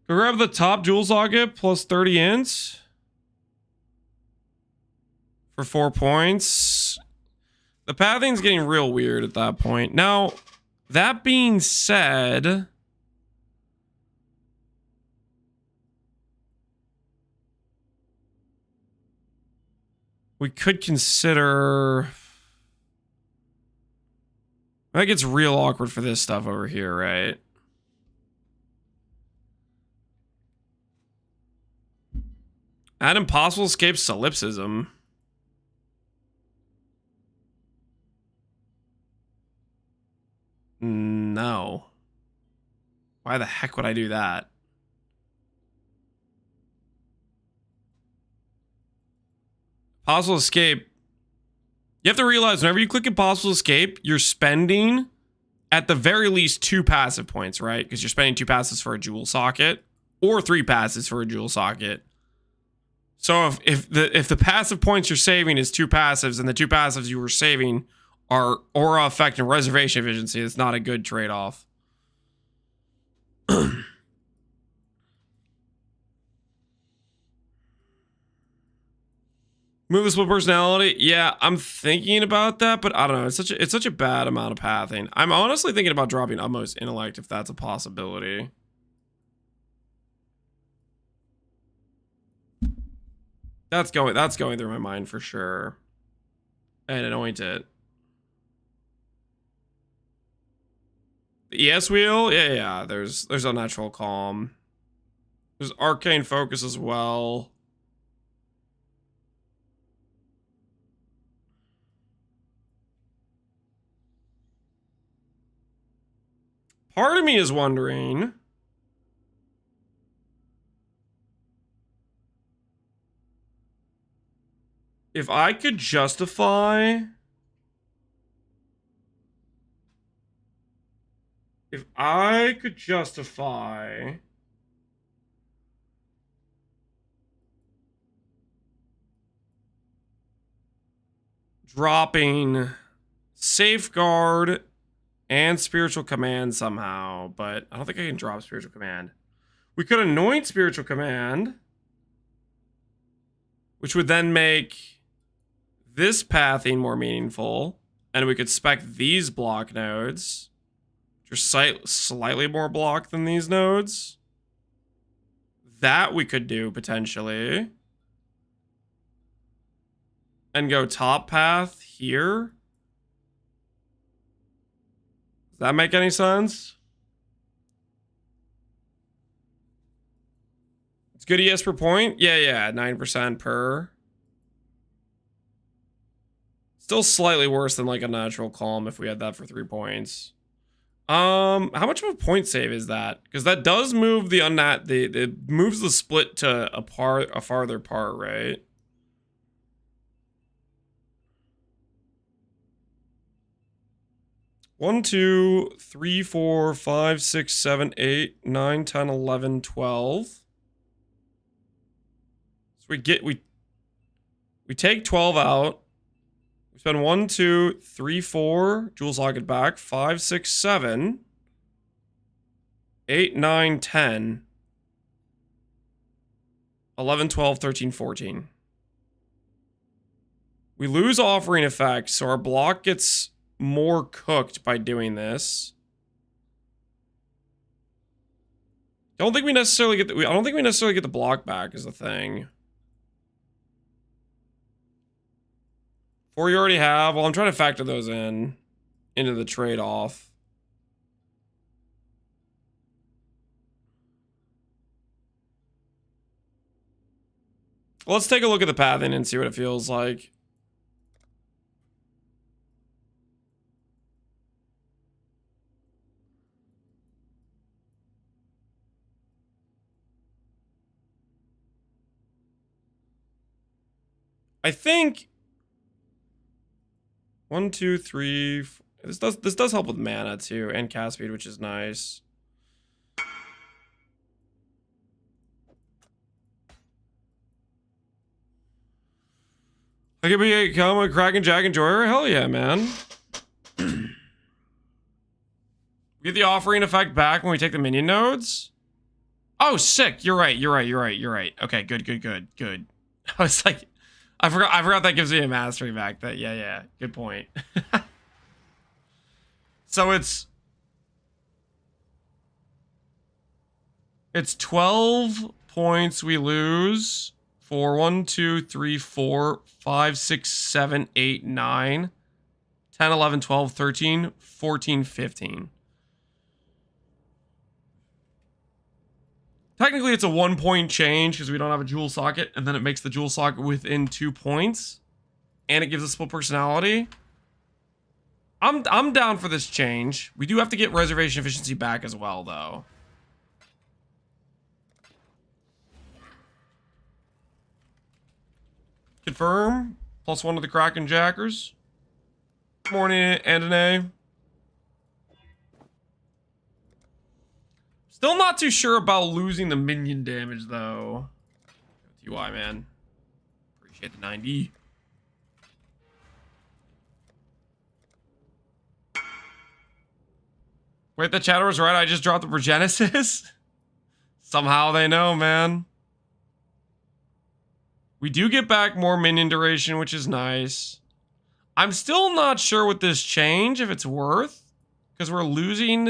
Go grab the top jewel socket plus 30 ints. For 4 points. The pathing's getting real weird at that point. Now, that being said... We could consider... That gets real awkward for this stuff over here, right? Add impossible escape solipsism. No. Why the heck would I do that? Possible escape. You have to realize whenever you click impossible escape, you're spending at the very least 2 passive points, right? Because you're spending 2 passives for a jewel socket or 3 passives for a jewel socket. So if the passive points you're saving is 2 passives and the 2 passives you were saving are aura effect and reservation efficiency, it's not a good trade-off. Move the split personality. Yeah, I'm thinking about that, but I don't know. It's such a bad amount of pathing. I'm honestly thinking about dropping utmost intellect if that's a possibility. That's going through my mind for sure. And anoint it. The ES wheel? Yeah. There's unnatural calm. There's arcane focus as well. Part of me is wondering if I could justify dropping safeguard And spiritual command somehow, but I don't think I can drop spiritual command. We could anoint spiritual command, which would then make this pathing more meaningful, and we could spec these block nodes, which are slightly more block than these nodes. That we could do potentially. And go top path here. Does that make any sense? It's good ES per point? Yeah, 9% per. Still slightly worse than like a natural calm if we had that for 3 points. How much of a point save is that? Because that does move the it moves the split to a farther part, right? One, 2, 3, 4, 5, 6, 7, 8, 9, 10, 11, 12. So we take 12 out. We spend 1, 2, 3, 4. Jewel socket back. 5, 6, 7. 8, 9, 10. 11, 12, 13, 14. We lose offering effect, so our block gets more cooked by doing this. I don't think we necessarily get the block back is the thing. 4 you already have. Well, I'm trying to factor those into the trade-off. Well, let's take a look at the pathing and see what it feels like. I think 1, 2, 3. This does help with mana too and cast speed, which is nice. I could become a Kraken Jack Enjoyer. Hell yeah, man. We get the offering effect back when we take the minion nodes. Oh, sick. You're right. Okay, good. I was like, I forgot that gives me a mastery back. That yeah. Good point. So it's 12 points we lose for 1, 2, 3, 4, 5, 6, 7, 8, 9, 10, 11, 12, 13, 14, 15. Technically, it's a 1 point change because we don't have a jewel socket, and then it makes the jewel socket within 2 points, and it gives us split personality. I'm down for this change. We do have to get reservation efficiency back as well, though. Confirm. +1 to the Kraken Jackers. Morning, Andane. Still not too sure about losing the minion damage, though. UI, man. Appreciate the 90. Wait, the chatter was right. I just dropped the Progenesis. Somehow they know, man. We do get back more minion duration, which is nice. I'm still not sure with this change if it's worth, because we're losing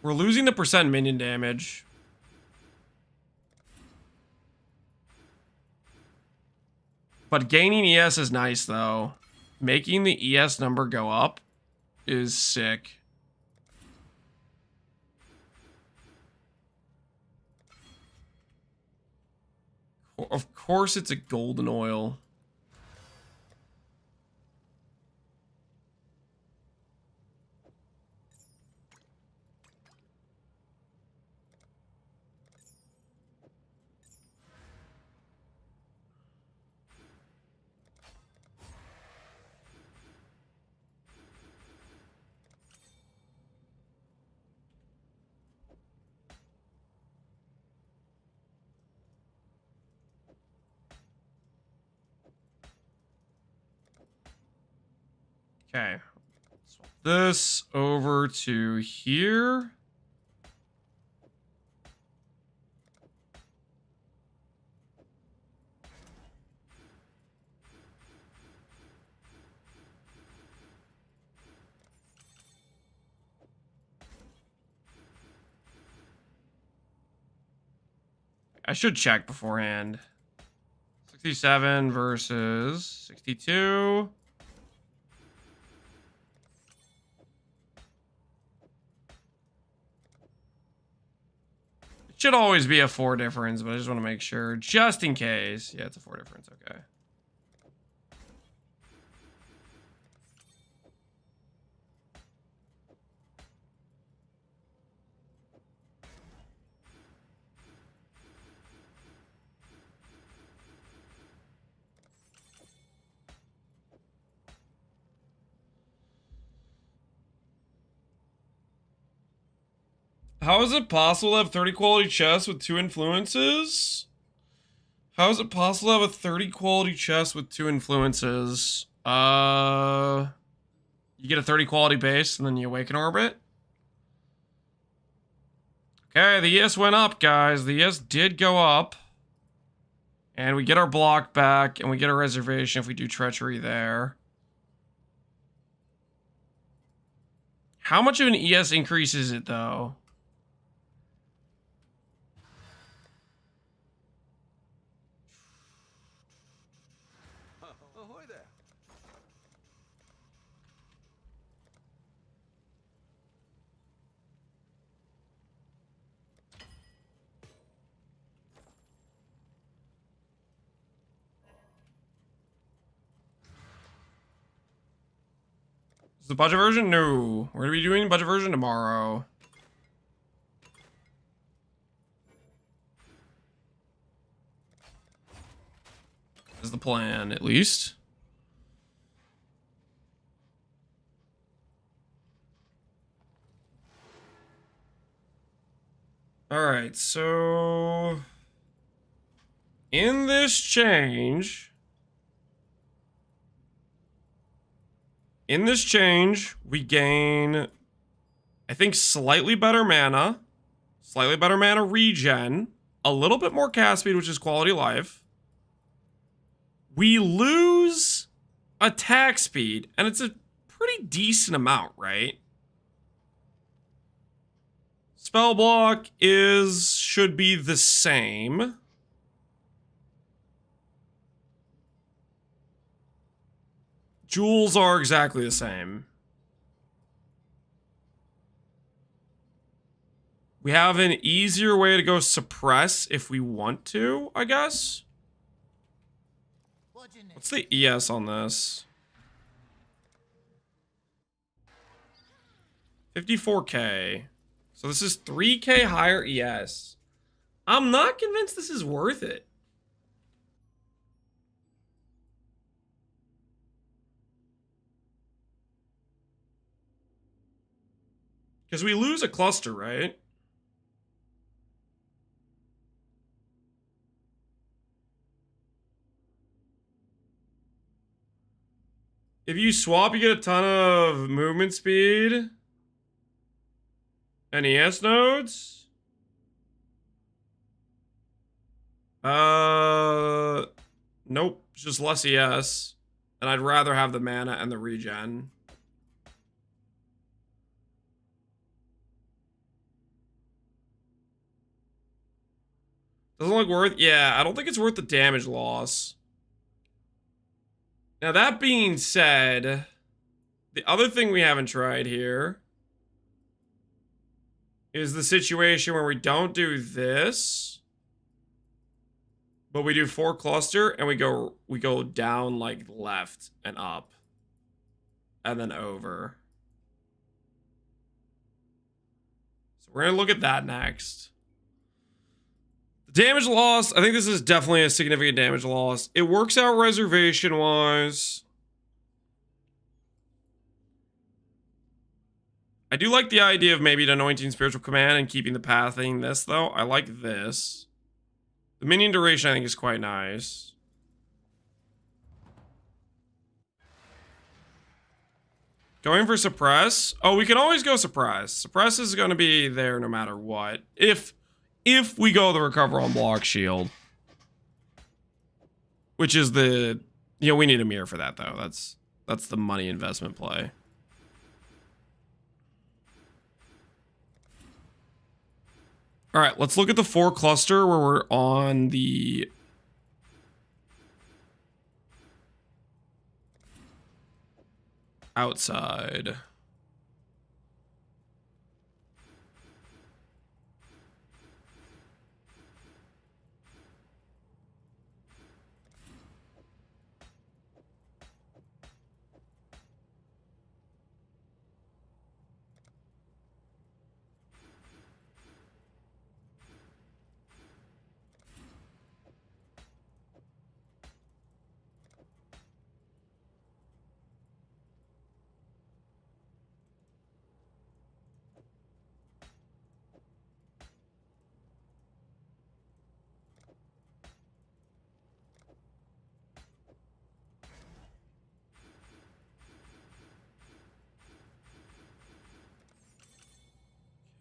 the percent minion damage. But gaining ES is nice, though. Making the ES number go up is sick. Of course it's a golden oil. Okay. Swap this over to here. I should check beforehand. 67 versus 62. It should always be a 4 difference, but I just want to make sure, just in case. Yeah, it's a 4 difference. Okay. How is it possible to have 30 quality chests with 2 influences? How is it possible to have a 30 quality chest with 2 influences? You get a 30 quality base and then you awaken orbit. Okay, the ES went up, guys. The ES did go up. And we get our block back and we get a reservation if we do treachery there. How much of an ES increase is it, though? Ahoy there. Is the budget version? No. We're going to be doing budget version tomorrow. Is the plan, at least. Alright, so... in this change... we gain, I think, slightly better mana regen, a little bit more cast speed, which is quality of life. We lose attack speed, and it's a pretty decent amount, right? Spell block should be the same. Jewels are exactly the same. We have an easier way to go suppress if we want to, I guess. What's the ES on this? 54k. So this is 3k higher ES. I'm not convinced this is worth it. Because we lose a cluster, right? If you swap, you get a ton of movement speed. And ES nodes? Nope. It's just less ES. And I'd rather have the mana and the regen. Doesn't look worth... yeah, I don't think it's worth the damage loss. Now, that being said, the other thing we haven't tried here is the situation where we don't do this, but we do 4 cluster and we go down like left and up and then over. So we're gonna look at that next. The damage loss, I think this is definitely a significant damage loss. It works out reservation wise. I do like the idea of maybe anointing spiritual command and keeping the pathing this though. I like this. The minion duration I think is quite nice. Going for suppress. Oh, we can always go suppress. Suppress is going to be there no matter what. If we go the recover on block shield. Which is the... You know, we need a mirror for that, though. That's the money investment play. Alright, let's look at the 4 cluster where we're on the... outside.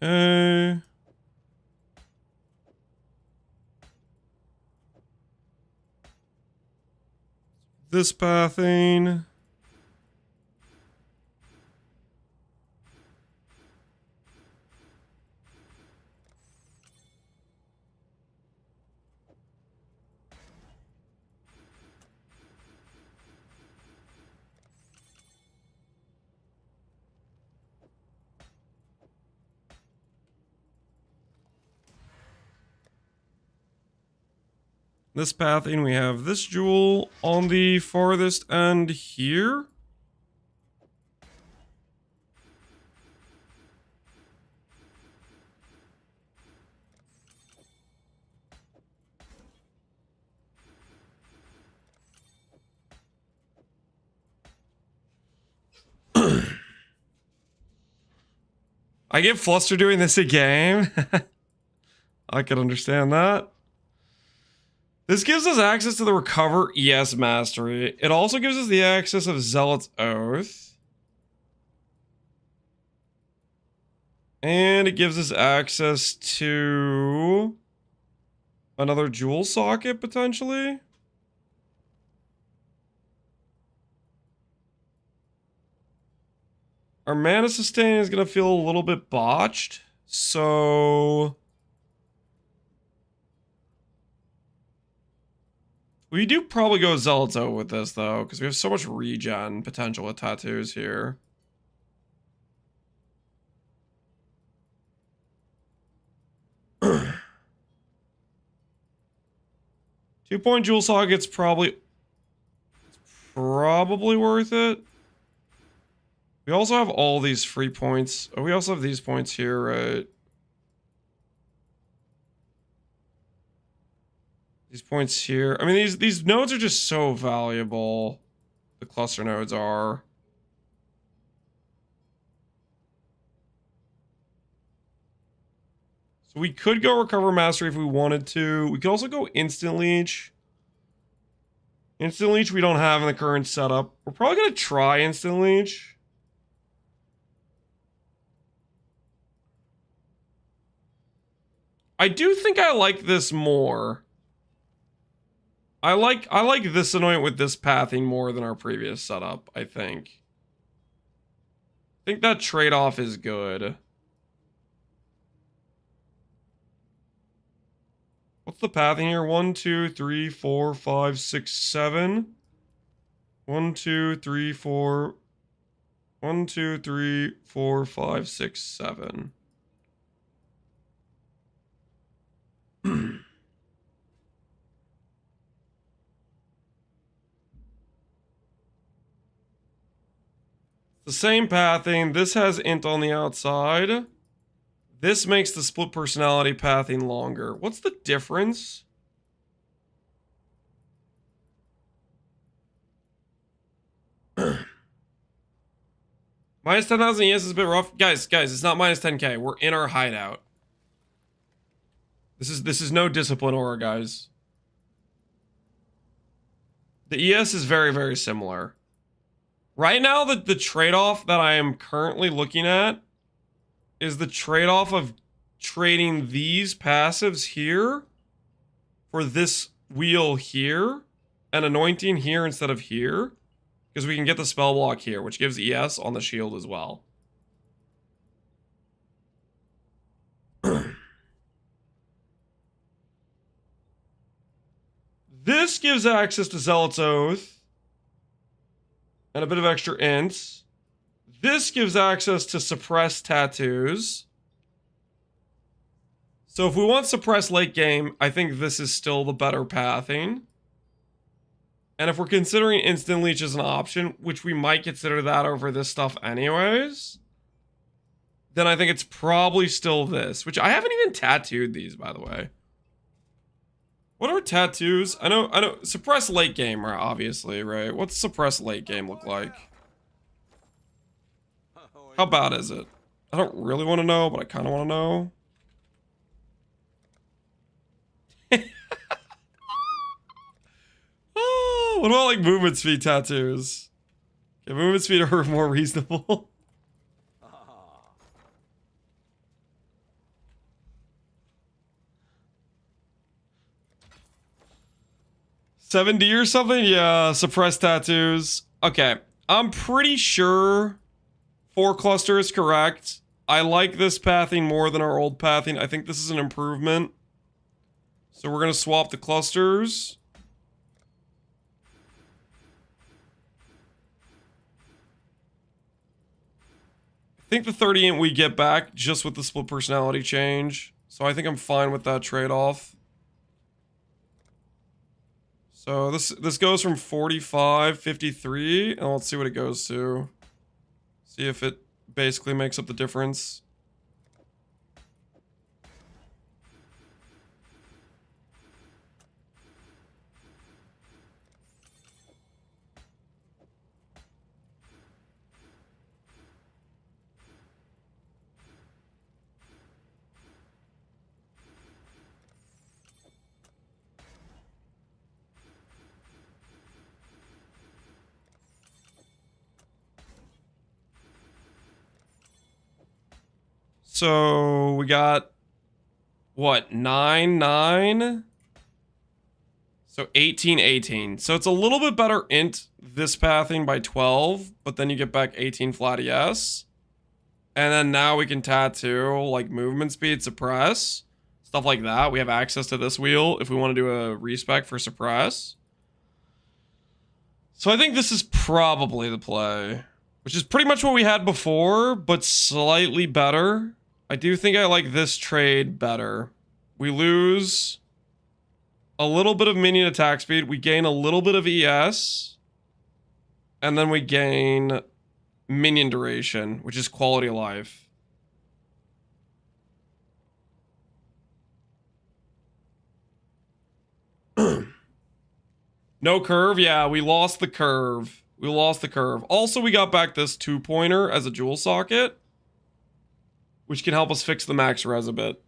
Okay. This pathing. This pathing, we have this jewel on the farthest end here. I get flustered doing this a game. I can understand that. This gives us access to the Recover ES Mastery. It also gives us the access of Zealot's Oath. And it gives us access to another jewel socket, potentially. Our mana sustain is going to feel a little bit botched. So... we do probably go Zealot's Oath with this, though, because we have so much regen potential with tattoos here. Two-point jewel socket's probably worth it. We also have all these free points. Oh, we also have these points here, right? These points here. I mean, these nodes are just so valuable. The cluster nodes are. So we could go Recover Mastery if we wanted to. We could also go Instant Leech. Instant Leech we don't have in the current setup. We're probably going to try Instant Leech. I do think I like this more. I like this annoyant with this pathing more than our previous setup, I think. I think that trade-off is good. What's the pathing here? 1, 2, 3, 4, 5, 6, 7. 1, 2, 3, 4. 1, 2, 3, 4, 5, 6, 7. The same pathing. This has int on the outside. This makes the split personality pathing longer. What's the difference? Minus 10,000 ES is a bit rough. Guys, it's not minus 10k. We're in our hideout. This is no discipline aura, guys. The ES is very, very similar. Right now, the trade-off that I am currently looking at is the trade-off of trading these passives here for this wheel here and anointing here instead of here, because we can get the spell block here, which gives ES on the shield as well. This gives access to Zealot's Oath and a bit of extra ints. This gives access to suppressed tattoos. So if we want suppressed late game, I think this is still the better pathing. And if we're considering instant leech as an option, which we might consider that over this stuff anyways, then I think it's probably still this, which I haven't even tattooed these, by the way. What are tattoos? I know, suppress late game, obviously, right? What's suppress late game look like? How bad is it? I don't really want to know, but I kind of want to know. Oh, what about like movement speed tattoos? Yeah, movement speed are more reasonable. 7D or something? Yeah, suppressed tattoos. Okay, I'm pretty sure 4 cluster is correct. I like this pathing more than our old pathing. I think this is an improvement. So we're gonna swap the clusters. I think the 30 int we get back just with the split personality change. So I think I'm fine with that trade-off. So this goes from 45, 53, and let's see what it goes to. See if it basically makes up the difference. So we got what, 9, 9? So 18, 18. So it's a little bit better int this pathing by 12, but then you get back 18 flat ES. And then now we can tattoo like movement speed, suppress, stuff like that. We have access to this wheel if we want to do a respec for suppress. So I think this is probably the play, which is pretty much what we had before, but slightly better. I do think I like this trade better. We lose a little bit of minion attack speed. We gain a little bit of ES. And then we gain minion duration, which is quality of life. No curve? Yeah, we lost the curve. We lost the curve. Also, we got back this 2-pointer as a jewel socket, which can help us fix the max res a bit.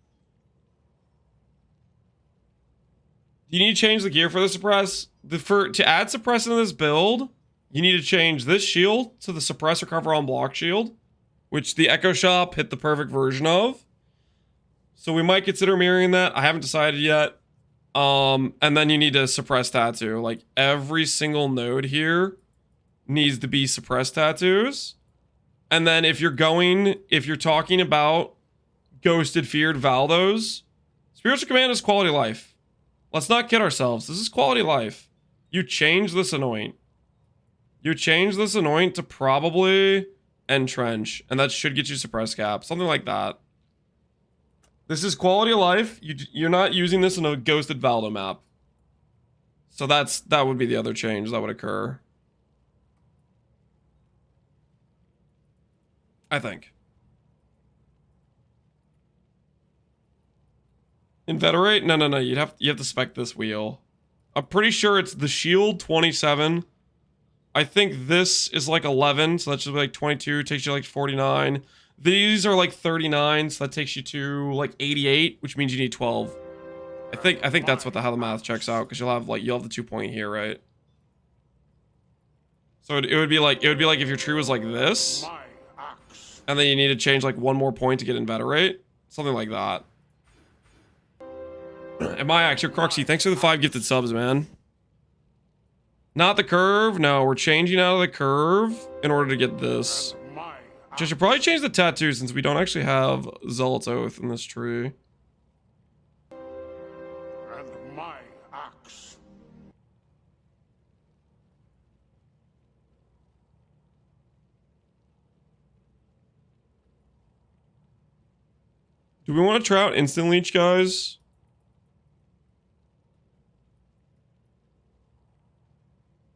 You need to change the gear for the suppress. To add suppress into this build, you need to change this shield to the suppress recover on block shield, which the Echo Shop hit the perfect version of. So we might consider mirroring that. I haven't decided yet. And then you need to suppress tattoo. Like every single node here needs to be suppressed tattoos. And then if you're talking about ghosted, feared Valdos, spiritual command is quality of life. Let's not kid ourselves. This is quality of life. You change this anoint. You change this anoint to probably entrench, and that should get you suppress cap, something like that. This is quality of life. You're not using this in a ghosted Valdo map. So that would be the other change that would occur. I think. Inveterate? No. You have to spec this wheel. I'm pretty sure it's the shield 27. I think this is like 11, so that should be like 22, takes you like 49. These are like 39, so that takes you to like 88, which means you need 12. I think that's how the math checks out, because you'll have the 2-point here, right? So it would be like if your tree was like this, and then you need to change like one more point to get inveterate, something like that. And my axe, your Cruxy, thanks for the 5 gifted subs, man. Not the curve. No, we're changing out of the curve in order to get this. Which I should probably change the tattoo since we don't actually have Zealot's Oath in this tree. And my axe. Do we want to try out Instant Leech, guys?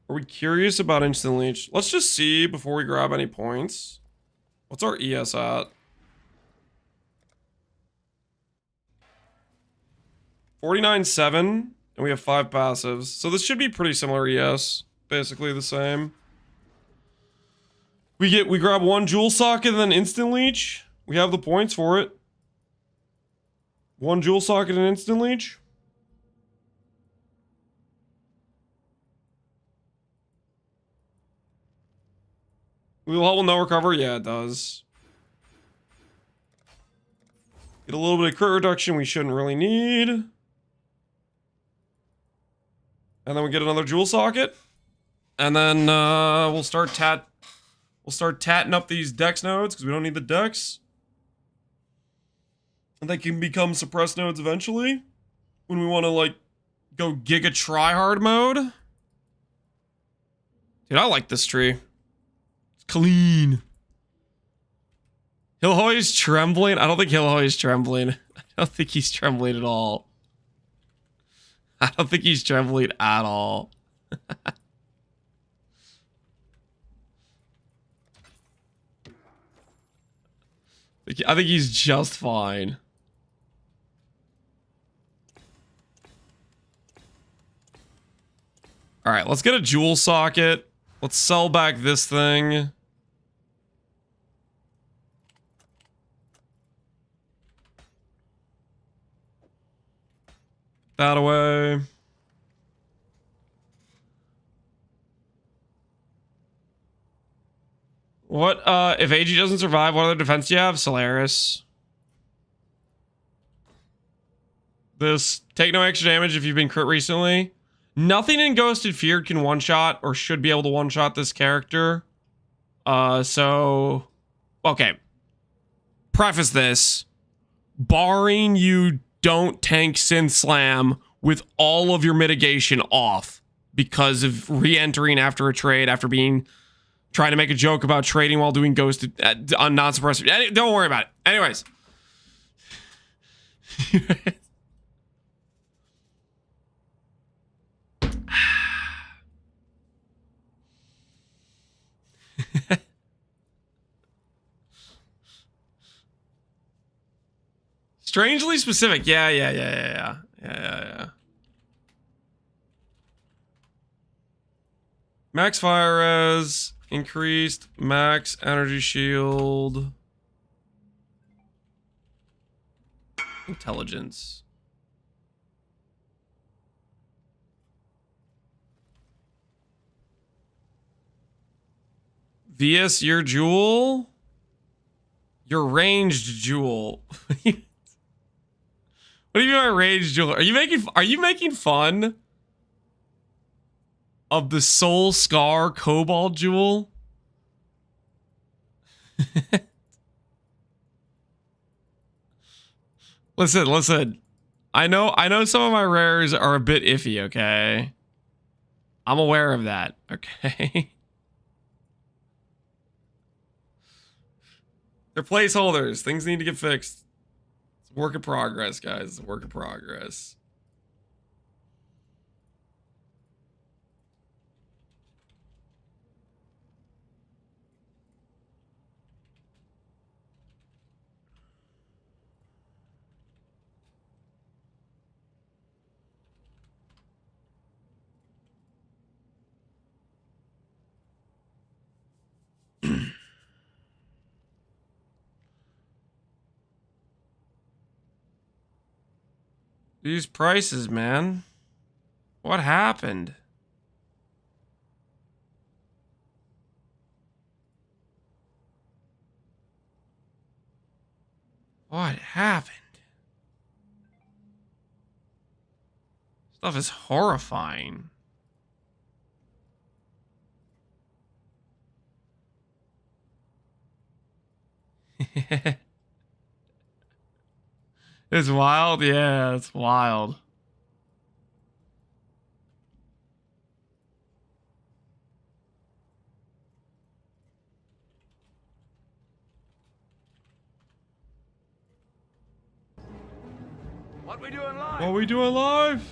Are we curious about Instant Leech? Let's just see before we grab any points. What's our ES at? 49.7, and we have 5 passives. So this should be pretty similar ES. Basically the same. We grab 1 Jewel Socket and then Instant Leech. We have the points for it. 1 Jewel Socket and Instant Leech. Will help with no recover? Yeah, it does. Get a little bit of crit reduction we shouldn't really need. And then we get another Jewel Socket. And then we'll start tatting up these dex nodes because we don't need the dex. And they can become suppressed nodes eventually. When we want to like go giga tryhard mode. Dude, I like this tree. Clean. Hilhoy is trembling. I don't think Hilhoy is trembling. I don't think he's trembling at all. I don't think he's trembling at all. I think he's just fine. All right, let's get a Jewel Socket. Let's sell back this thing. That away. What, if AG doesn't survive, what other defense do you have? Solaris. This, take no extra damage if you've been crit recently. Nothing in Ghosted Feared can one-shot, or should be able to one-shot this character. So... Okay. Preface this. Barring you don't tank Synth Slam with all of your mitigation off because of re-entering after a trade, after trying to make a joke about trading while doing Ghosted on non-suppressive. Don't worry about it. Anyways. Strangely specific. Yeah. Max fire res, increased max energy shield, intelligence. VS your jewel? Your ranged jewel. What do you mean by ranged jewel? Are you making fun of the Soul Scar Cobalt jewel? Listen. I know some of my rares are a bit iffy, okay? I'm aware of that, okay? They're placeholders. Things need to get fixed. It's a work in progress, guys. It's a work in progress. These prices, man. What happened? What happened? Stuff is horrifying. It's wild? Yeah, it's wild. What we doing live? What we doing live?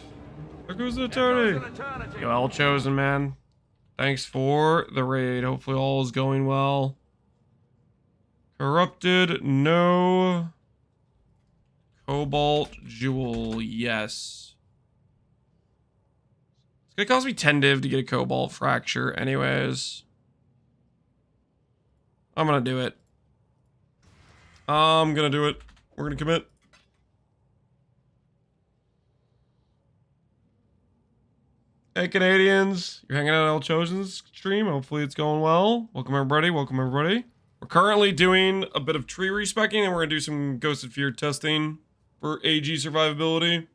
There goes the attorney. Yo, all chosen, man. Thanks for the raid. Hopefully all is going well. Corrupted, no. Cobalt jewel, yes. It's gonna cost me 10 div to get a cobalt fracture anyways. I'm gonna do it. I'm gonna do it. We're gonna commit. Hey Canadians, you're hanging out at El Chosen's stream. Hopefully it's going well. Welcome everybody, welcome everybody. We're currently doing a bit of tree respecking and we're gonna do some Ghosted Fear testing for AG survivability.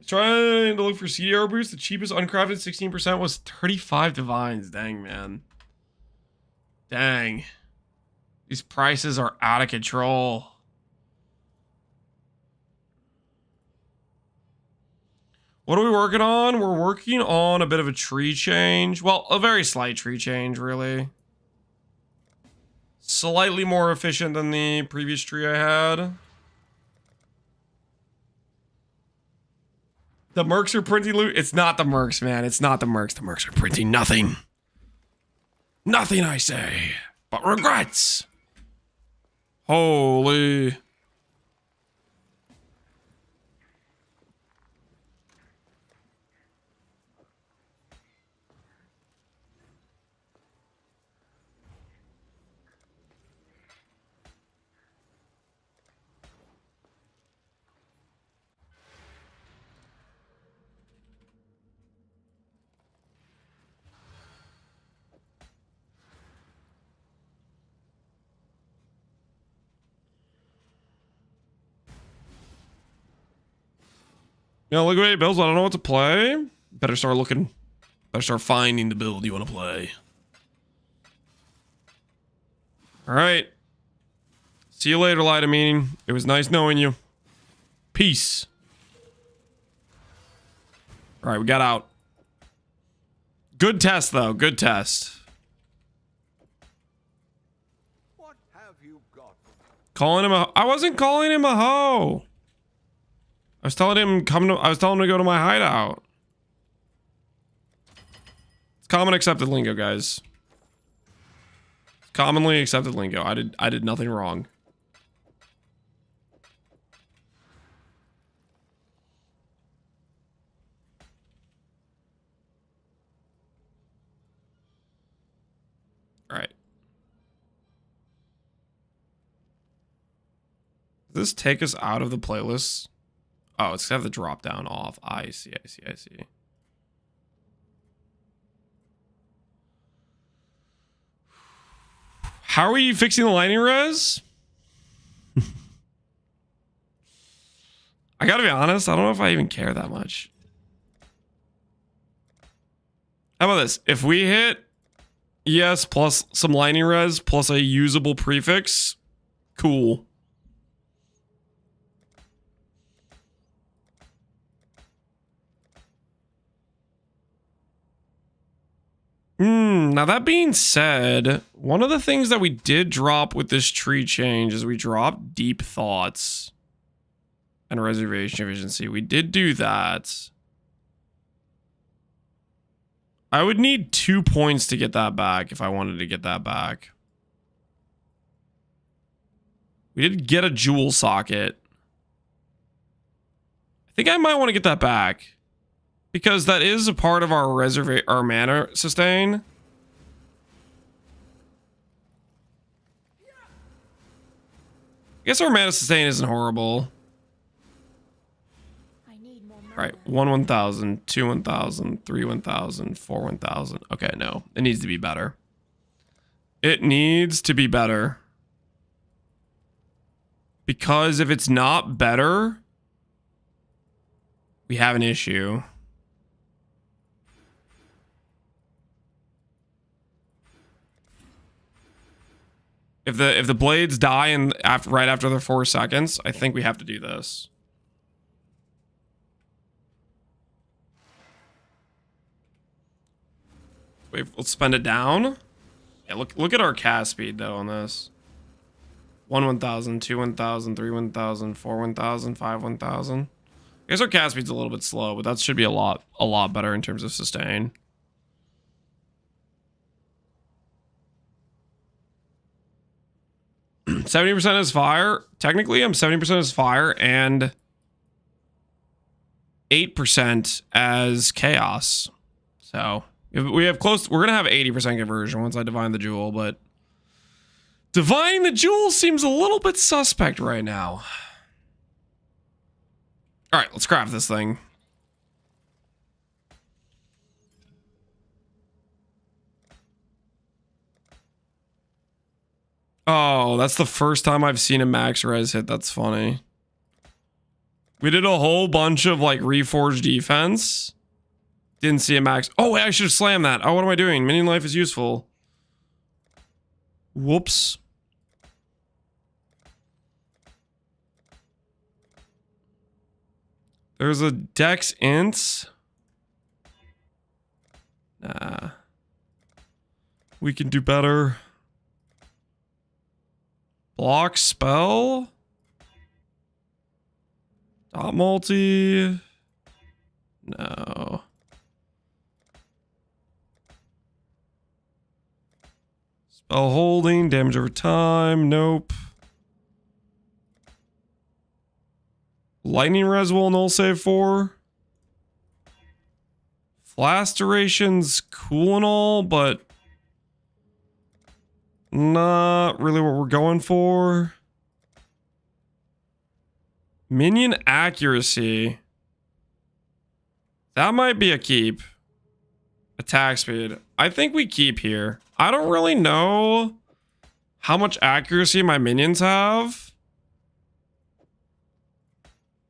Trying to look for CDR boost. The cheapest uncrafted 16% was 35 divines. Dang, man. Dang. These prices are out of control. What are we working on? We're working on a bit of a tree change. Well, a very slight tree change, really. Slightly more efficient than the previous tree I had. The mercs are printing loot. It's not the mercs, man. It's not the mercs. The mercs are printing nothing. Nothing, I say, but regrets. Holy. You know, look at builds. I don't know what to play. Better start looking. Better start finding the build you want to play. All right. See you later, Light of Meaning. It was nice knowing you. Peace. All right, we got out. Good test, though. Good test. What have you got? Calling him a... I wasn't calling him a hoe. I was telling him I was telling him to go to my hideout. It's common accepted lingo, guys. It's commonly accepted lingo. I did nothing wrong. All right. Does this take us out of the playlist? Oh, it's gonna have the drop down off. I see. How are you fixing the lighting res? I gotta be honest, I don't know if I even care that much. How about this? If we hit yes plus some lighting res plus a usable prefix, cool. Now that being said, one of the things that we did drop with this tree change is we dropped deep thoughts and reservation efficiency. We did do that. I would need 2 points to get that back if I wanted to get that back. We did get a jewel socket. I think I might want to get that back. Because that is a part of our mana sustain. I guess our mana sustain isn't horrible. I need more All right, 1,000, 2 1,000, 3 1,000, 4 1,000. Okay, no, it needs to be better. It needs to be better. Because if it's not better, we have an issue. If the blades die in right after the 4 seconds, I think we have to do this. Wait, let's spend it down. Yeah, look at our cast speed though on this. 1 1,000, 2 1,000, 3 1,000, 4 1,000, 5 1,000. I guess our cast speed's a little bit slow, but that should be a lot better in terms of sustain. %70 is fire. Technically, I'm 70% as fire and 8% as chaos. So we have close. We're gonna have 80% conversion once I divine the jewel, but divining the jewel seems a little bit suspect right now. All right, let's craft this thing. Oh, that's the first time I've seen a max res hit. That's funny. We did a whole bunch of like reforged defense. Didn't see a max. Oh, wait, I should have slammed that. Oh, what am I doing? Minion life is useful. Whoops. There's a dex int. Nah. We can do better. Block spell. Dot multi. No. Spell holding. Damage over time. Nope. Lightning res will null save 4. Flash duration's cool and all, but not really what we're going for. Minion accuracy. That might be a keep. Attack speed. I think we keep here. I don't really know how much accuracy my minions have.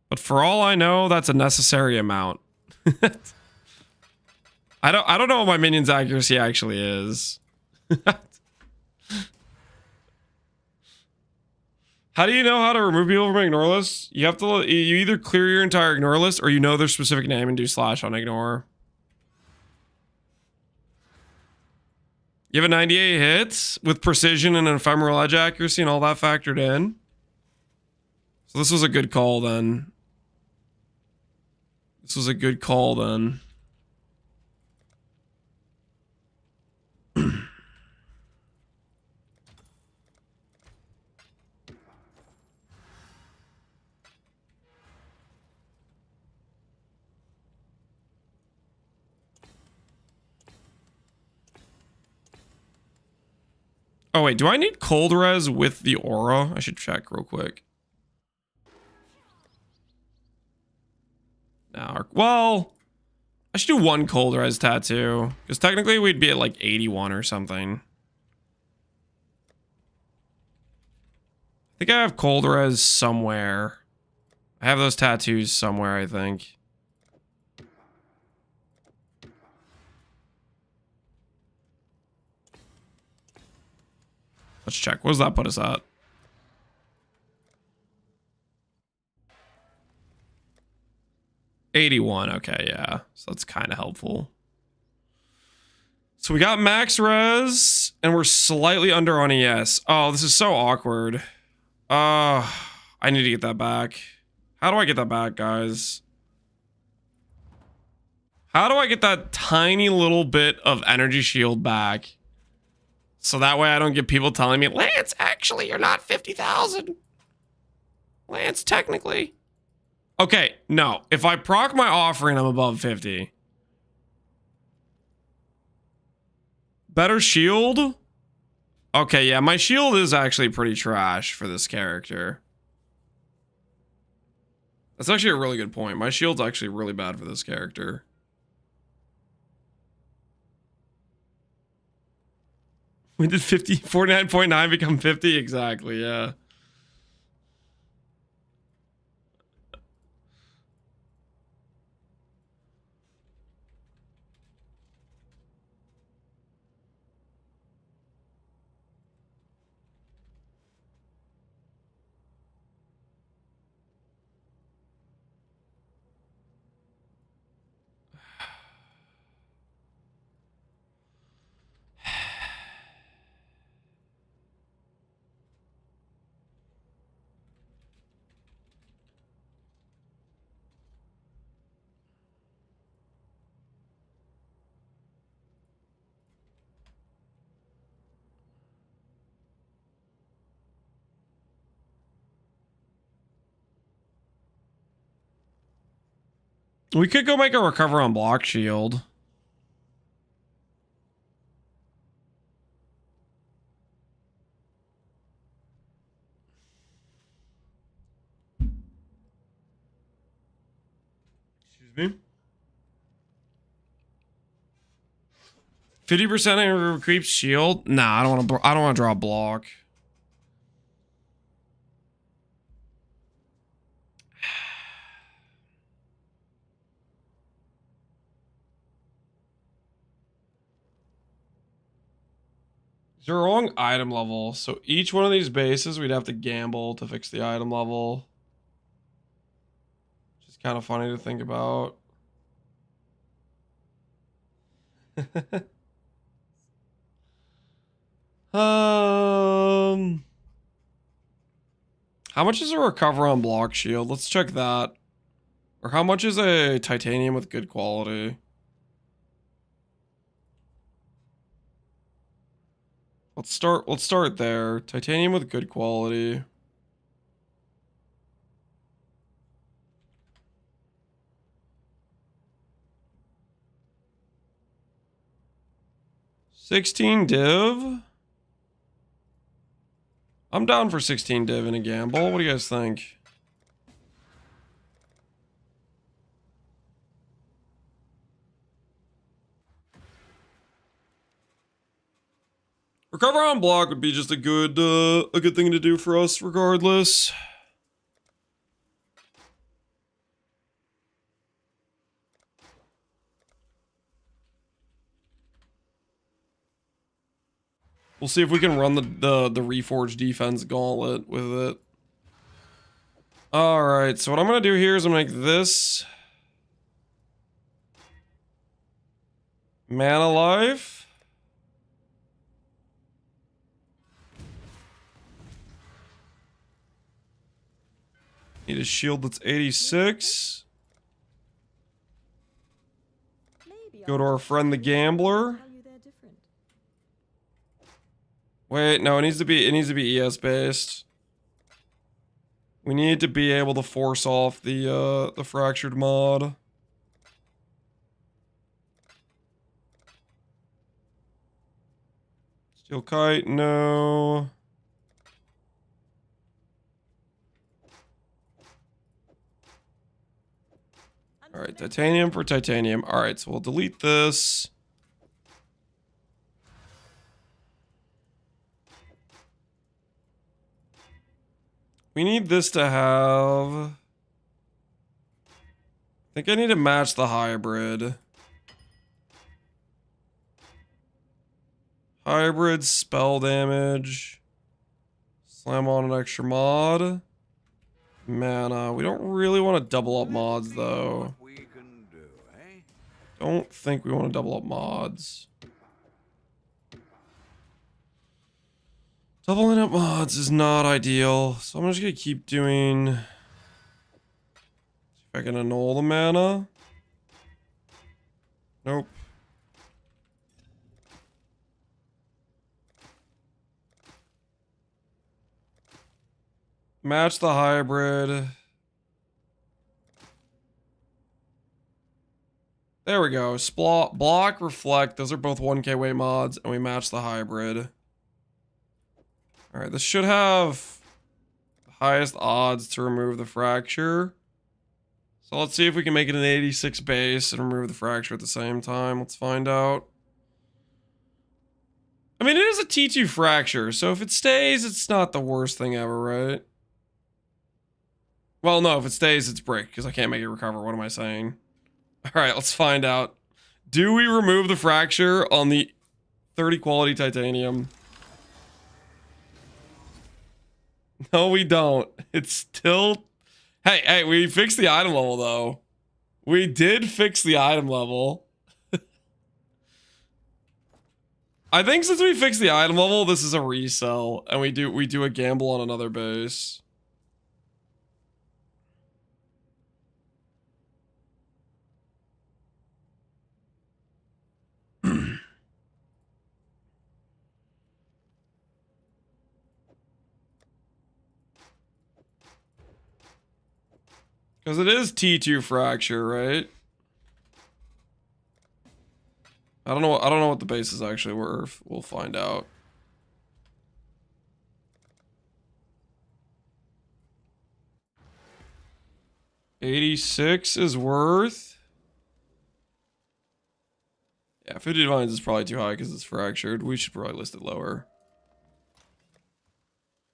But for all I know, that's a necessary amount. I don't know what my minions accuracy actually is. How do you know how to remove people from ignore list? You have to you either clear your entire ignore list or you know their specific name and do slash on ignore. You have a 98 hits with precision and ephemeral edge accuracy and all that factored in. So this was a good call then. This was a good call then. Oh wait, do I need cold res with the aura? I should check real quick. Now, well, I should do 1 cold res tattoo because technically we'd be at like 81 or something. I think I have cold res somewhere. I have those tattoos somewhere, I think. Let's check. What does that put us at? $81. Okay, yeah. So that's kind of helpful. So we got max res, and we're slightly under on ES. Oh, this is so awkward. I need to get that back. How do I get that back, guys? How do I get that tiny little bit of energy shield back? So that way I don't get people telling me, Lance, actually, you're not 50,000. Lance, technically. Okay, no. If I proc my offering, I'm above 50. Better shield? Okay, yeah, my shield is actually pretty trash for this character. That's actually a really good point. My shield's actually really bad for this character. When did 49.9 become 50? Exactly, yeah. We could go make a recover on block shield. Excuse me? 50% of creeps shield? Nah, I don't want to draw a block. It's the wrong item level. So each one of these bases, we'd have to gamble to fix the item level. Which is kind of funny to think about. How much is a recover on block shield? Let's check that. Or how much is a titanium with good quality? Let's start there. Titanium with good quality. $16 div. I'm down for 16 div in a gamble. What do you guys think? Recover on block would be just a good thing to do for us regardless. We'll see if we can run the Reforged defense gauntlet with it. Alright, so what I'm going to do here is I'm going to make this mana life. Need a shield that's 86. Go to our friend the gambler. Wait, no, it needs to be ES based. We need to be able to force off the fractured mod. Steel kite, no. Alright, titanium for titanium. Alright, so we'll delete this. We need this to have... I think I need to match the hybrid. Hybrid, spell damage. Slam on an extra mod. Mana. We don't really want to double up mods, though. Don't think we want to double up mods. Doubling up mods is not ideal, so I'm just gonna keep doing... See if I can annul the mana. Nope. Match the hybrid. There we go. Block, reflect. Those are both 1k weight mods, and we match the hybrid. Alright, this should have the highest odds to remove the fracture. So let's see if we can make it an 86 base and remove the fracture at the same time. Let's find out. I mean, it is a T2 fracture, so if it stays, it's not the worst thing ever, right? Well, no, if it stays, it's brick, because I can't make it recover. What am I saying? Alright, let's find out. Do we remove the fracture on the 30 quality titanium? No, we don't. It's still... Hey, we fixed the item level, though. We did fix the item level. I think since we fixed the item level, this is a resell, and we do a gamble on another base. Because it is T2 fracture, right? I don't know what the base is actually worth. We'll find out. $86 is worth. Yeah, 50 divines is probably too high because it's fractured. We should probably list it lower.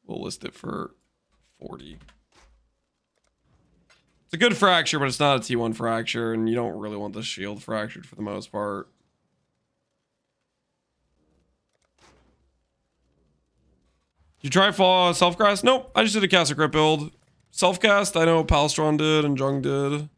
We'll list it for 40. It's a good fracture, but it's not a T1 fracture, and you don't really want the shield fractured for the most part. Did you try self-cast? Nope, I just did a caster crit build. Self-cast, I know Palstron did and Jung did.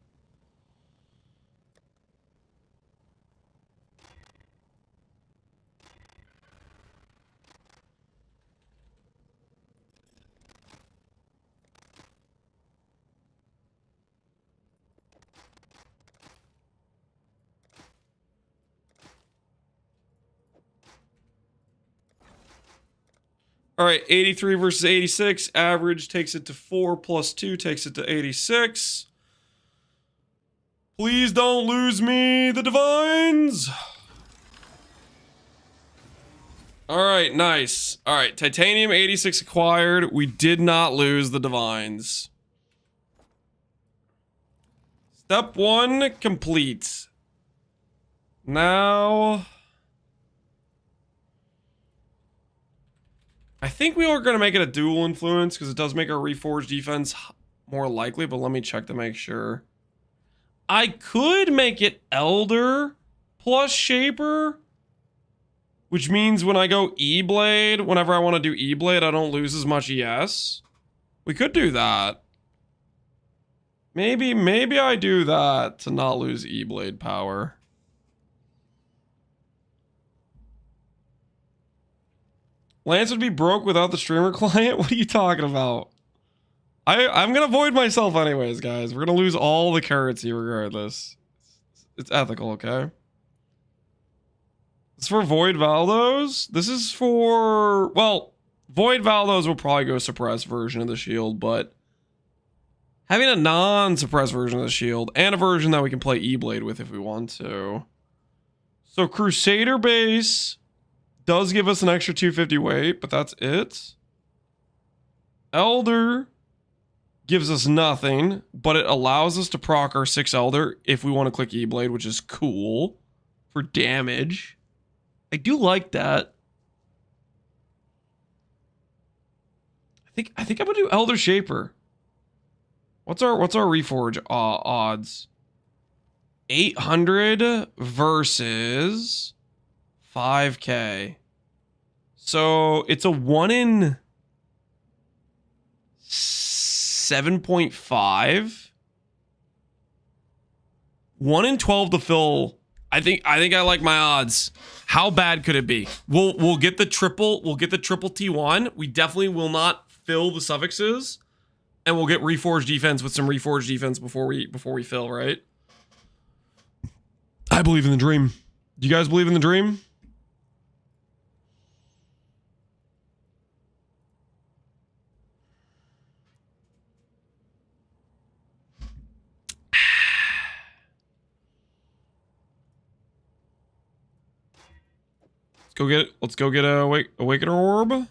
All right, 83 versus 86. Average takes it to 4 plus 2 takes it to 86. Please don't lose me the divines. All right, nice. All right, titanium 86 acquired. We did not lose the divines. Step 1 complete. Now... I think we are going to make it a dual influence because it does make our reforged defense more likely, but let me check to make sure. I could make it Elder plus Shaper, which means when I go E-Blade, whenever I want to do E-Blade, I don't lose as much ES. We could do that. Maybe I do that to not lose E-Blade power. Lance would be broke without the streamer client? What are you talking about? I'm gonna void myself anyways, guys. We're gonna lose all the currency regardless. It's ethical, okay? It's for Void Valdos. This is for... Well, Void Valdos will probably go suppressed version of the shield, but... having a non-suppressed version of the shield, and a version that we can play E-Blade with if we want to. So Crusader base... does give us an extra 250 weight, but that's it. Elder gives us nothing, but it allows us to proc our 6 Elder if we want to click E-Blade, which is cool for damage. I do like that. I think I'm gonna do Elder Shaper. What's our reforge odds? 800 versus 5k. So it's a 1 in 7.5. 1 in 12 to fill. I think I like my odds. How bad could it be? We'll get the triple T1. We definitely will not fill the suffixes. And we'll get reforged defense with some reforged defense before we fill, right? I believe in the dream. Do you guys believe in the dream? Let's go get a Awakener Orb. Hello, hello.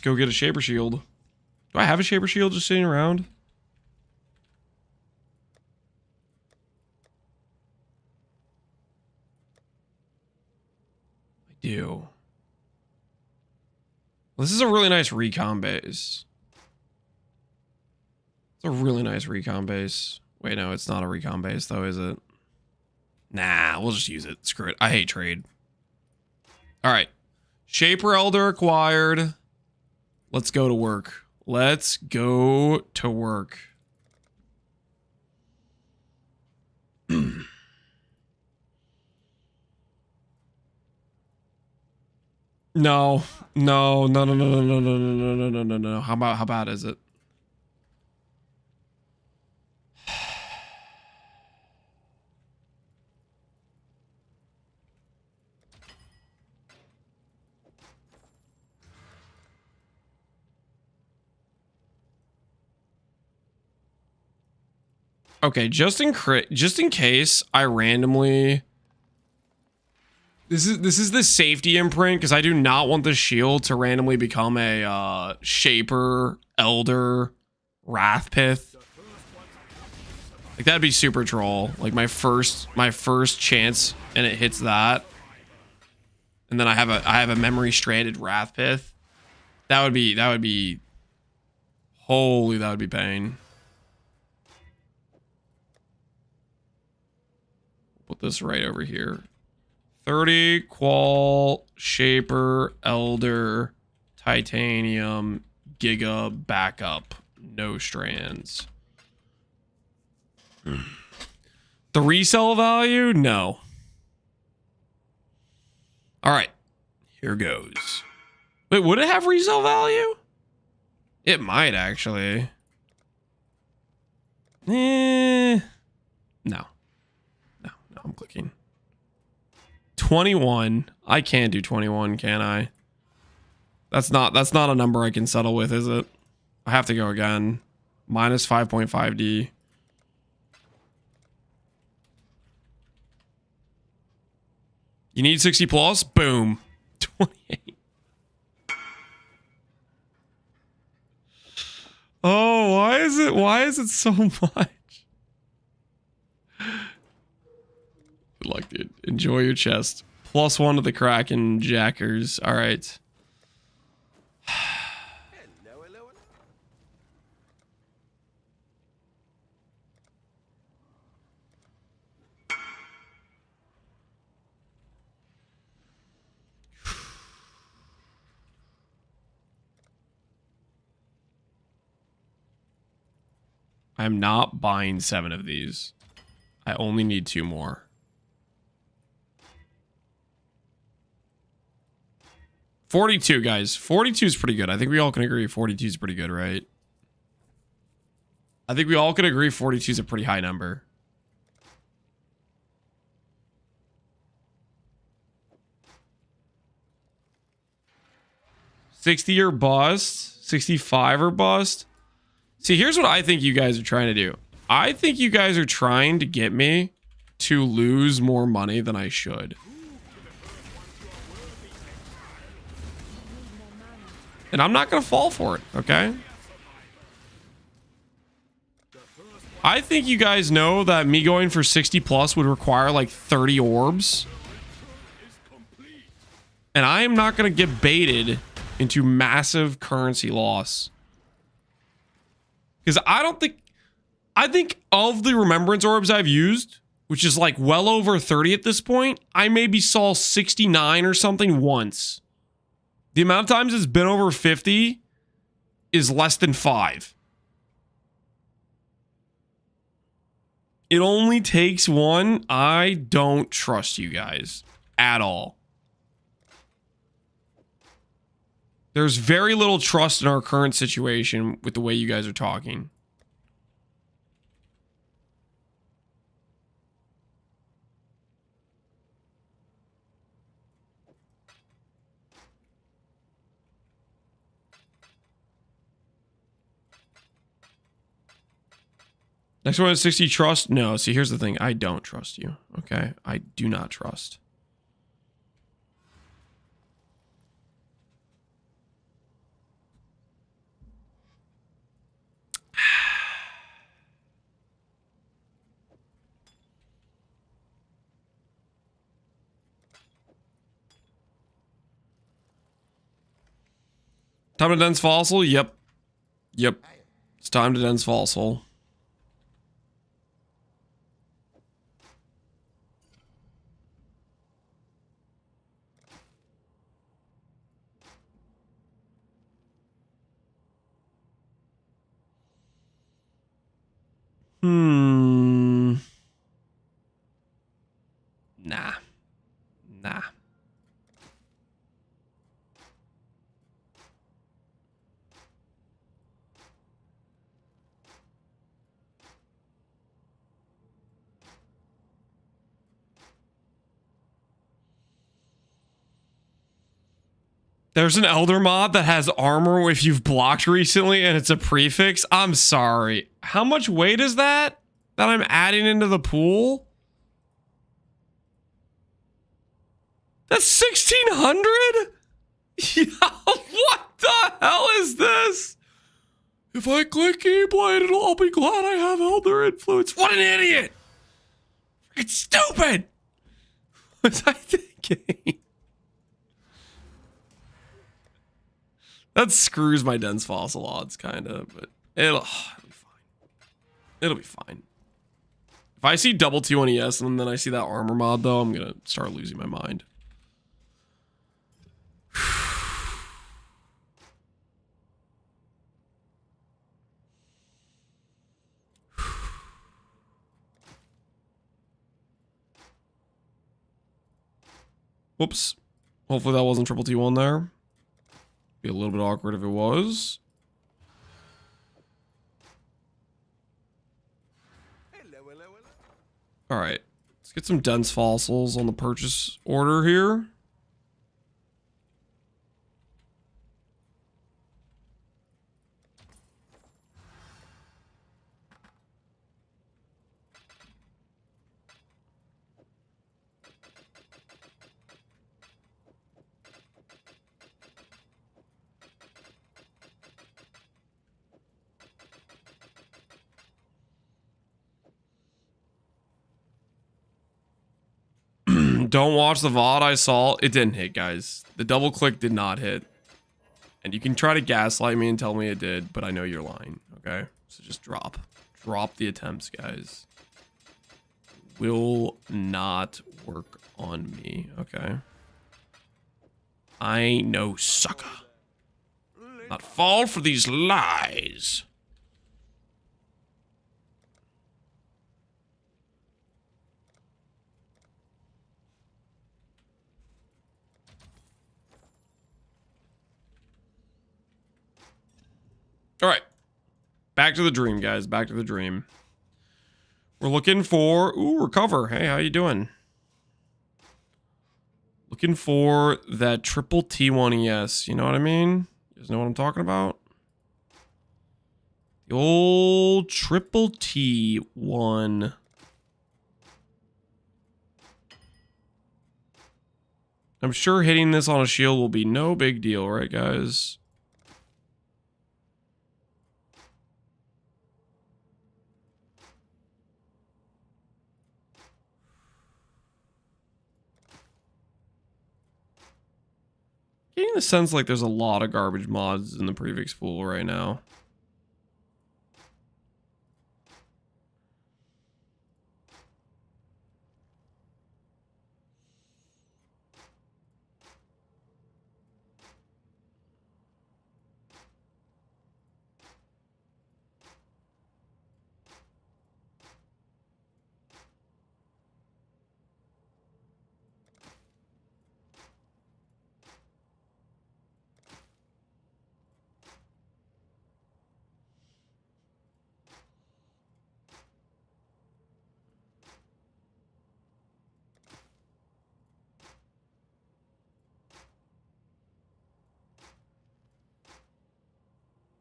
go get a Shaper Shield. Do I have a Shaper Shield just sitting around? I do. Well, this is a really nice recon base. It's a really nice recon base. Wait, no, it's not a recon base though, is it? Nah, we'll just use it. Screw it. I hate trade. All right. Shaper Elder acquired. Let's go to work. Let's go to work. No. No, no, no, no, no, no, no, no, no, no, no, no. How bad is it? Okay, just in case I randomly This is the safety imprint because I do not want the shield to randomly become a Shaper Elder Wrathpith. Like that'd be super troll. Like my first chance and it hits that. And then I have a memory stranded Wrathpith. That would be holy, that would be pain. Put this right over here. 30 qual Shaper Elder Titanium Giga backup. No strands. The resell value? No. All right. Here goes. Wait, would it have resale value? It might actually. No. No, I'm clicking. 21. I can't do 21, can I? That's not a number I can settle with, is it? I have to go again. Minus 5.5D. You need 60 plus? Boom. 28. Oh, why is it so much? Good luck, dude. Enjoy your chest. +1 to the Kraken Jackers. All right. Hello, hello. I'm not buying 7 of these. I only need 2 more. 42, guys. 42 is pretty good. I think we all can agree 42 is pretty good, right? I think we all can agree 42 is a pretty high number. $60 or bust. 65 or bust. See, here's what I think you guys are trying to do. I think you guys are trying to get me to lose more money than I should. And I'm not going to fall for it, okay? I think you guys know that me going for 60 plus would require like 30 orbs. And I am not going to get baited into massive currency loss. Because I think of the remembrance orbs I've used, which is like well over 30 at this point, I maybe saw 69 or something once. The amount of times it's been over 50 is less than 5. It only takes one. I don't trust you guys at all. There's very little trust in our current situation with the way you guys are talking. Next one is 60 trust. No, see, here's the thing. I don't trust you. Okay? I do not trust. Time to dense fossil? Yep. Yep. It's time to dense fossil. Nah. Nah. There's an Elder mod that has armor if you've blocked recently and it's a prefix. I'm sorry. How much weight is that I'm adding into the pool? That's 1,600? Yeah, what the hell is this? If I click Keyblade, I'll be glad I have Elder Influence. What an idiot! It's stupid! What was I thinking? That screws my dense fossil odds, kind of, but it'll be fine. It'll be fine. If I see double T1ES and then I see that armor mod, though, I'm gonna start losing my mind. Whoops. Hopefully that wasn't triple T1 there. Be a little bit awkward if it was. All right, let's get some dense fossils on the purchase order here. Don't watch the VOD I saw. It didn't hit, guys. The double click did not hit. And you can try to gaslight me and tell me it did, but I know you're lying, okay? So just drop. Drop the attempts, guys. Will not work on me, okay? I ain't no sucker. Not fall for these lies. All right, back to the dream, guys. Back to the dream. We're looking for recover. Hey, how you doing? Looking for that triple T1ES. You know what I mean? You guys know what I'm talking about? The old triple T1. I'm sure hitting this on a shield will be no big deal, right, guys? Getting the sense like there's a lot of garbage mods in the prefix pool right now.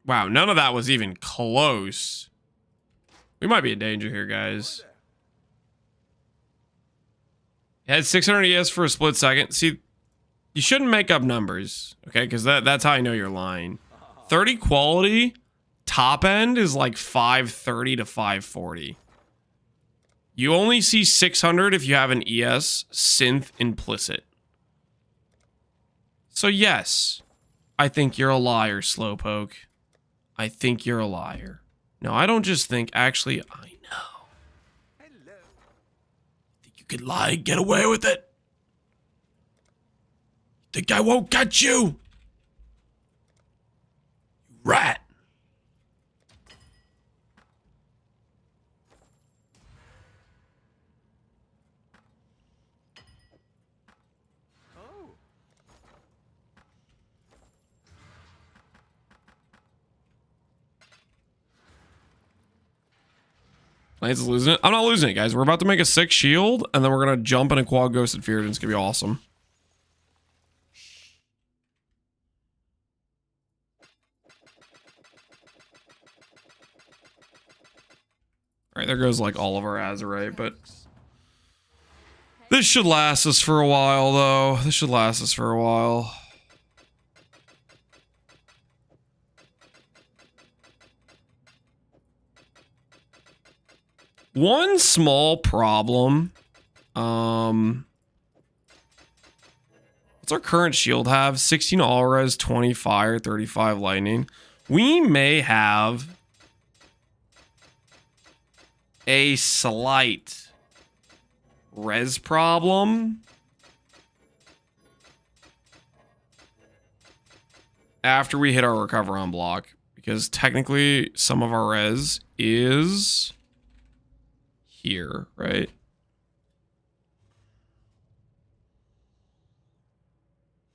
Wow, none of that was even close. We might be in danger here, guys. It had 600 ES for a split second. See, you shouldn't make up numbers, okay? Because that's how I know you're lying. 30 quality, top end is like 530 to 540. You only see 600 if you have an ES synth implicit. So yes, I think you're a liar, Slowpoke. I think you're a liar. No, I don't just think. Actually, I know. Hello. Think you could lie and get away with it? Think I won't catch you? You rat. Oh. Lance is losing it. I'm not losing it, guys. We're about to make a 6 shield, and then we're going to jump in a quad ghosted fear, and it's going to be awesome. All right, there goes like all of our Azurite, but this should last us for a while, though. This should last us for a while. One small problem. What's our current shield have? 16 all res, 20 fire, 35 lightning. We may have a slight res problem after we hit our recover on block, because technically some of our res is here, right?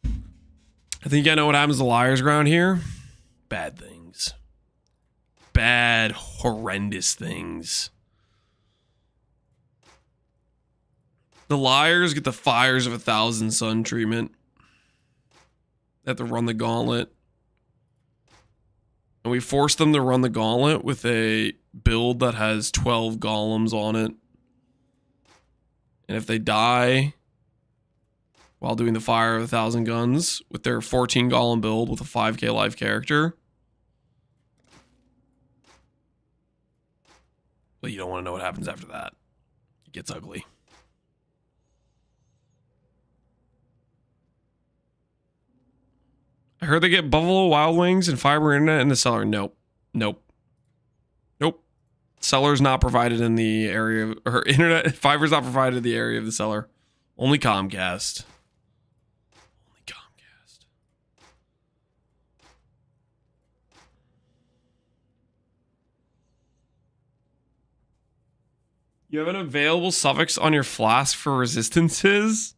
I think I know what happens to liars around here. Bad things. Bad, horrendous things. The liars get the fires of 1,000 sun treatment. They have to run the gauntlet. And we force them to run the gauntlet with a build that has 12 golems on it. And if they die while doing the fire of 1,000 guns with their 14 golem build with a 5k life character, well, you don't want to know what happens after that. It gets ugly. I heard they get Buffalo Wild Wings and fiber internet in the cellar. Nope. Nope. Nope. Cellar's not provided in the area of, or internet fiber's not provided in the area of the cellar. Only Comcast. Only Comcast. You have an available suffix on your flask for resistances?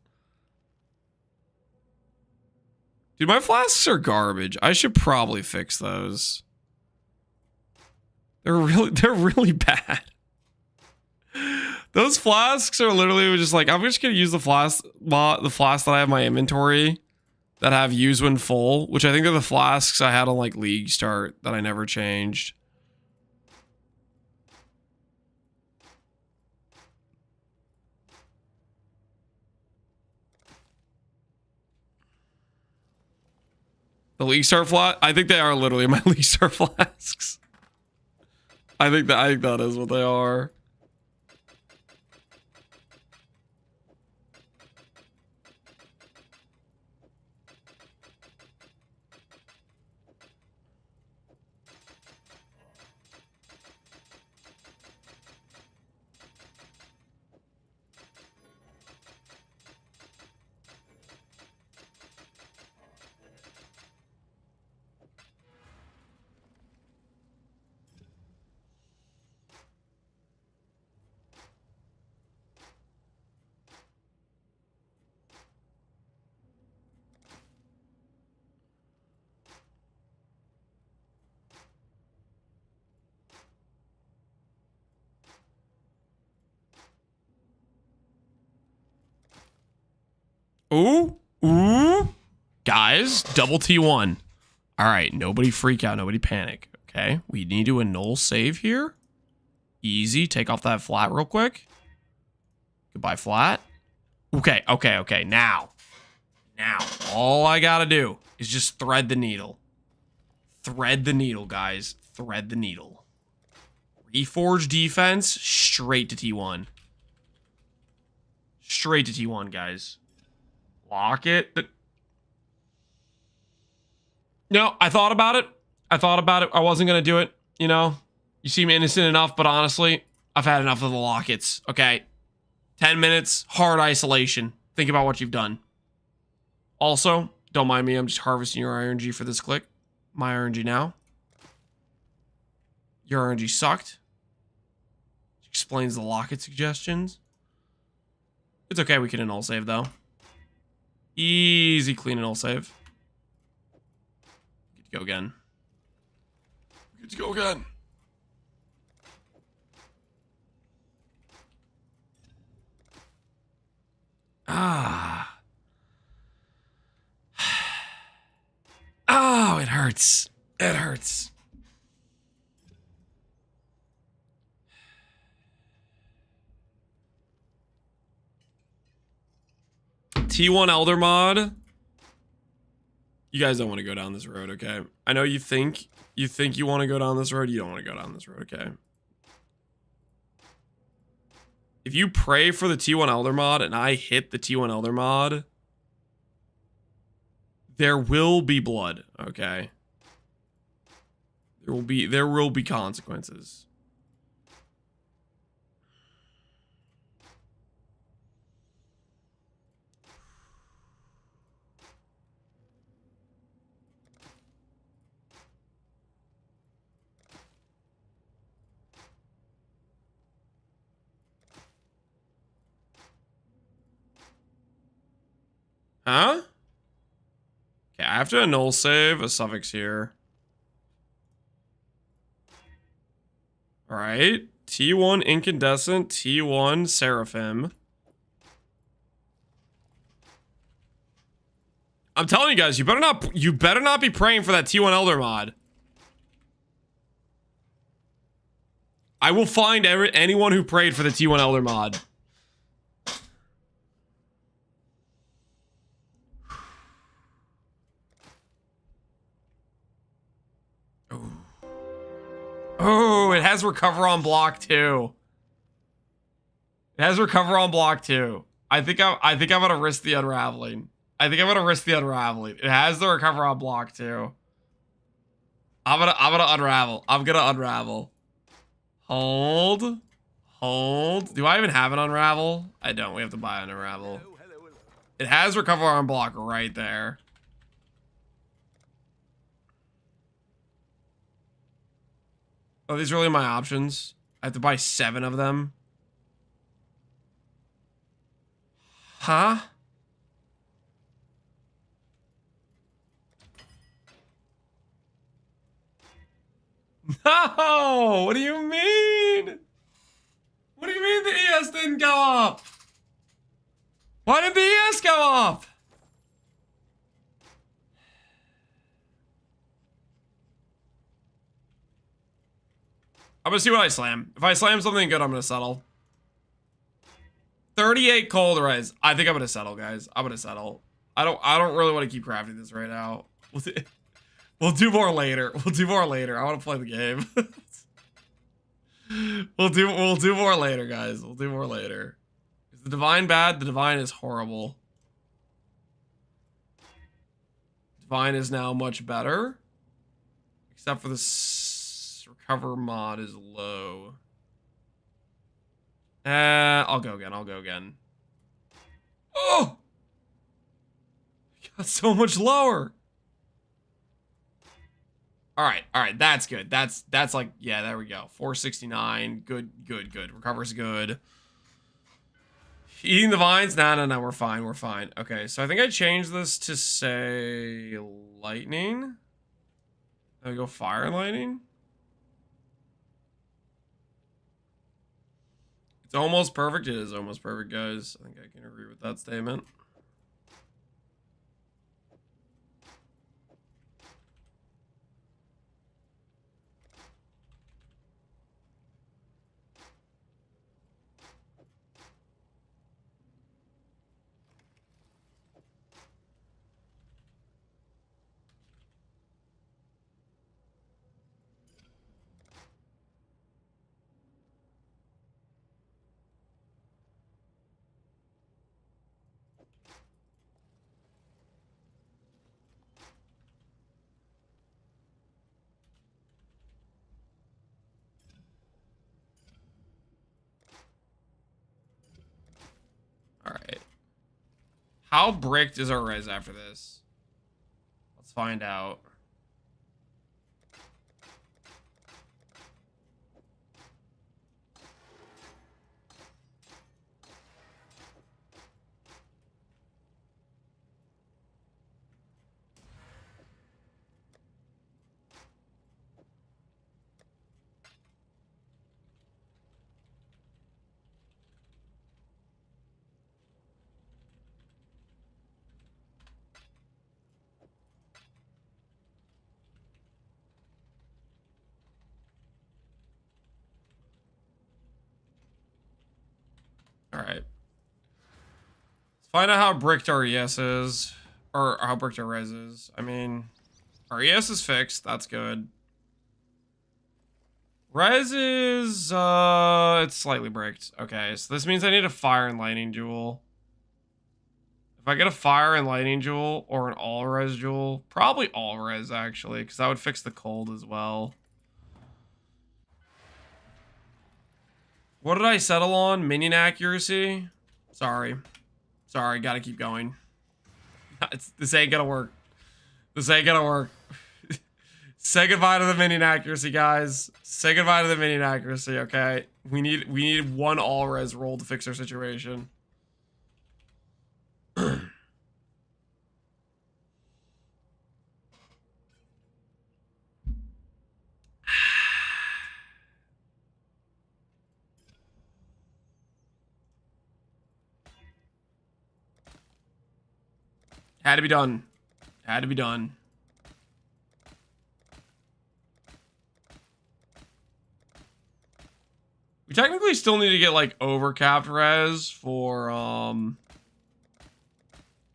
Dude, my flasks are garbage. I should probably fix those. They're really bad. Those flasks are literally just like, I'm just gonna use the flask that I have in my inventory that have use when full, which I think are the flasks I had on like League Start that I never changed. The League Star flat? I think they are literally my League Star flasks. I think that is what they are. Ooh, ooh. Guys, double T1. All right, nobody freak out, nobody panic, okay? We need to annul save here. Easy, take off that flat real quick. Goodbye, flat. Okay, now, all I gotta do is just thread the needle. Thread the needle, guys, thread the needle. Reforge defense, straight to T1. Straight to T1, guys. Lock it. No, I thought about it. I wasn't going to do it. You know, you seem innocent enough, but honestly, I've had enough of the lockets. Okay. 10 minutes, hard isolation. Think about what you've done. Also, don't mind me. I'm just harvesting your RNG for this click. My RNG now. Your RNG sucked. Explains the locket suggestions. It's okay. We can annul save, though. Easy clean annul save. Get to go again. Get to go again. Ah. Oh, it hurts. It hurts. T1 Elder mod. You guys don't want to go down this road, okay? I know you think you want to go down this road. You don't want to go down this road, okay? If you pray for the T1 Elder mod and I hit the T1 Elder mod, there will be blood, okay? There will be consequences. Huh? Okay, I have to annul save a suffix here. Alright. T1 Incandescent, T1 Seraphim. I'm telling you guys, you better not be praying for that T1 Elder mod. I will find anyone who prayed for the T1 Elder mod. Oh, it has recover on block too. It has recover on block too. I think I'm gonna risk the unraveling. It has the recover on block too. I'm gonna unravel. Hold. Do I even have an unravel? I don't. We have to buy an unravel. It has recover on block right there. Oh, these are really my options. I have to buy 7 of them. Huh? No! What do you mean? What do you mean the ES didn't go up? Why did the ES go up? I'm gonna see what I slam. If I slam something good, I'm gonna settle. 38 cold res. I think I'm gonna settle, guys. I'm gonna settle. I don't really want to keep crafting this right now. We'll do more later. I want to play the game. We'll do more later, guys. We'll do more later. Is the divine bad? The divine is horrible. Divine is now much better. Except for this recover mod is low. I'll go again. Oh! Got so much lower. All right, that's good. That's like, yeah, there we go. 469, good. Recover's good. Eating the vines? No, we're fine. Okay, so I think I changed this to say lightning. There we go, fire and lightning. It's almost perfect. It is almost perfect, guys. I think I can agree with that statement. How bricked is our res after this? Let's find out. All right. Let's find out how bricked our ES is, or how bricked our res is. I mean, our ES is fixed. That's good. Res is, it's slightly bricked. Okay, so this means I need a fire and lightning jewel. If I get a fire and lightning jewel or an all res jewel, probably all res actually, because that would fix the cold as well. What did I settle on? Minion accuracy? Sorry, gotta keep going. This ain't gonna work. This ain't gonna work. Say goodbye to the minion accuracy, guys. Say goodbye to the minion accuracy, okay? We need one all res roll to fix our situation. Had to be done. Had to be done. We technically still need to get like overcapped res for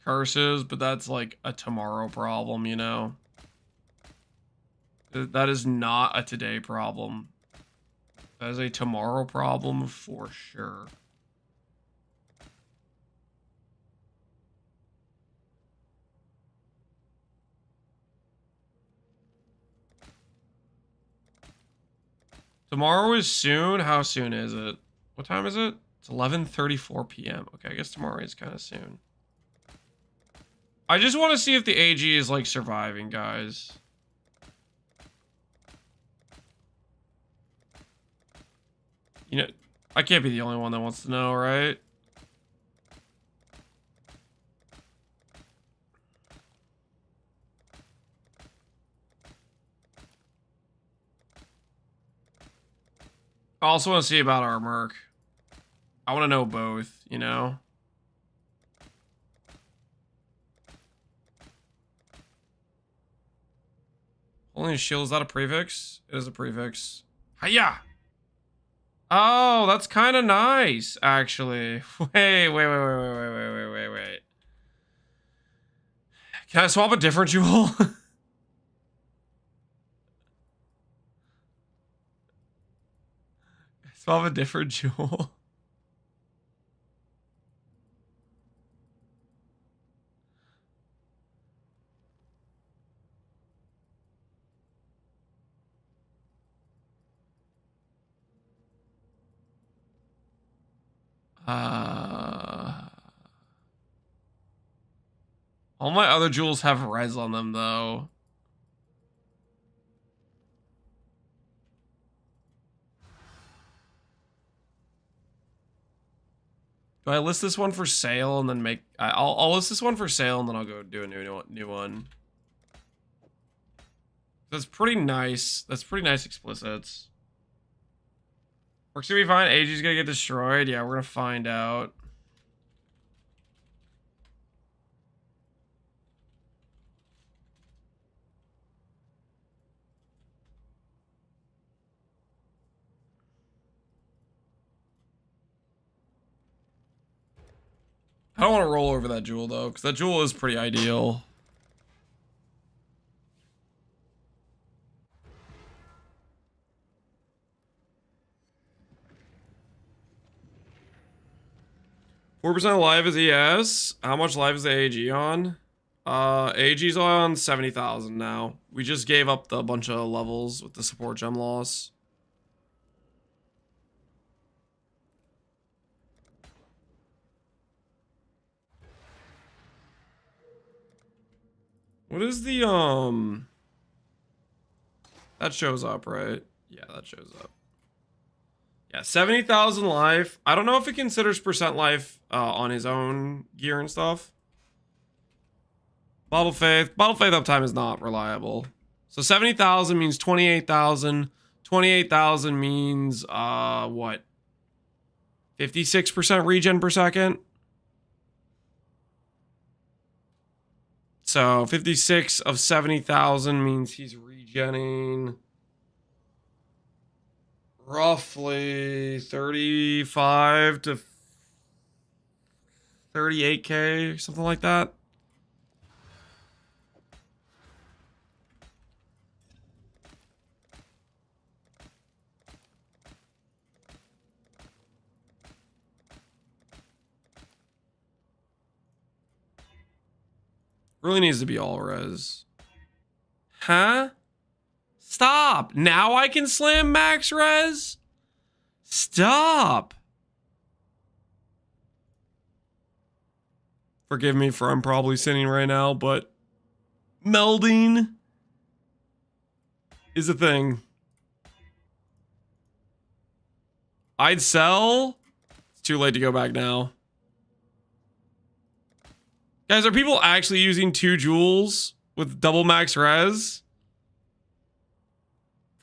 curses, but that's like a tomorrow problem, you know. That is not a today problem. That is a tomorrow problem for sure. Tomorrow is soon. How soon is it? What time is it? It's 11:34 p.m. Okay, I guess tomorrow is kind of soon. I just want to see if the AG is like surviving, guys. You know, I can't be the only one that wants to know, right? I also want to see about our merc. I want to know both, you know? Holy shield, is that a prefix? It is a prefix. Hiya! Oh, that's kind of nice, actually. Wait. Can I swap a different jewel? Swap a different jewel. All my other jewels have res on them, though. Do I list this one for sale and then make... I'll list this one for sale and then I'll go do a new one. That's pretty nice. That's pretty nice explicits. Works to be fine. AG's gonna get destroyed. Yeah, we're gonna find out. I don't want to roll over that jewel, though, because that jewel is pretty ideal. %4 live is ES. How much live is the AG on? AG's on 70,000 now. We just gave up the bunch of levels with the support gem loss. What is the that shows up, right? Yeah, that shows up. Yeah, 70,000 life. I don't know if it considers percent life on his own gear and stuff. Bottle Faith uptime is not reliable. So 70,000 means 28,000. 28,000 means what? 56% regen per second. So 56 of 70,000 means he's regenning roughly 35 to 38k, something like that. Really needs to be all res. Huh? Stop. Now I can slam max res? Stop. Forgive me for I'm probably sinning right now, but melding is a thing. I'd sell. It's too late to go back now. Guys, are people actually using 2 joules with double max res?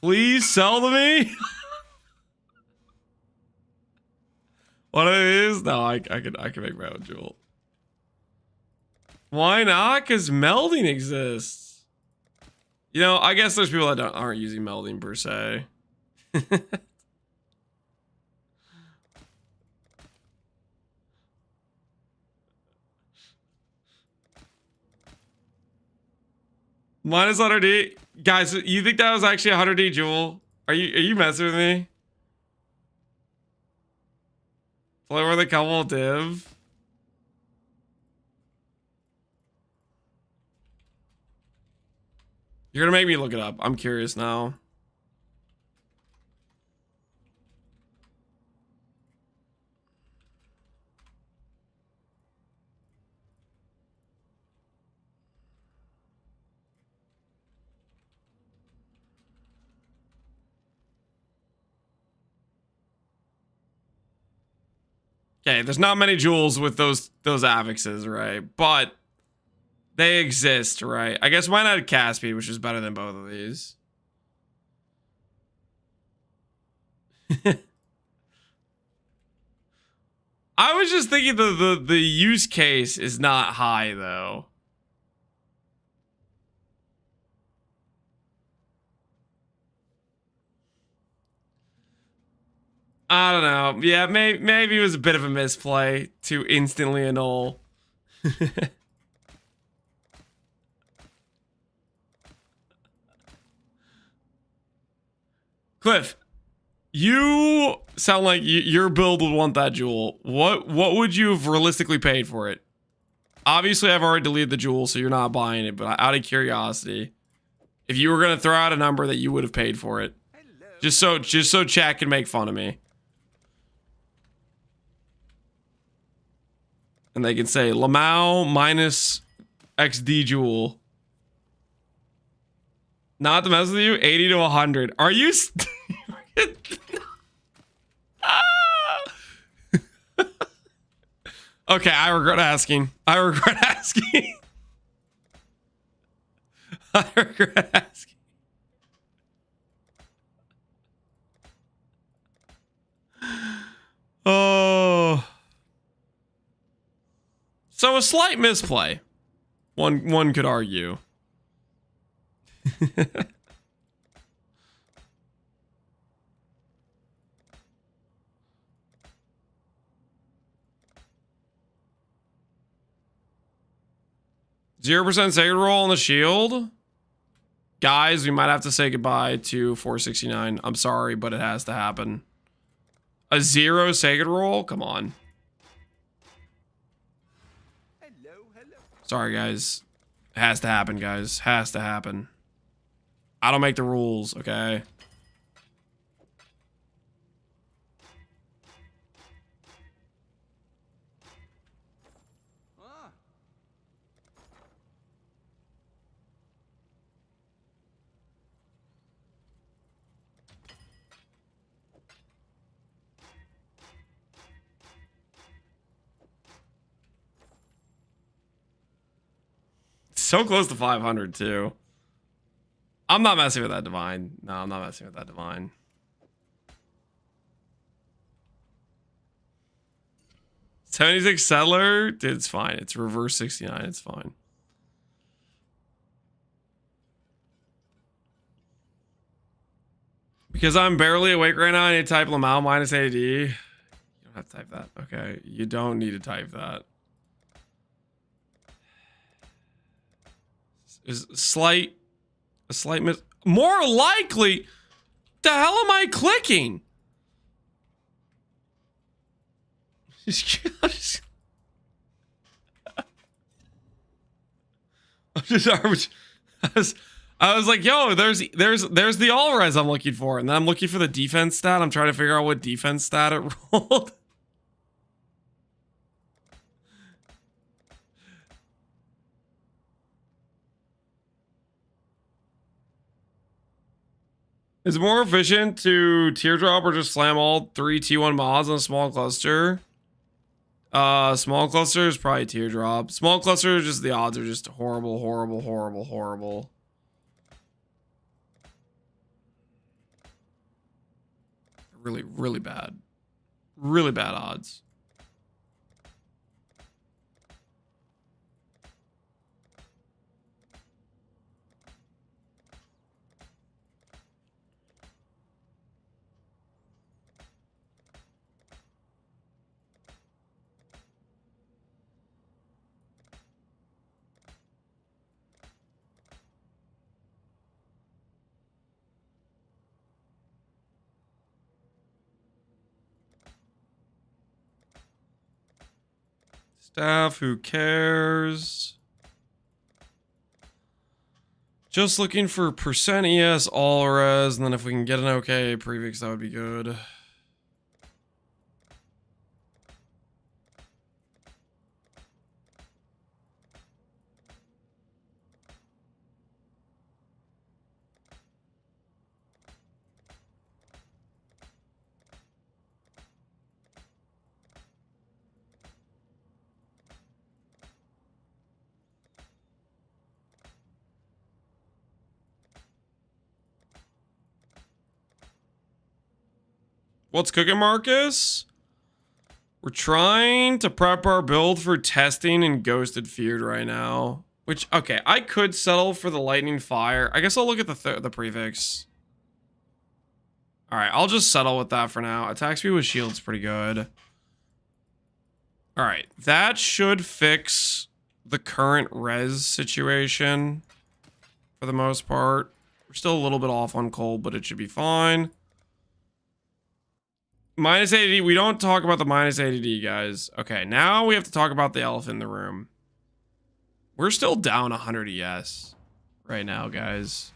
Please sell to me. What it is? No, I can make my own joule. Why not? Because melding exists. You know, I guess there's people that aren't using melding per se. Minus 100D. Guys, you think that was actually a 100D jewel? Are you messing with me? Play with a couple div. You're gonna make me look it up. I'm curious now. Okay, there's not many jewels with those affixes, right? But they exist, right? I guess why not cast speed, which is better than both of these. I was just thinking the use case is not high though. I don't know. Yeah, maybe it was a bit of a misplay to instantly annul. Cliff, you sound like your build would want that jewel. What would you have realistically paid for it? Obviously, I've already deleted the jewel, so you're not buying it. But out of curiosity, if you were gonna throw out a number that you would have paid for it, just so chat can make fun of me, and they can say Lamau minus XD jewel. Not to mess with you, 80 to 100. Are you? Okay, I regret asking. I regret asking. I regret asking. Oh. So a slight misplay. One could argue. 0% sacred roll on the shield. Guys, we might have to say goodbye to 469. I'm sorry, but it has to happen. A 0 sacred roll? Come on. Sorry, guys. It has to happen, guys. Has to happen. I don't make the rules, okay? so close to 500 too. I'm not messing with that divine. No, I'm not messing with that divine. $76 settler, dude, it's fine. It's reverse 69. It's fine. Because I'm barely awake right now, I need to type Lamau minus AD. You don't have to type that. Okay, you don't need to type that. Is a slight miss. More likely, the hell am I clicking? I was like, yo, there's the all res I'm looking for, and then I'm looking for the defense stat. I'm trying to figure out what defense stat it rolled. Is it more efficient to teardrop or just slam all 3 T1 mods on a small cluster? Small cluster is probably teardrop. Small cluster, just the odds are just horrible, horrible, horrible, horrible. Really, really bad. Really bad odds. Staff, who cares? Just looking for percent ES all res, and then if we can get an okay prefix, that would be good. What's cooking, Marcus? We're trying to prep our build for testing in Ghosted Feared right now. Which, okay, I could settle for the Lightning Fire. I guess I'll look at the prefix. Alright, I'll just settle with that for now. Attack speed with shield's pretty good. Alright, that should fix the current res situation for the most part. We're still a little bit off on cold, but it should be fine. Minus ADD, we don't talk about the minus ADD, guys. Okay, now we have to talk about the elephant in the room. We're still down 100 ES right now, guys.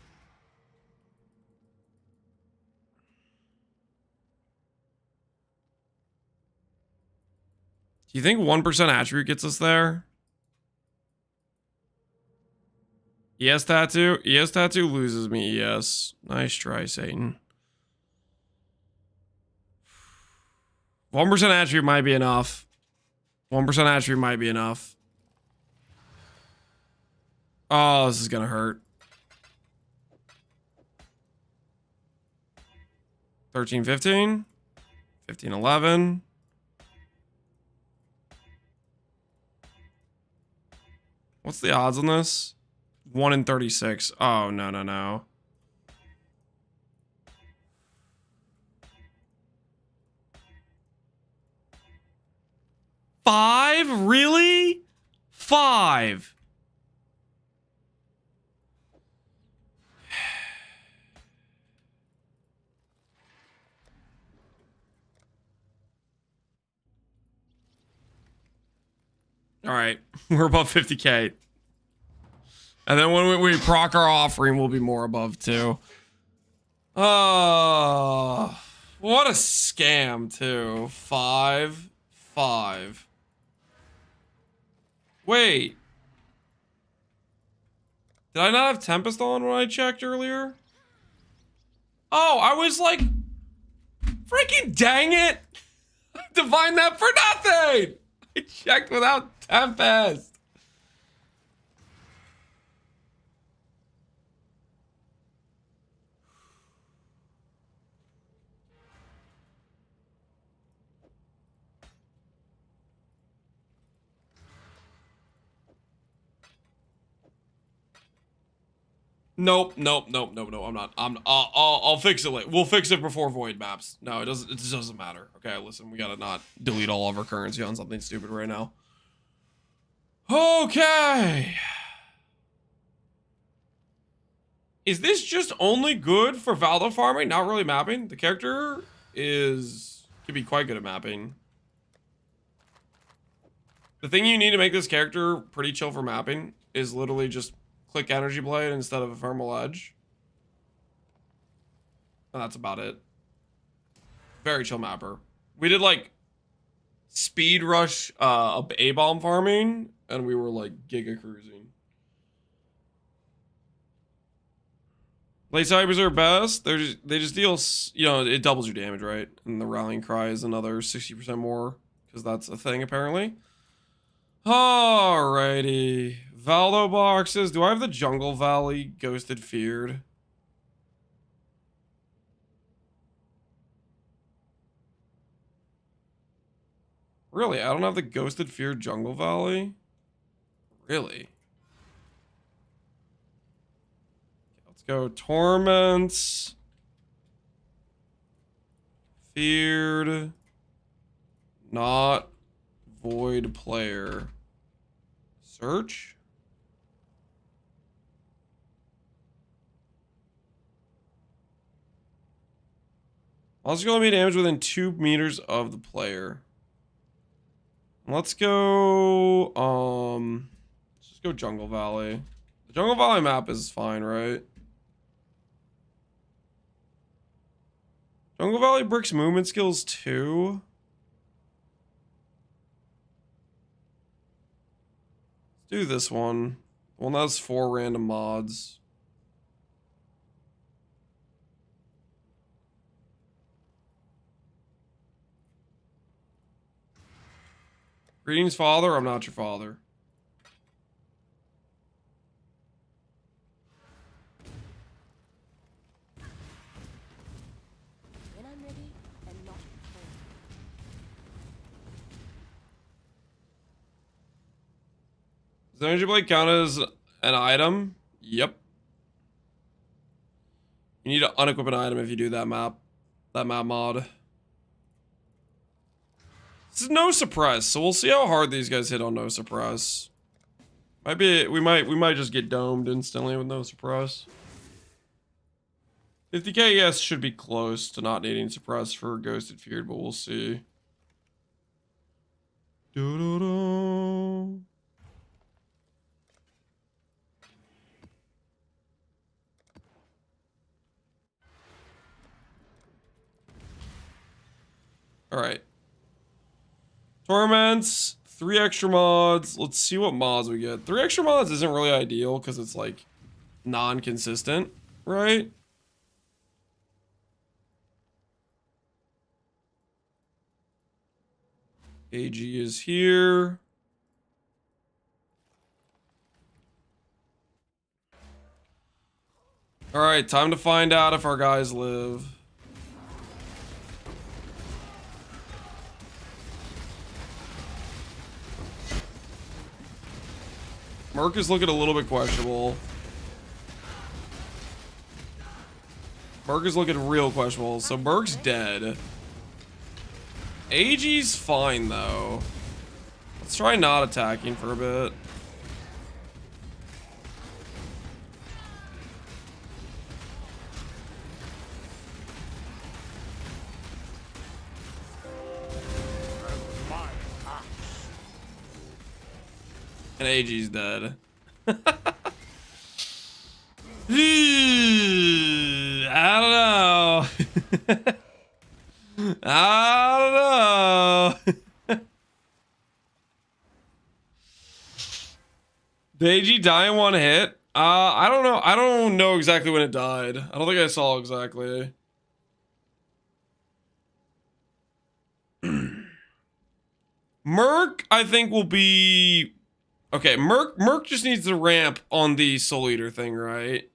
Do you think 1% attribute gets us there? ES tattoo? ES tattoo loses me ES. Nice try, Satan. 1% attribute might be enough. 1% attribute might be enough. Oh, this is gonna hurt. 13, 15. 15, 11. What's the odds on this? 1 in 36. Oh, no, no, no. 5? Really? 5. All right, we're above 50K. And then when we proc our offering, we'll be more above too. Oh, what a scam too. 5, 5. Wait. Did I not have Tempest on when I checked earlier? Oh, I was like, freaking dang it. I divined that for nothing. I checked without Tempest. Nope. I'm not. I'll fix it later. We'll fix it before void maps. No, it doesn't. It just doesn't matter. Okay, listen. We gotta not delete all of our currency on something stupid right now. Okay. Is this just only good for Valdo farming? Not really mapping. The character could be quite good at mapping. The thing you need to make this character pretty chill for mapping is literally just click energy blade instead of a thermal edge. And that's about it. Very chill mapper. We did like speed rush A-bomb farming and we were like giga cruising. Late cybers are best. They just deal, you know, it doubles your damage, right? And the rallying cry is another 60% more because that's a thing apparently. Alrighty. Valdo boxes. Do I have the Jungle Valley Ghosted Feared? Really? I don't have the Ghosted Feared Jungle Valley? Really? Let's go Torments. Feared. Not Void Player. Search? Also going to be damage within 2 meters of the player. Let's go, let's just go Jungle Valley. The Jungle Valley map is fine, right? Jungle Valley bricks movement skills too. Let's do this one. One that has 4 random mods. Greetings, father. I'm not your father. When I'm ready and not before. Does the energy blade count as an item? Yep. You need to unequip an item if you do that map mod. This is no suppress, so we'll see how hard these guys hit on no suppress. We might just get domed instantly with no suppress. 50k, yes, should be close to not needing suppress for Ghosted Feared, but we'll see. All right. Torments, 3 extra mods. Let's see what mods we get. 3 extra mods isn't really ideal because it's like non-consistent, right? AG is here. All right, time to find out if our guys live. Merc is looking a little bit questionable. Merc is looking real questionable. So Merc's dead. AG's fine though. Let's try not attacking for a bit. And AG's dead. I don't know. I don't know. Did AG die in one hit? I don't know. I don't know exactly when it died. I don't think I saw exactly. Merc, I think, will be... Okay, Merc just needs to ramp on the Soul Eater thing, right?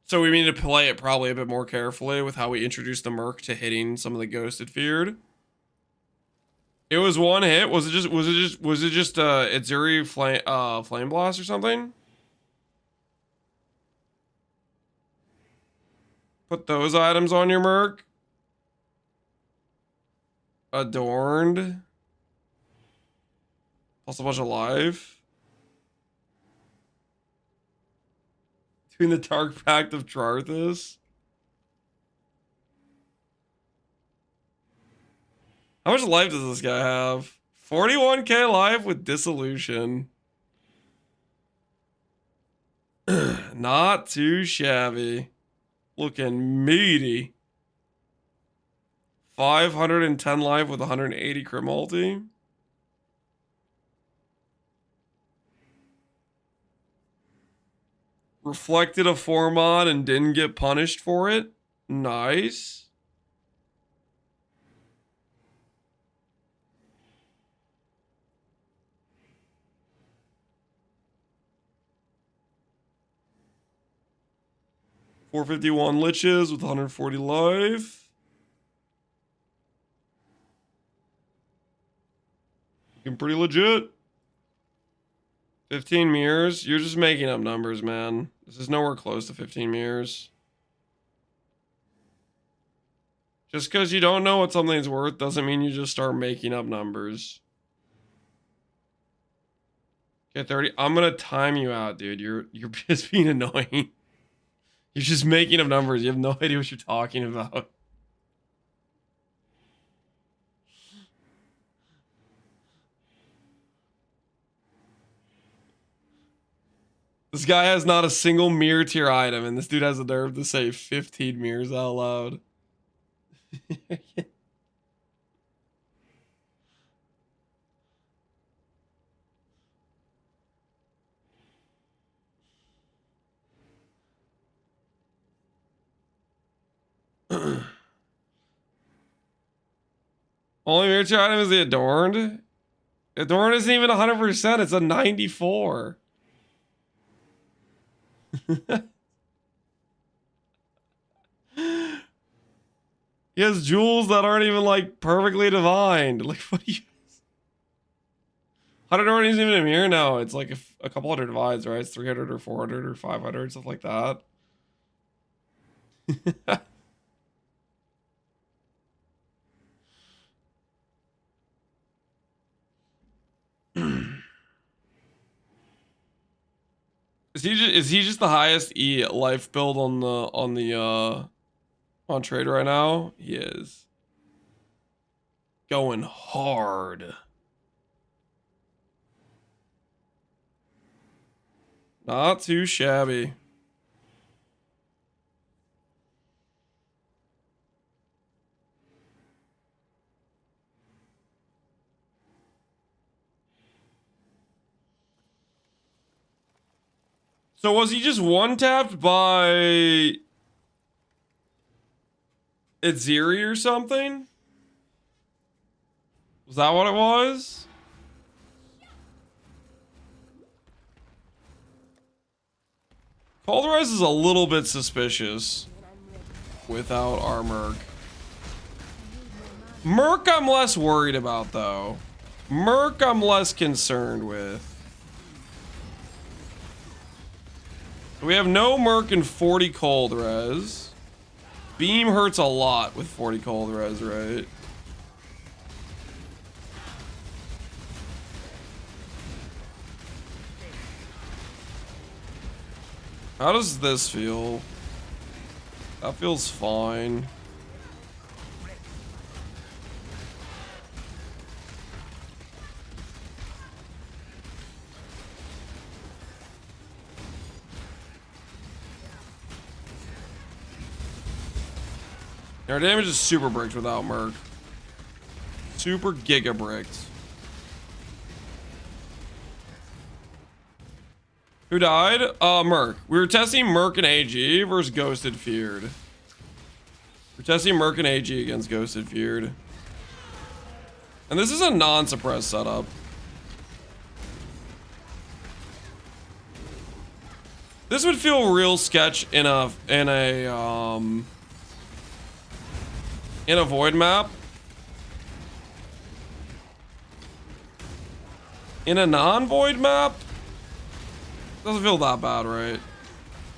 So we need to play it probably a bit more carefully with how we introduce the Merc to hitting some of the Ghosted Feared. It was one hit. Was it just Itzuri Flame Blast or something? Put those items on your merc. Adorned. Plus a bunch of life. Between the Dark Pact of Trarthus. How much life does this guy have? 41k life with Dissolution. Not too shabby. Looking meaty. 510 life with 180 crit multi. Reflected a 4 mod and didn't get punished for it. Nice. $451 liches with 140 life. Looking pretty legit. 15 mirrors. You're just making up numbers, man. This is nowhere close to 15 mirrors. Just because you don't know what something's worth doesn't mean you just start making up numbers. Okay, 30. I'm gonna time you out, dude. You're just being annoying. You're just making up numbers. You have no idea what you're talking about. This guy has not a single mirror tier item, and this dude has the nerve to say 15 mirrors out loud. Only mirror tier item is the Adorned. Adorned isn't even 100%. It's a 94. He has jewels that aren't even like perfectly divined. Like, what do you? 100 already isn't even a mirror now. It's like a couple hundred divides, right? It's 300 or 400 or 500, stuff like that. Is he just the highest E life build on trade right now? He is. Going hard. Not too shabby. So was he just one-tapped by Itziri or something? Was that what it was? Cold Rise is a little bit suspicious without our Merc. Merc I'm less worried about though. Merc I'm less concerned with. We have no Merc and 40 cold res. Beam hurts a lot with 40 cold res, right? How does this feel? That feels fine. Our damage is super bricked without Merc. Super giga bricked. Who died? Merc. We were testing Merc and AG versus Ghosted Feared. We're testing Merc and AG against Ghosted Feared. And this is a non-suppressed setup. This would feel real sketch in a void map. In a non-void map? Doesn't feel that bad, right?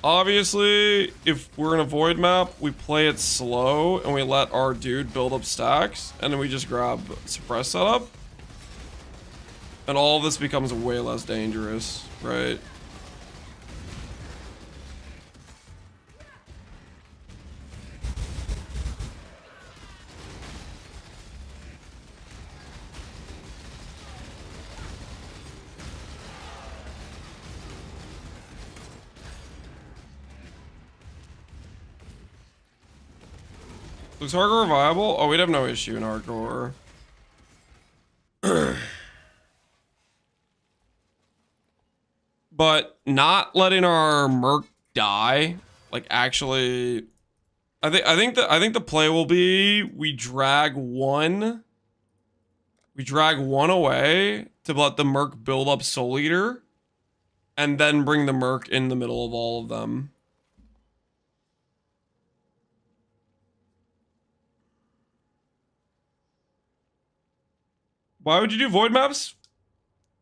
Obviously, if we're in a void map, we play it slow and we let our dude build up stacks, and then we just grab suppress setup. And all of this becomes way less dangerous, right? Looks hardcore viable? Oh, we'd have no issue in hardcore. But not letting our merc die, like actually, I think the play will be we drag one away to let the merc build up Soul Eater, and then bring the merc in the middle of all of them. Why would you do void maps?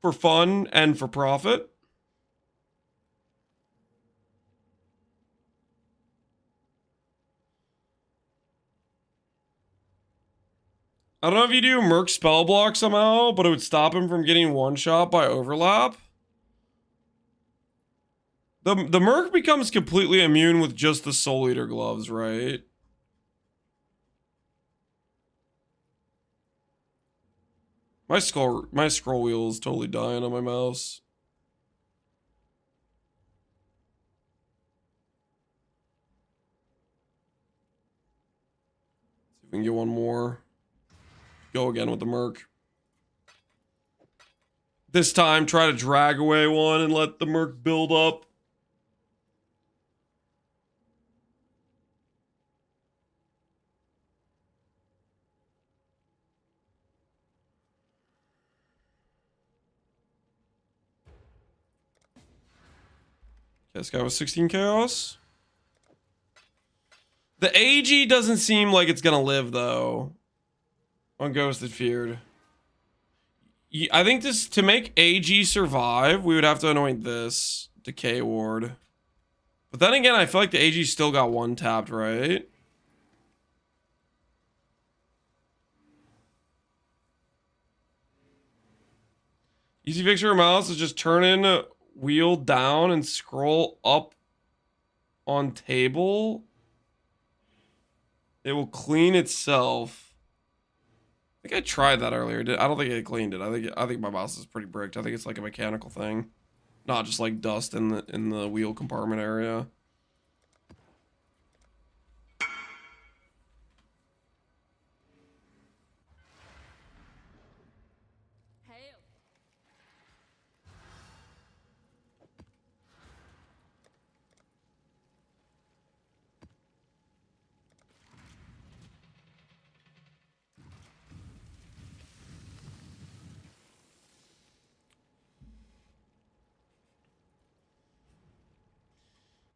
For fun and for profit. I don't know if you do merc spell block somehow, but it would stop him from getting one shot by overlap. The merc becomes completely immune with just the Soul Eater gloves, right? My scroll wheel is totally dying on my mouse. See if we can get one more. Go again with the merc. This time, try to drag away one and let the merc build up. Okay, this guy was 16 chaos. The AG doesn't seem like it's gonna live though. On Ghosted Feared. I think this, to make AG survive, we would have to anoint this Decay Ward. But then again, I feel like the AG still got one tapped, right? Easy fix for your mouse is just turn in wheel down and scroll up on table. It will clean itself. I think I tried that earlier. I don't think it cleaned it. I think my mouse is pretty bricked. I think it's like a mechanical thing, not just like dust in the wheel compartment area.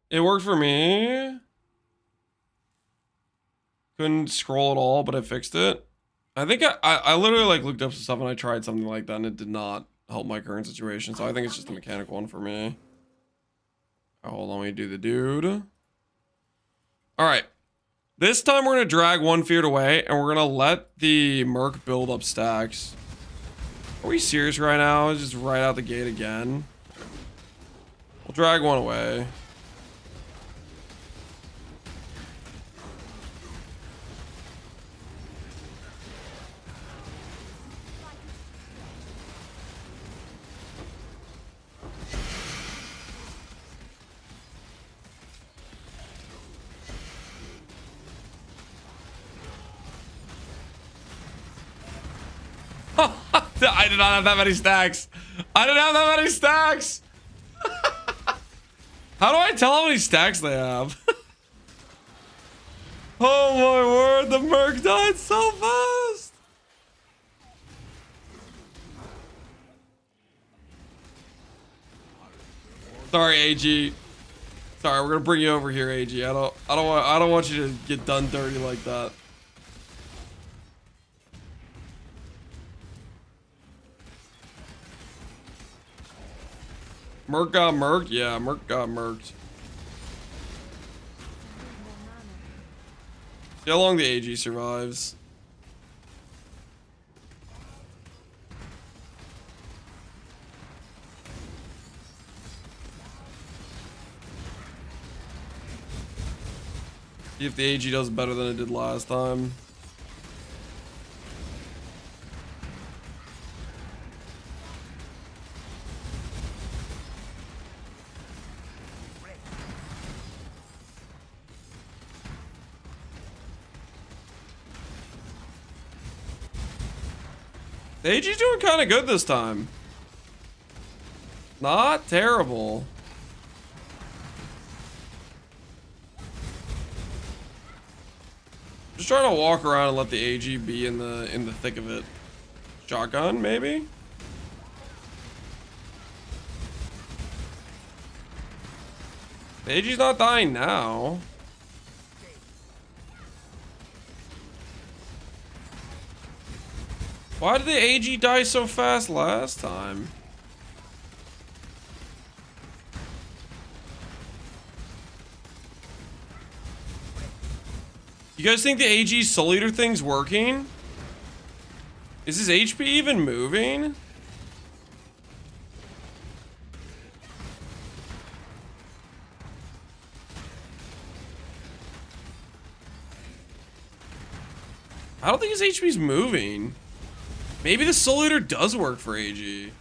It worked for me. Couldn't scroll at all, but I fixed it. I think I literally like looked up some stuff and I tried something like that and it did not help my current situation. So I think it's just a mechanical one for me. Hold on, let me do the dude. All right. This time we're going to drag one feared away and we're going to let the merc build up stacks. Are we serious right now? It's just right out the gate again. We'll drag one away. I did not have that many stacks. I didn't have that many stacks. How do I tell how many stacks they have? Oh my word, the merc died so fast. Sorry, AG. Sorry, we're gonna bring you over here, AG. I don't want you to get done dirty like that. Merc got merked? Yeah, Merc got merked. See how long the AG survives. See if the AG does better than it did last time. The AG's doing kind of good this time. Not terrible. Just trying to walk around and let the AG be in the thick of it. Shotgun, maybe? The AG's not dying now. Why did the AG die so fast last time? You guys think the AG Soul Eater thing's working? Is his HP even moving? I don't think his HP's moving. Maybe the Soul Eater does work for AG.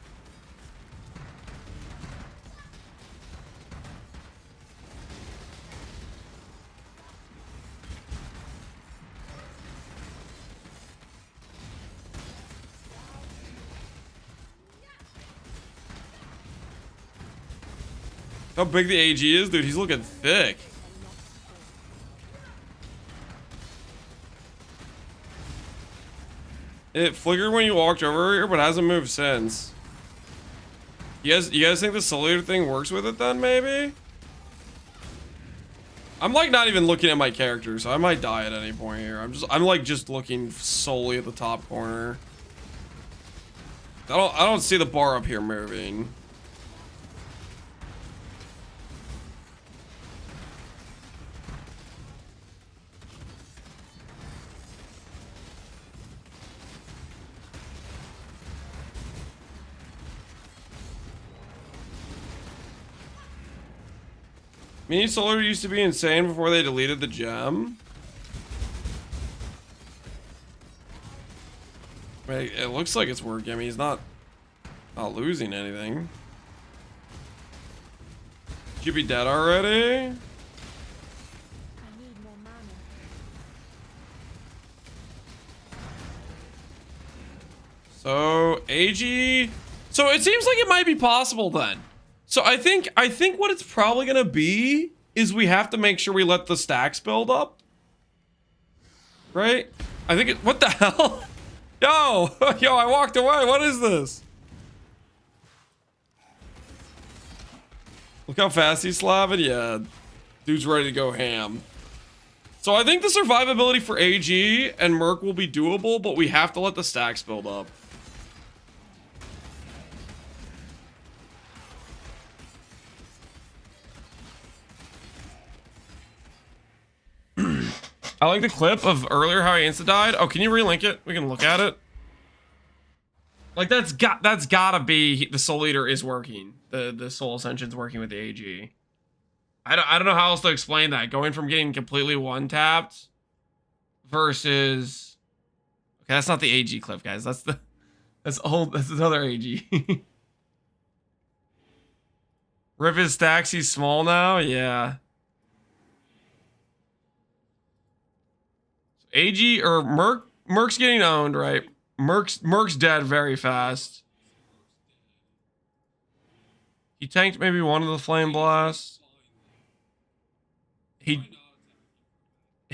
How big the AG is, dude? He's looking thick. It flickered when you walked over here, but hasn't moved since. You guys think the Soul Eater thing works with it then, maybe? I'm like not even looking at my character, so I might die at any point here. I'm like just looking solely at the top corner. I don't see the bar up here moving. Mini Solar used to be insane before they deleted the gem. Wait, it looks like it's working. I mean, he's not losing anything. Should you be dead already? I need more mana. So AG. So it seems like it might be possible then. So I think what it's probably gonna be is we have to make sure we let the stacks build up. Right? I think it, what the hell? Yo, I walked away. What is this? Look how fast he's slapping. Yeah, dude's ready to go ham. So I think the survivability for AG and Merc will be doable, but we have to let the stacks build up. I like the clip of earlier how he insta died. Oh, can you relink it? We can look at it. Like that's gotta be the Soul Eater is working. The Soul Ascension's working with the AG. I don't know how else to explain that. Going from getting completely one tapped versus okay, that's not the AG clip, guys. That's another AG. Rip his stacks. He's small now. Yeah. AG or Merc's getting owned, right? Merc's dead very fast. He tanked maybe one of the flame blasts.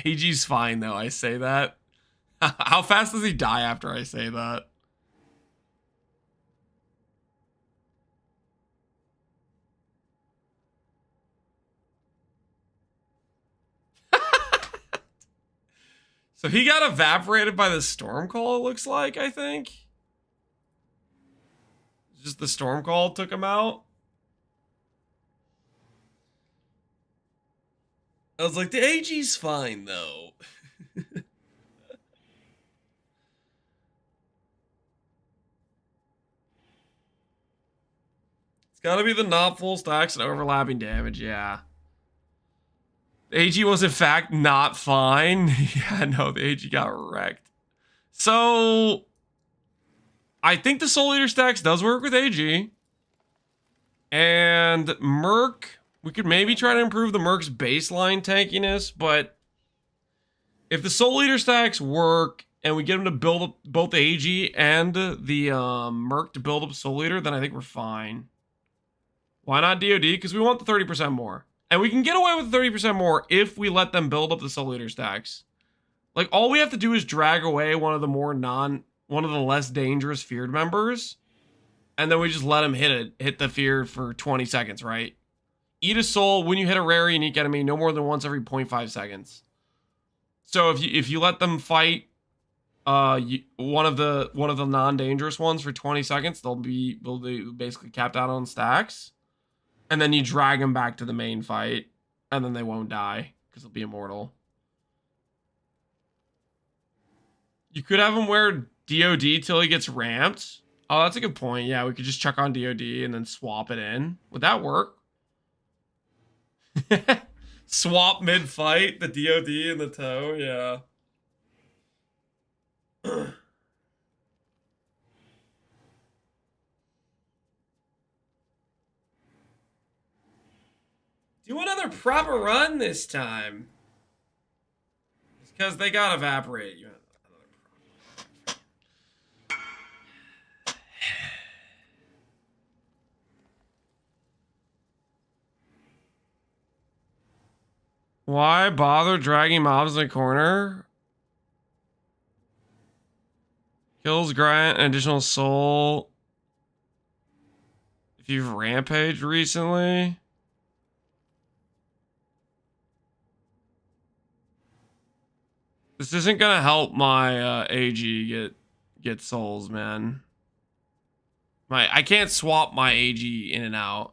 AG's fine though, I say that. How fast does he die after I say that? So he got evaporated by the storm call, it looks like, I think. Just the storm call took him out. I was like, the AG's fine, though. gotta be the not full stacks and overlapping damage, yeah. The AG was in fact not fine. Yeah, no, the AG got wrecked. So I think the Soul Eater stacks does work with AG. And Merc, we could maybe try to improve the Merc's baseline tankiness, but if the Soul Eater stacks work and we get them to build up both the AG and the Merc to build up Soul Eater, then I think we're fine. Why not DOD? Because we want the 30% more. And we can get away with 30% more if we let them build up the Soul Eater stacks. Like, all we have to do is drag away one of the less dangerous feared members. And then we just let him hit the feared for 20 seconds, right? Eat a soul when you hit a rare unique enemy no more than once every 0.5 seconds. So if you let them fight one of the non-dangerous ones for 20 seconds, they'll be basically capped out on stacks. And then you drag them back to the main fight, and then they won't die because they'll be immortal. You could have him wear DOD till he gets ramped. Oh, that's a good point. Yeah, we could just chuck on DOD and then swap it in. Would that work? Swap mid-fight, the DOD and the toe, yeah. Do another proper run this time. Because they got evaporate. Why bother dragging mobs in the corner? Kills grant an additional soul if you've rampaged recently. This isn't gonna help my AG get souls, man. I can't swap my AG in and out.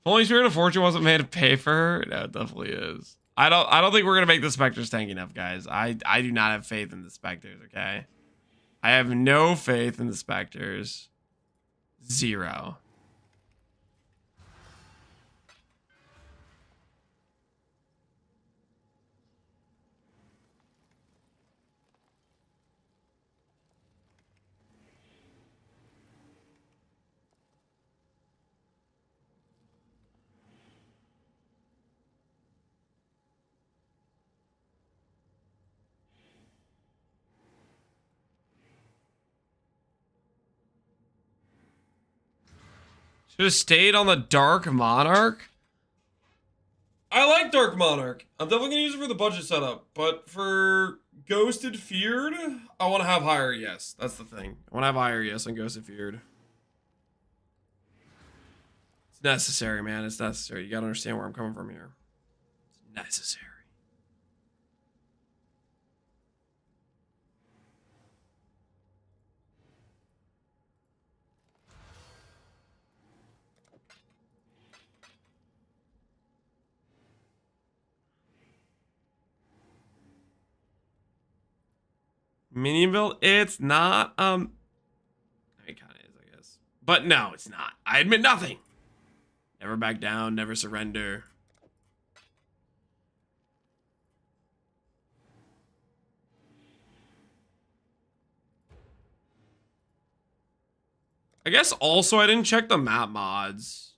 Only Spirit of Fortune wasn't made to pay for her. No, it definitely is. I don't think we're gonna make the Spectres tank enough, guys. I do not have faith in the Spectres, okay? I have no faith in the Spectres. Zero. Should have stayed on the Dark Monarch. I like Dark Monarch. I'm definitely gonna use it for the budget setup, but for Ghosted Feared, I want to have higher yes. That's the thing. I want to have higher yes on Ghosted Feared. It's necessary, man. It's necessary. You gotta understand where I'm coming from here. It's necessary. Minion build? It's not, it kind of is, I guess. But no, it's not. I admit nothing. Never back down, never surrender. I guess also I didn't check the map mods.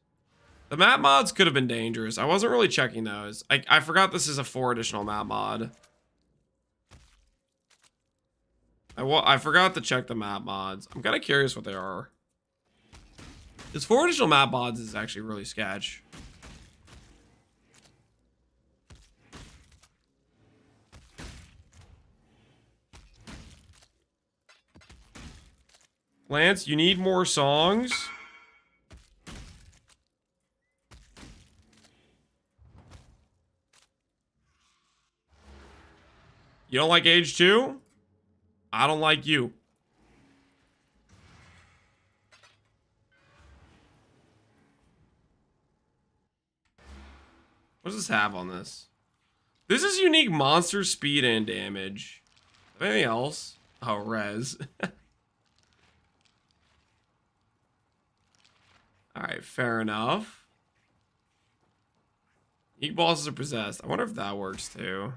The map mods could have been dangerous. I wasn't really checking those. I forgot this is a 4 additional map mod. I forgot to check the map mods. I'm kind of curious what they are. This 4 additional map mods is actually really sketch. Lance, you need more songs? You don't like Age 2? I don't like you. What does this have on this? This is unique monster speed and damage. Anything else? Oh, res. Alright, fair enough. Eat bosses are possessed. I wonder if that works too.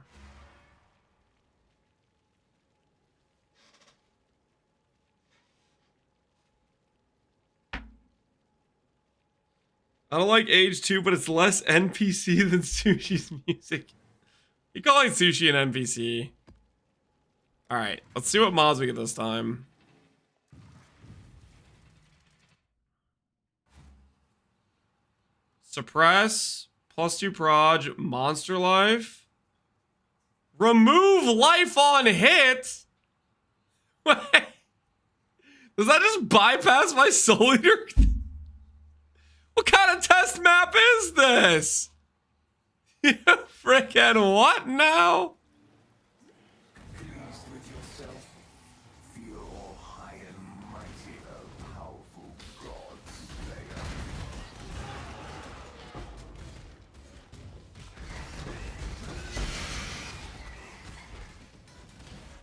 I don't like Age 2, but it's less NPC than Sushi's music. You calling Sushi an NPC? Alright, let's see what mods we get this time. Suppress, +2 proj, monster life. Remove life on hit? Wait. Does that just bypass my soul eater? What kind of test map is this? You freaking what now? Pleased with yourself. Feel high and mighty, a powerful god slayer.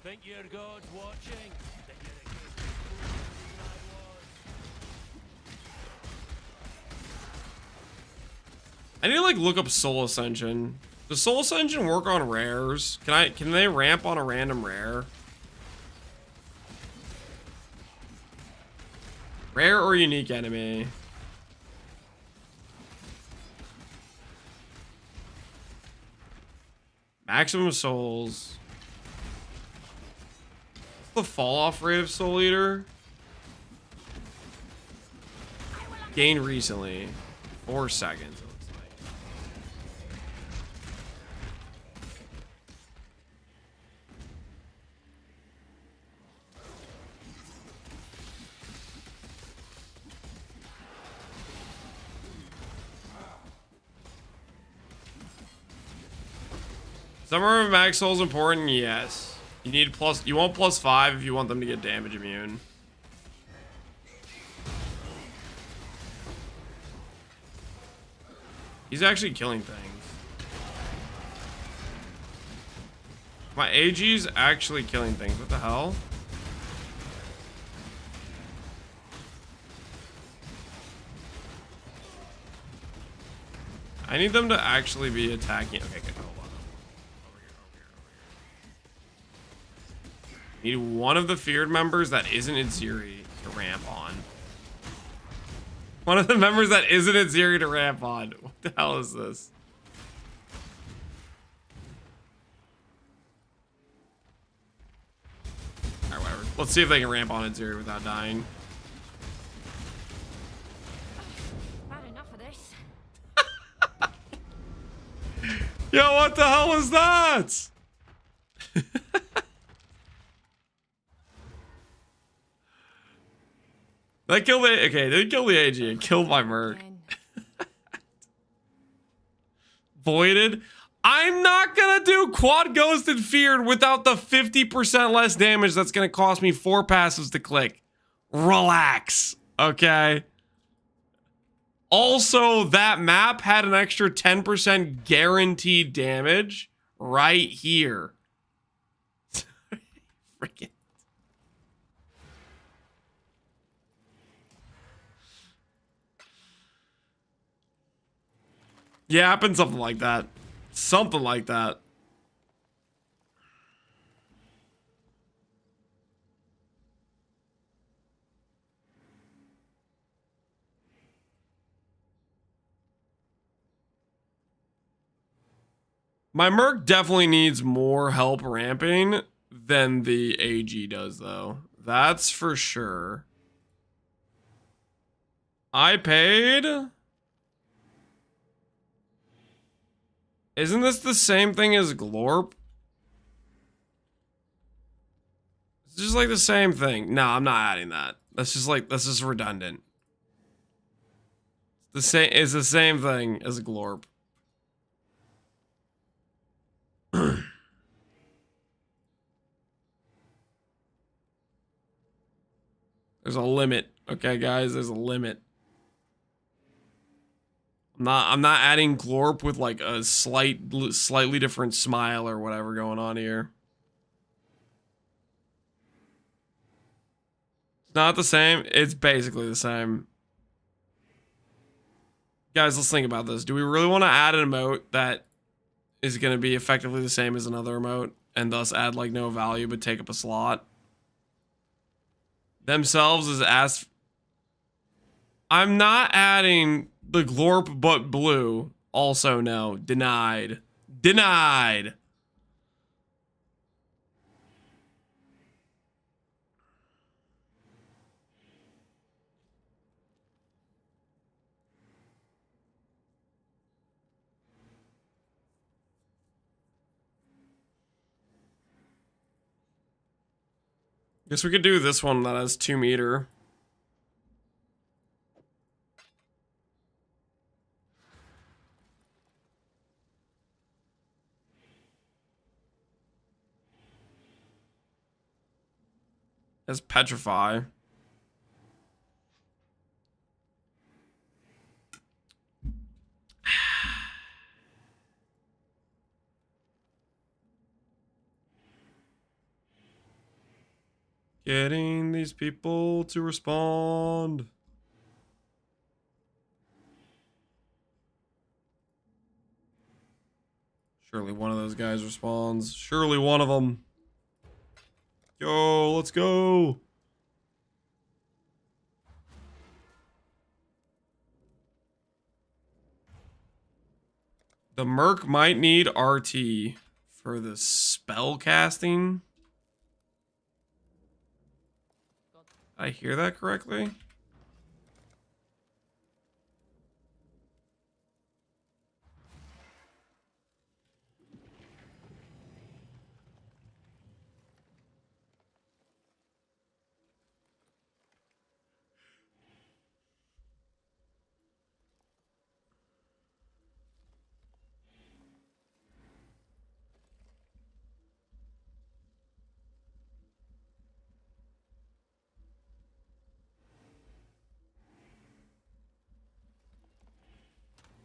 Think your god's watching? Then you're a case I need to like look up Soul Ascension. Does Soul Ascension work on rares? Can they ramp on a random rare? Rare or unique enemy? Maximum souls. What's the fall off rate of Soul Eater? Gained recently. 4 seconds. Summer of Max Soul is important, yes. You want +5 if you want them to get damage immune. He's actually killing things. My AG's actually killing things. What the hell? I need them to actually be attacking. Okay, good. Hold on. Need one of the feared members that isn't Itziri to ramp on. One of the members that isn't Itziri to ramp on. What the hell is this? Alright, whatever. Let's see if they can ramp on Itziri without dying. Had enough of this. Yo, what the hell is that? That killed the, okay, they killed the AG. It killed my Merc. Voided. I'm not gonna do quad ghosted feared without the 50% less damage that's gonna cost me 4 passes to click. Relax, okay? Also, that map had an extra 10% guaranteed damage right here. Freaking. Yeah, happened something like that. Something like that. My Merc definitely needs more help ramping than the AG does, though. That's for sure. I paid... Isn't this the same thing as Glorp? It's just like the same thing. No, I'm not adding that. That's just redundant. It's the same thing as Glorp. There's a limit. Okay, guys, there's a limit. I'm not adding Glorp with like a slightly different smile or whatever going on here. It's not the same. It's basically the same. Guys, let's think about this. Do we really want to add an emote that is going to be effectively the same as another emote and thus add like no value but take up a slot? Themselves is as... I'm not adding the glorp but blue. Also no. Denied. Denied. Guess we could do this one that has 2 meter. As petrify. Getting these people to respond. Surely one of those guys responds. Surely one of them. Yo, let's go. The Merc might need RT for the spell casting. Did I hear that correctly?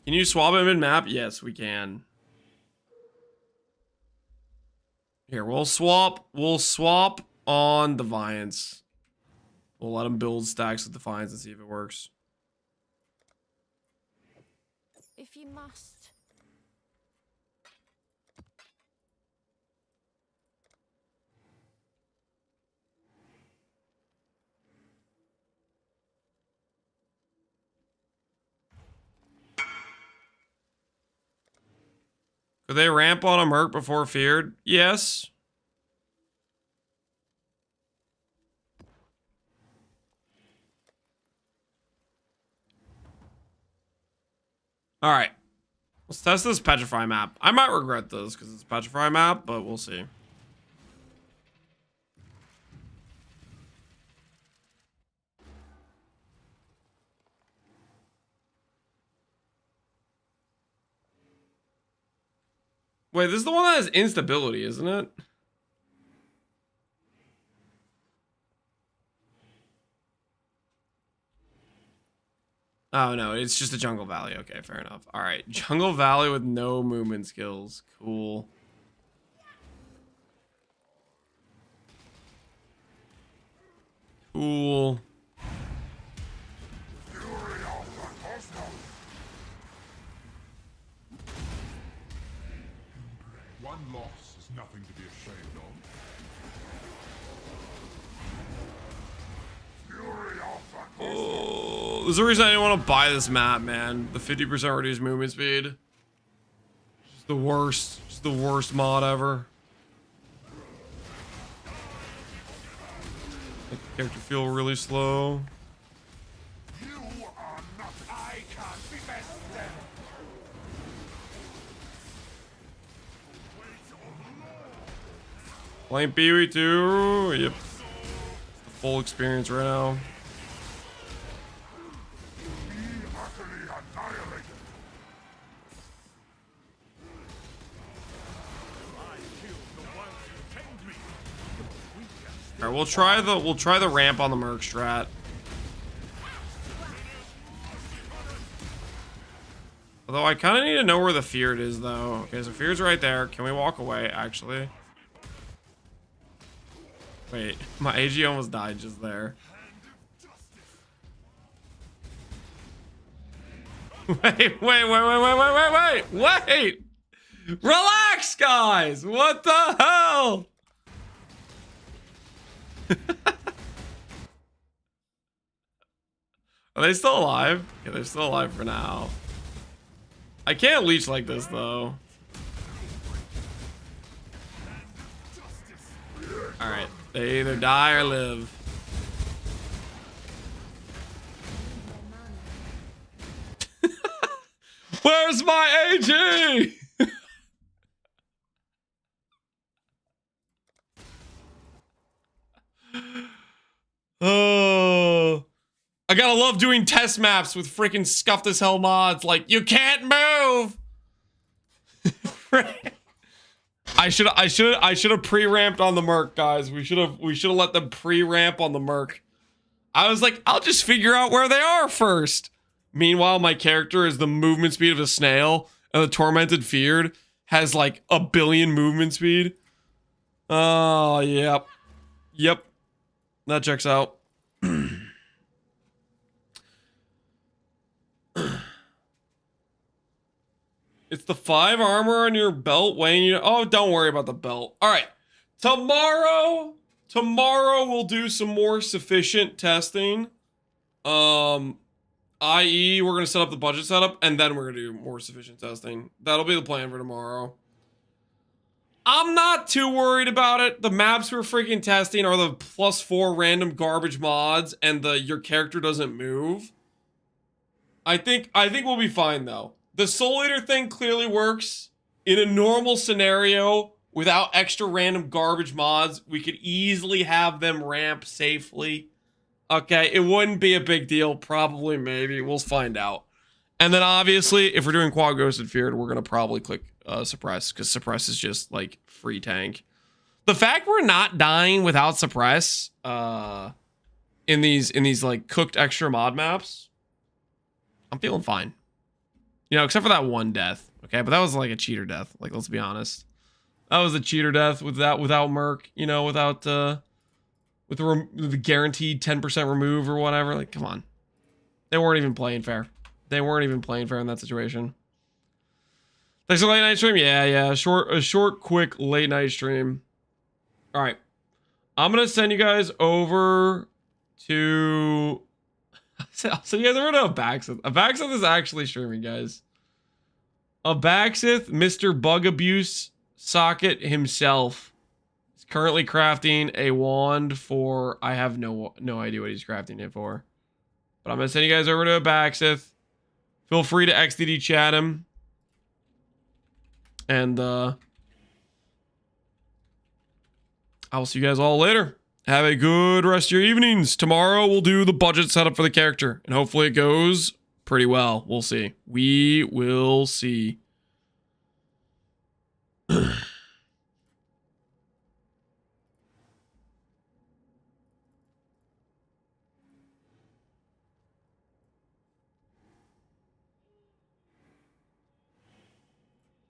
Can you swap him in map? Yes, we can. Here, we'll swap on Defiance. We'll let him build stacks with Defiance and see if it works. If you must. Could they ramp on a Merc before feared? Yes. All right. Let's test this Petrify map. I might regret this because it's a Petrify map, but we'll see. Wait, this is the one that has instability, isn't it? Oh, no, it's just a Jungle Valley. Okay, fair enough. All right, Jungle Valley with no movement skills. Cool. Cool. One loss is nothing to be ashamed of. Fury of the Oh, there's a reason I didn't want to buy this map, man. The 50% reduced movement speed. It's the worst. It's the worst mod ever. Make the character feel really slow. You are not. I can't be best then. Playing Peewee too. Yep. It's the full experience right now. Be utterly annihilated. All right, we'll try the ramp on the Merc strat. Although I kind of need to know where the feared is, though. Okay, so feared's right there. Can we walk away? Actually, wait, my AG almost died just there. Wait. Relax, guys. What the hell? Are they still alive? Yeah, they're still alive for now. I can't leech like this, though. Alright. They either die or live. Where's my AG? Oh. I gotta love doing test maps with freaking scuffed as hell mods. Like, you can't move. I should have pre-ramped on the Merc, guys. We should have let them pre-ramp on the Merc. I was like, I'll just figure out where they are first. Meanwhile, my character is the movement speed of a snail, and the Tormented Feared has like 1 billion movement speed. Oh, yep. Yep. That checks out. It's the 5 armor on your belt weighing you. Oh, don't worry about the belt. All right. Tomorrow we'll do some more sufficient testing. I.e., we're going to set up the budget setup, and then we're going to do more sufficient testing. That'll be the plan for tomorrow. I'm not too worried about it. The maps we're freaking testing are the +4 random garbage mods, and the your character doesn't move. I think we'll be fine, though. The Soul Eater thing clearly works. In a normal scenario, without extra random garbage mods, we could easily have them ramp safely. Okay, it wouldn't be a big deal. Probably, maybe. We'll find out. And then, obviously, if we're doing Quad Ghosted Feared, we're going to probably click Suppress, because Suppress is just, like, free tank. The fact we're not dying without Suppress in these like, cooked extra mod maps, I'm feeling fine. You know, except for that one death. Okay, but that was, like, a cheater death. Like, let's be honest. That was a cheater death without Merc, you know, without... with the guaranteed 10% remove or whatever. Like, come on. They weren't even playing fair. They weren't even playing fair in that situation. Thanks for late night stream. Yeah. A short, quick late night stream. All right. I'm going to send you guys over to... I'll send you guys over to Abaxith. Abaxith is actually streaming, guys. Abaxith, Mr. Bug Abuse Socket himself, is currently crafting a wand for... I have no idea what he's crafting it for. But I'm going to send you guys over to Abaxith. Feel free to XDD chat him. And I will see you guys all later. Have a good rest of your evenings. Tomorrow we'll do the budget setup for the character. And hopefully it goes pretty well. We'll see. We will see.